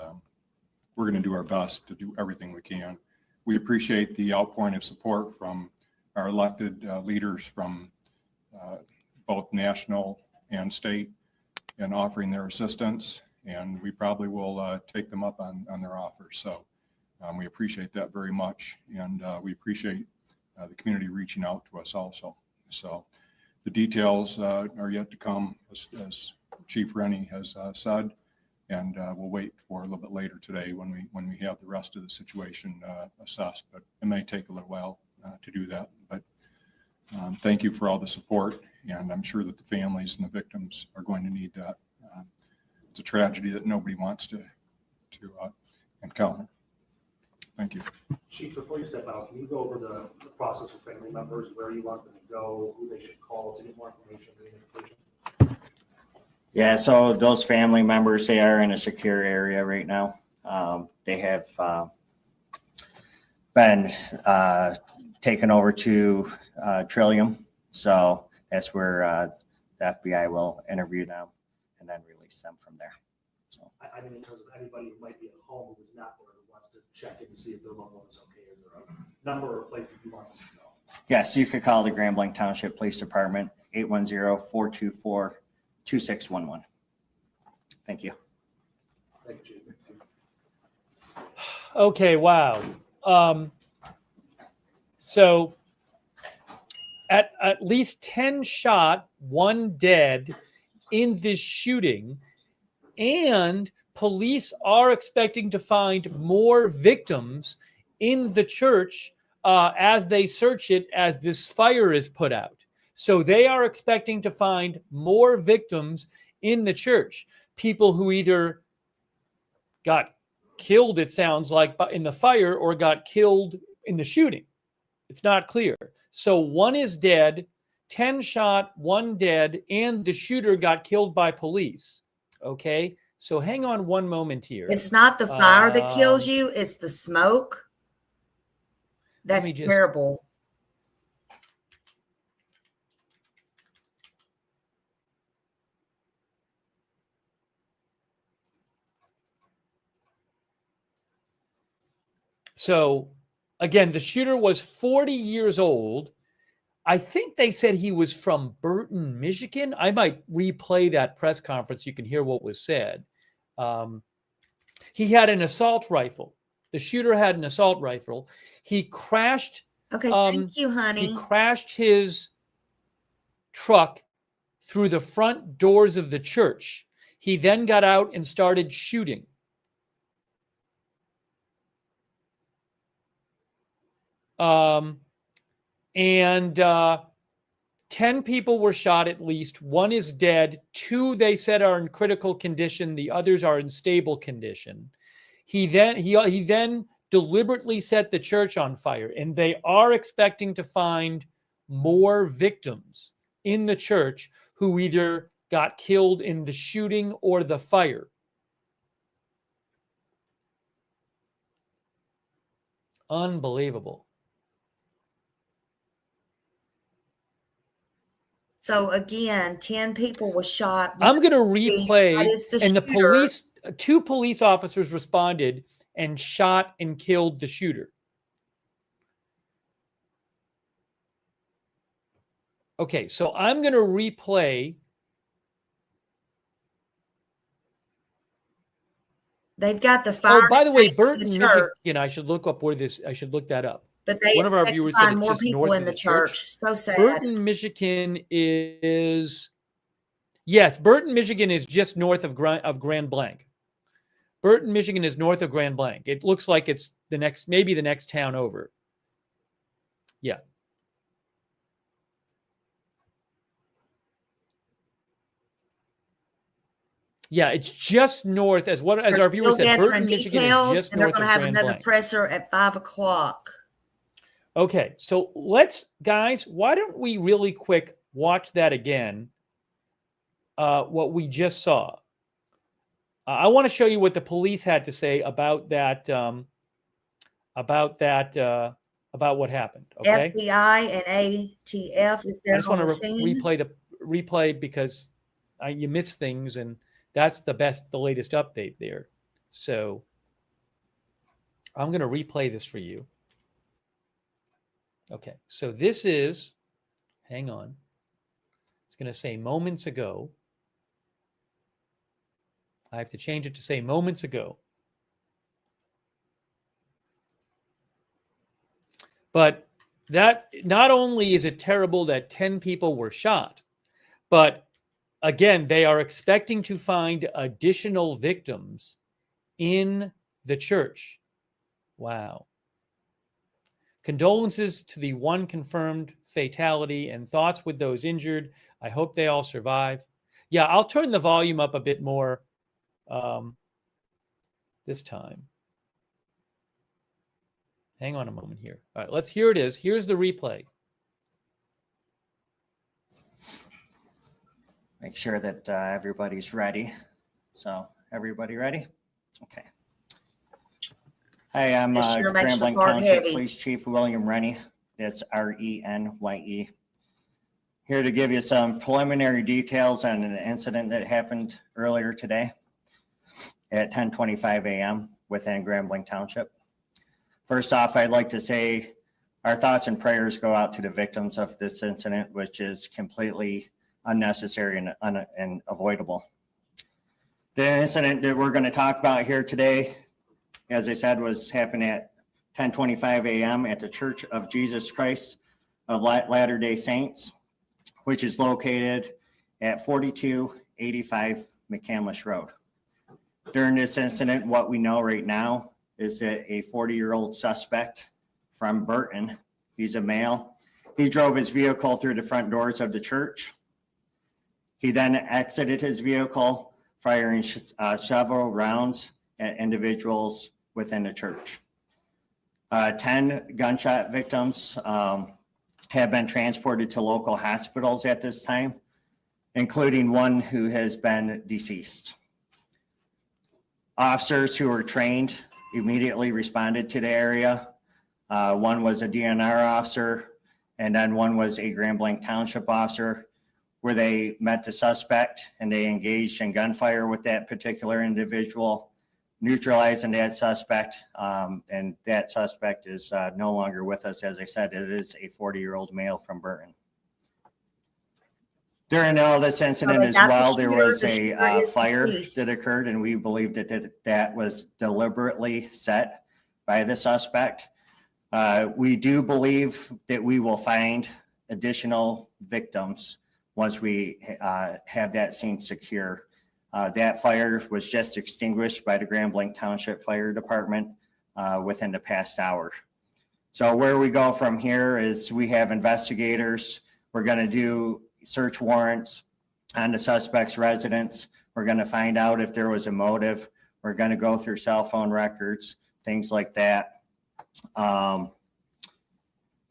Speaker 18: we're going to do our best to do everything we can. We appreciate the outpouring of support from our elected leaders from both national and state in offering their assistance. And we probably will take them up on their offers. So we appreciate that very much. And we appreciate the community reaching out to us also. So the details are yet to come, as Chief Rennie has said, and we'll wait for a little bit later today when we have the rest of the situation assessed. But it may take a little while to do that. But thank you for all the support, and I'm sure that the families and the victims are going to need that. It's a tragedy that nobody wants to encounter. Thank you.
Speaker 14: Chief, before you step out, can you go over the process for family members, where you want them to go, who they should call to get more information?
Speaker 13: Yeah, so those family members, they are in a secure area right now. They have been taken over to Trillium. So that's where the FBI will interview them and then release them from there. So
Speaker 14: I mean, in terms of anybody who might be at home who's not there, who wants to check in to see if their loved one is okay, is there a number or a place that you want them to go?
Speaker 13: yes, you could call the Grand Blanc Township Police Department, 810-424-2611. Thank you.
Speaker 14: Thank you, Chief.
Speaker 2: Okay, wow. So at least 10 shot, 1 dead in this shooting, and police are expecting to find more victims in the church as they search it as this fire is put out. So they are expecting to find more victims in the church, people who either got killed, it sounds like, in the fire or got killed in the shooting. It's not clear. So 1 is dead, 10 shot, 1 dead, and the shooter got killed by police. Okay, so hang on one moment here.
Speaker 1: It's not the fire that kills you, it's the smoke. That's terrible.
Speaker 2: So again, the shooter was 40 years old. I think they said he was from Burton, Michigan. I might replay that press conference. You can hear what was said. He had an assault rifle. The shooter had an assault rifle. He crashed.
Speaker 1: Okay, thank you, honey.
Speaker 2: He crashed his truck through the front doors of the church. He then got out and started shooting. And 10 people were shot at least. 1 is dead. 2, they said, are in critical condition. The others are in stable condition. He then deliberately set the church on fire, and they are expecting to find more victims in the church who either got killed in the shooting or the fire. Unbelievable.
Speaker 1: So again, 10 people was shot.
Speaker 2: I'm going to
Speaker 1: That
Speaker 2: replay,
Speaker 1: is the
Speaker 2: and the
Speaker 1: shooter.
Speaker 2: police, 2 police officers responded and shot and killed the shooter. Okay, so I'm going to replay.
Speaker 1: They've got the fire.
Speaker 2: Oh, by the way,
Speaker 1: department in
Speaker 2: Burton,
Speaker 1: the church,
Speaker 2: Michigan. I should look up where this. I should look that up.
Speaker 1: but they
Speaker 2: One of our
Speaker 1: expect to
Speaker 2: viewers said
Speaker 1: find
Speaker 2: it's
Speaker 1: more
Speaker 2: just
Speaker 1: people
Speaker 2: north
Speaker 1: in
Speaker 2: of
Speaker 1: the
Speaker 2: the church.
Speaker 1: church. So sad.
Speaker 2: Burton, Michigan is, yes, Burton, Michigan is just north of Grand Blanc. Burton, Michigan is north of Grand Blanc. It looks like it's maybe the next town over. Yeah. Yeah, it's just north, as
Speaker 1: They're
Speaker 2: our viewer
Speaker 1: still
Speaker 2: said.
Speaker 1: gathering
Speaker 2: Burton, Michigan is
Speaker 1: details,
Speaker 2: just
Speaker 1: and they're
Speaker 2: north
Speaker 1: going
Speaker 2: of
Speaker 1: to have
Speaker 2: Grand
Speaker 1: another
Speaker 2: Blanc.
Speaker 1: presser at 5 o'clock.
Speaker 2: Okay, so guys, why don't we really quick watch that again? What we just saw. I want to show you what the police had to say about that. About what happened. Okay.
Speaker 1: FBI and ATF is
Speaker 2: I
Speaker 1: there
Speaker 2: just
Speaker 1: on
Speaker 2: want
Speaker 1: the
Speaker 2: to
Speaker 1: scene.
Speaker 2: replay because you miss things, and that's the latest update there. So I'm going to replay this for you. Okay, so this is, hang on. It's going to say moments ago. I have to change it to say moments ago. But that, not only is it terrible that 10 people were shot, but again, they are expecting to find additional victims in the church. Wow. Condolences to the one confirmed fatality and thoughts with those injured. I hope they all survive. Yeah, I'll turn the volume up a bit more this time. Hang on a moment here. All right, here it is. Here's the replay.
Speaker 13: Make sure that everybody's ready. So, everybody ready? Okay. Hi, I'm Grand Blanc Township Police Chief William Rennie. That's Renye. Here to give you some preliminary details on an incident that happened earlier today at 10:25 a.m. within Grand Blanc Township. First off, I'd like to say our thoughts and prayers go out to the victims of this incident, which is completely unnecessary and avoidable. The incident that we're going to talk about here today, as I said, was happened at 10:25 a.m. at the Church of Jesus Christ of Latter-day Saints, which is located at 4285 McCandless Road. During this incident, what we know right now is that a 40-year-old suspect from Burton, he's a male, he drove his vehicle through the front doors of the church. He then exited his vehicle, firing several rounds at individuals within the church. 10 gunshot victims have been transported to local hospitals at this time, including one who has been deceased. Officers who were trained immediately responded to the area. One was a DNR officer, and then one was a Grand Blanc Township officer, where they met the suspect and they engaged in gunfire with that particular individual, neutralizing that suspect. And that suspect is no longer with us. As I said, it is a 40-year-old male from Burton. During all this incident as well, there was a fire that occurred, and we believe that was deliberately set by the suspect. We do believe that we will find additional victims once we have that scene secure. That fire was just extinguished by the Grand Blanc Township Fire Department within the past hour. So where we go from here is we have investigators. We're going to do search warrants on the suspect's residence. We're going to find out if there was a motive. We're going to go through cell phone records, things like that.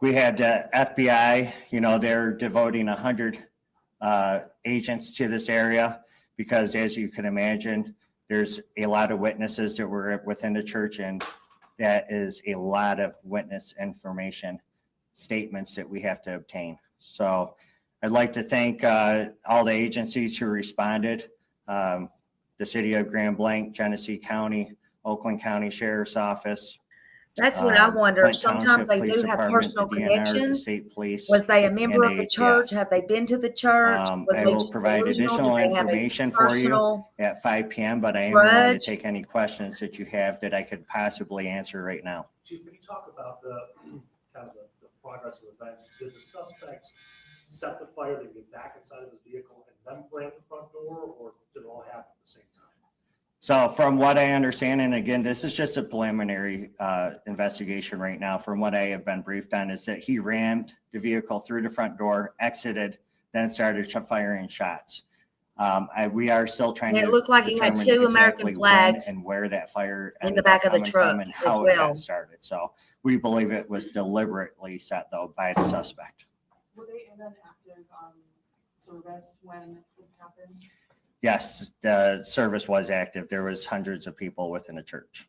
Speaker 13: We had the FBI, they're devoting 100 agents to this area because, as you can imagine, there's a lot of witnesses that were within the church, and that is a lot of witness information statements that we have to obtain. So I'd like to thank all the agencies who responded. The City of Grand Blanc, Genesee County, Oakland County Sheriff's Office.
Speaker 1: That's what I wonder.
Speaker 13: Flint
Speaker 1: Sometimes
Speaker 13: Township
Speaker 1: they
Speaker 13: Police
Speaker 1: do have
Speaker 13: Department,
Speaker 1: personal
Speaker 13: the DNR, the
Speaker 1: connections.
Speaker 13: state police.
Speaker 1: Was they a member of the
Speaker 13: and
Speaker 1: church?
Speaker 13: ATF.
Speaker 1: Have they been to the church? Was
Speaker 13: I
Speaker 1: they
Speaker 13: will
Speaker 1: just
Speaker 13: provide
Speaker 1: delusional?
Speaker 13: additional
Speaker 1: Did they have a
Speaker 13: information for you
Speaker 1: personal
Speaker 13: at 5 p.m., but I am willing to
Speaker 1: grudge?
Speaker 13: take any questions that you have that I could possibly answer right now.
Speaker 14: Chief, can you talk about the kind of the progress of events? Did the suspect set the fire to get back inside of his vehicle and then slam the front door, or did it all happen at the same time?
Speaker 13: So from what I understand, and again, this is just a preliminary investigation right now, from what I have been briefed on, is that he rammed the vehicle through the front door, exited, then started firing shots. We are still trying
Speaker 1: And
Speaker 13: to
Speaker 1: it looked like he had
Speaker 13: determine
Speaker 1: two American
Speaker 13: exactly
Speaker 1: flags
Speaker 13: when and where that fire
Speaker 1: in the
Speaker 13: ended
Speaker 1: back
Speaker 13: up
Speaker 1: of the
Speaker 13: coming
Speaker 1: truck
Speaker 13: from and
Speaker 1: as
Speaker 13: how it
Speaker 1: well.
Speaker 13: got started. So we believe it was deliberately set though by the suspect.
Speaker 19: Were they in an active service when this happened?
Speaker 13: Yes, the service was active. There was hundreds of people within the church.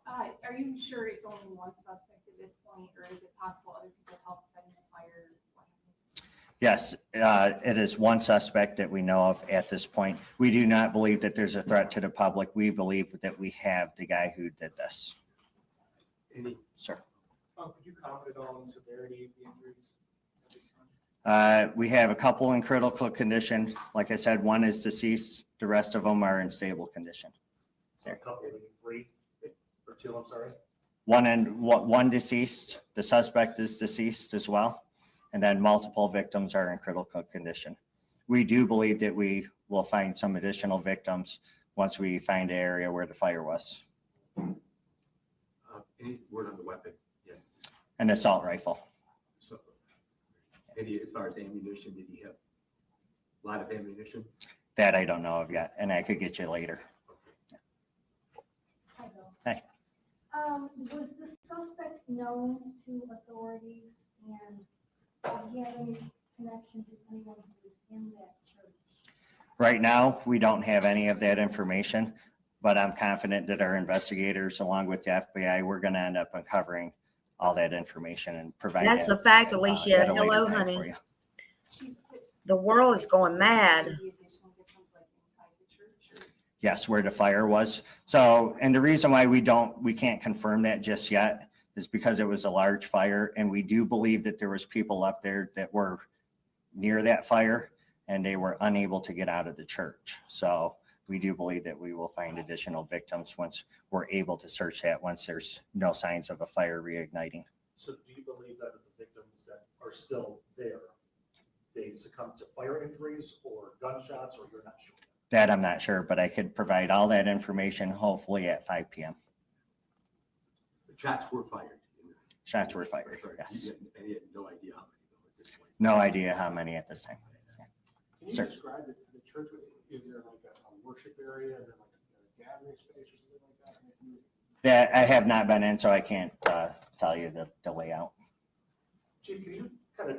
Speaker 15: Are you sure it's only one suspect at this point, or is it possible other people helped setting the fire?
Speaker 13: Yes, it is one suspect that we know of at this point. We do not believe that there's a threat to the public. We believe that we have the guy who did this. Sir.
Speaker 14: Could you comment on the severity of the injuries?
Speaker 13: We have a couple in critical condition. Like I said, one is deceased. The rest of them are in stable condition.
Speaker 14: A couple, three or two, I'm sorry.
Speaker 13: One deceased. The suspect is deceased as well. And then multiple victims are in critical condition. We do believe that we will find some additional victims once we find the area where the fire was.
Speaker 16: Any word on the weapon? Yeah.
Speaker 13: An assault rifle.
Speaker 16: So, any, as far as ammunition, did he have a lot of ammunition?
Speaker 13: That I don't know of yet, and I could get you later.
Speaker 17: Hi, Bill.
Speaker 13: Hey.
Speaker 17: Was the suspect known to authorities, and did he have any connection to anyone who was in that church?
Speaker 13: Right now, we don't have any of that information, but I'm confident that our investigators, along with the FBI, we're going to end up uncovering all that information and provide
Speaker 1: That's
Speaker 13: that,
Speaker 1: a fact, Alicia.
Speaker 13: at a later
Speaker 1: Hello,
Speaker 13: time
Speaker 1: honey.
Speaker 13: for you.
Speaker 1: The world is going mad.
Speaker 13: Yes, where the fire was. So, and the reason why we can't confirm that just yet is because it was a large fire, and we do believe that there was people up there that were near that fire and they were unable to get out of the church. So we do believe that we will find additional victims once we're able to search that, once there's no signs of a fire reigniting.
Speaker 14: So do you believe that the victims that are still there, they succumbed to fire injuries or gunshots, or you're not sure?
Speaker 13: That I'm not sure, but I could provide all that information hopefully at 5 p.m.
Speaker 16: The shots were fired.
Speaker 13: Shots were fired, yes.
Speaker 16: And he had no idea how many though at this point.
Speaker 13: No idea how many at this time.
Speaker 14: Can you
Speaker 13: Sir.
Speaker 14: describe the church? Is there like a worship area and then like a gathering space or something like that?
Speaker 13: That I have not been in, so I can't tell you the layout.
Speaker 14: Chief, can you kind of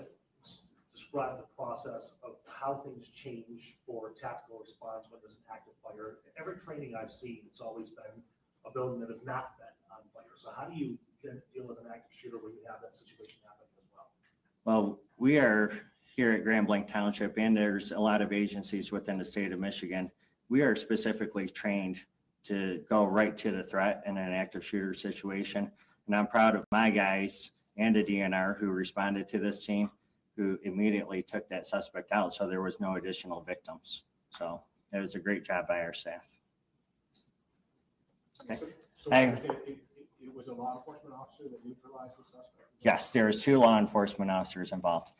Speaker 14: describe the process of how things change for tactical response when there's an active fire? Every training I've seen, it's always been a building that has not been on fire. So how do you deal with an active shooter when you have that situation happen as well?
Speaker 13: Well, we are here at Grand Blanc Township, and there's a lot of agencies within the state of Michigan. We are specifically trained to go right to the threat in an active shooter situation. And I'm proud of my guys and the DNR who responded to this scene, who immediately took that suspect out. So there was no additional victims. So it was a great job by our staff. Okay.
Speaker 14: So it was a law enforcement officer that neutralized the suspect?
Speaker 13: Yes, there was 2 law enforcement officers involved.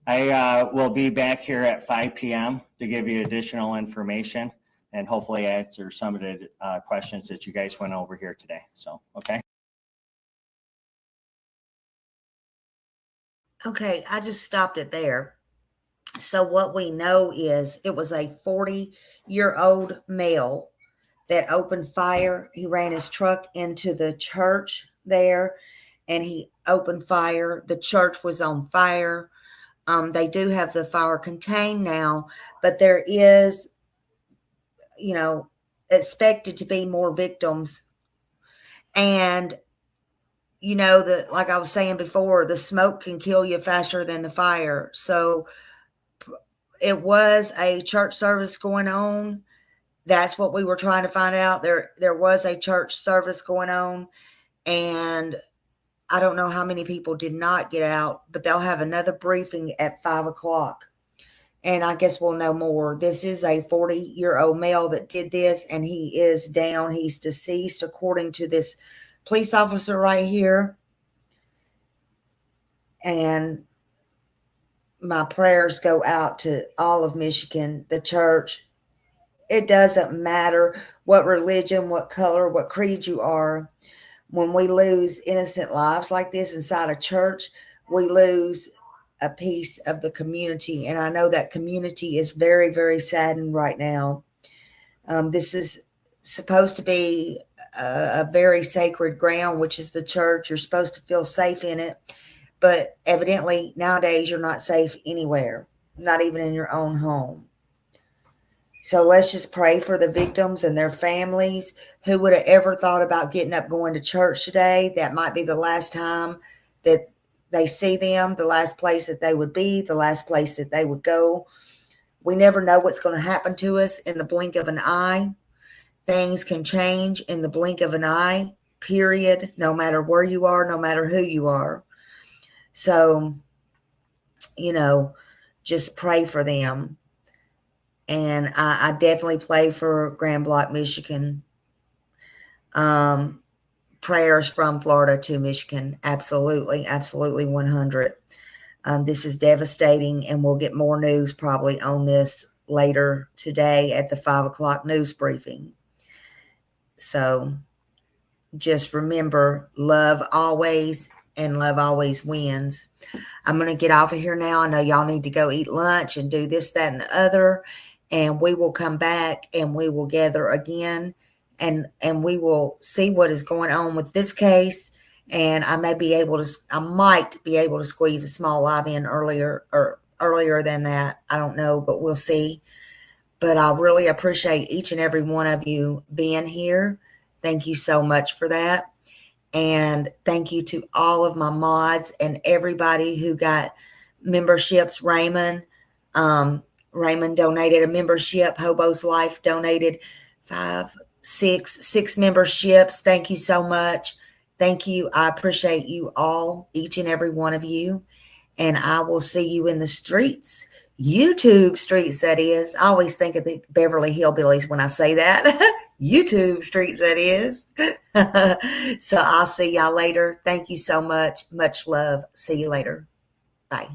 Speaker 13: I will be back here at 5 p.m. to give you additional information and hopefully answer some of the questions that you guys went over here today. So, okay.
Speaker 1: Okay, I just stopped it there. So what we know is it was a 40-year-old male that opened fire. He ran his truck into the church there and he opened fire. The church was on fire. They do have the fire contained now, but there is, expected to be more victims. And you know, that, like I was saying before, the smoke can kill you faster than the fire. So it was a church service going on. That's what we were trying to find out. There was a church service going on, and I don't know how many people did not get out, but they'll have another briefing at 5 o'clock. And I guess we'll know more. This is a 40-year-old male that did this, and he is down. He's deceased, according to this police officer right here. And my prayers go out to all of Michigan, the church. It doesn't matter what religion, what color, what creed you are. When we lose innocent lives like this inside a church, we lose a piece of the community. And I know that community is very, very saddened right now. This is supposed to be a very sacred ground, which is the church. You're supposed to feel safe in it. But evidently, nowadays, you're not safe anywhere, not even in your own home. So let's just pray for the victims and their families. Who would have ever thought about getting up, going to church today? That might be the last time that they see them, the last place that they would be, the last place that they would go. We never know what's going to happen to us in the blink of an eye. Things can change in the blink of an eye, period, no matter where you are, no matter who you are. So, you know, just pray for them. And I definitely pray for Grand Block, Michigan. Prayers from Florida to Michigan. Absolutely, absolutely 100. This is devastating, and we'll get more news probably on this later today at the 5 o'clock news briefing. So just remember, love always, and love always wins. I'm going to get off of here now. I know y'all need to go eat lunch and do this, that, and the other. And we will come back and we will gather again, and we will see what is going on with this case. And I might be able to squeeze a small live in earlier than that. I don't know, but we'll see. But I really appreciate each and every one of you being here. Thank you so much for that. And thank you to all of my mods and everybody who got memberships. Raymond donated a membership. Hobo's Life donated six memberships. Thank you so much. Thank you. I appreciate you all, each and every one of you. And I will see you in the streets. YouTube streets, that is. I always think of the Beverly Hillbillies when I say that. YouTube streets, that is. So I'll see y'all later. Thank you so much. Much love. See you later. Bye.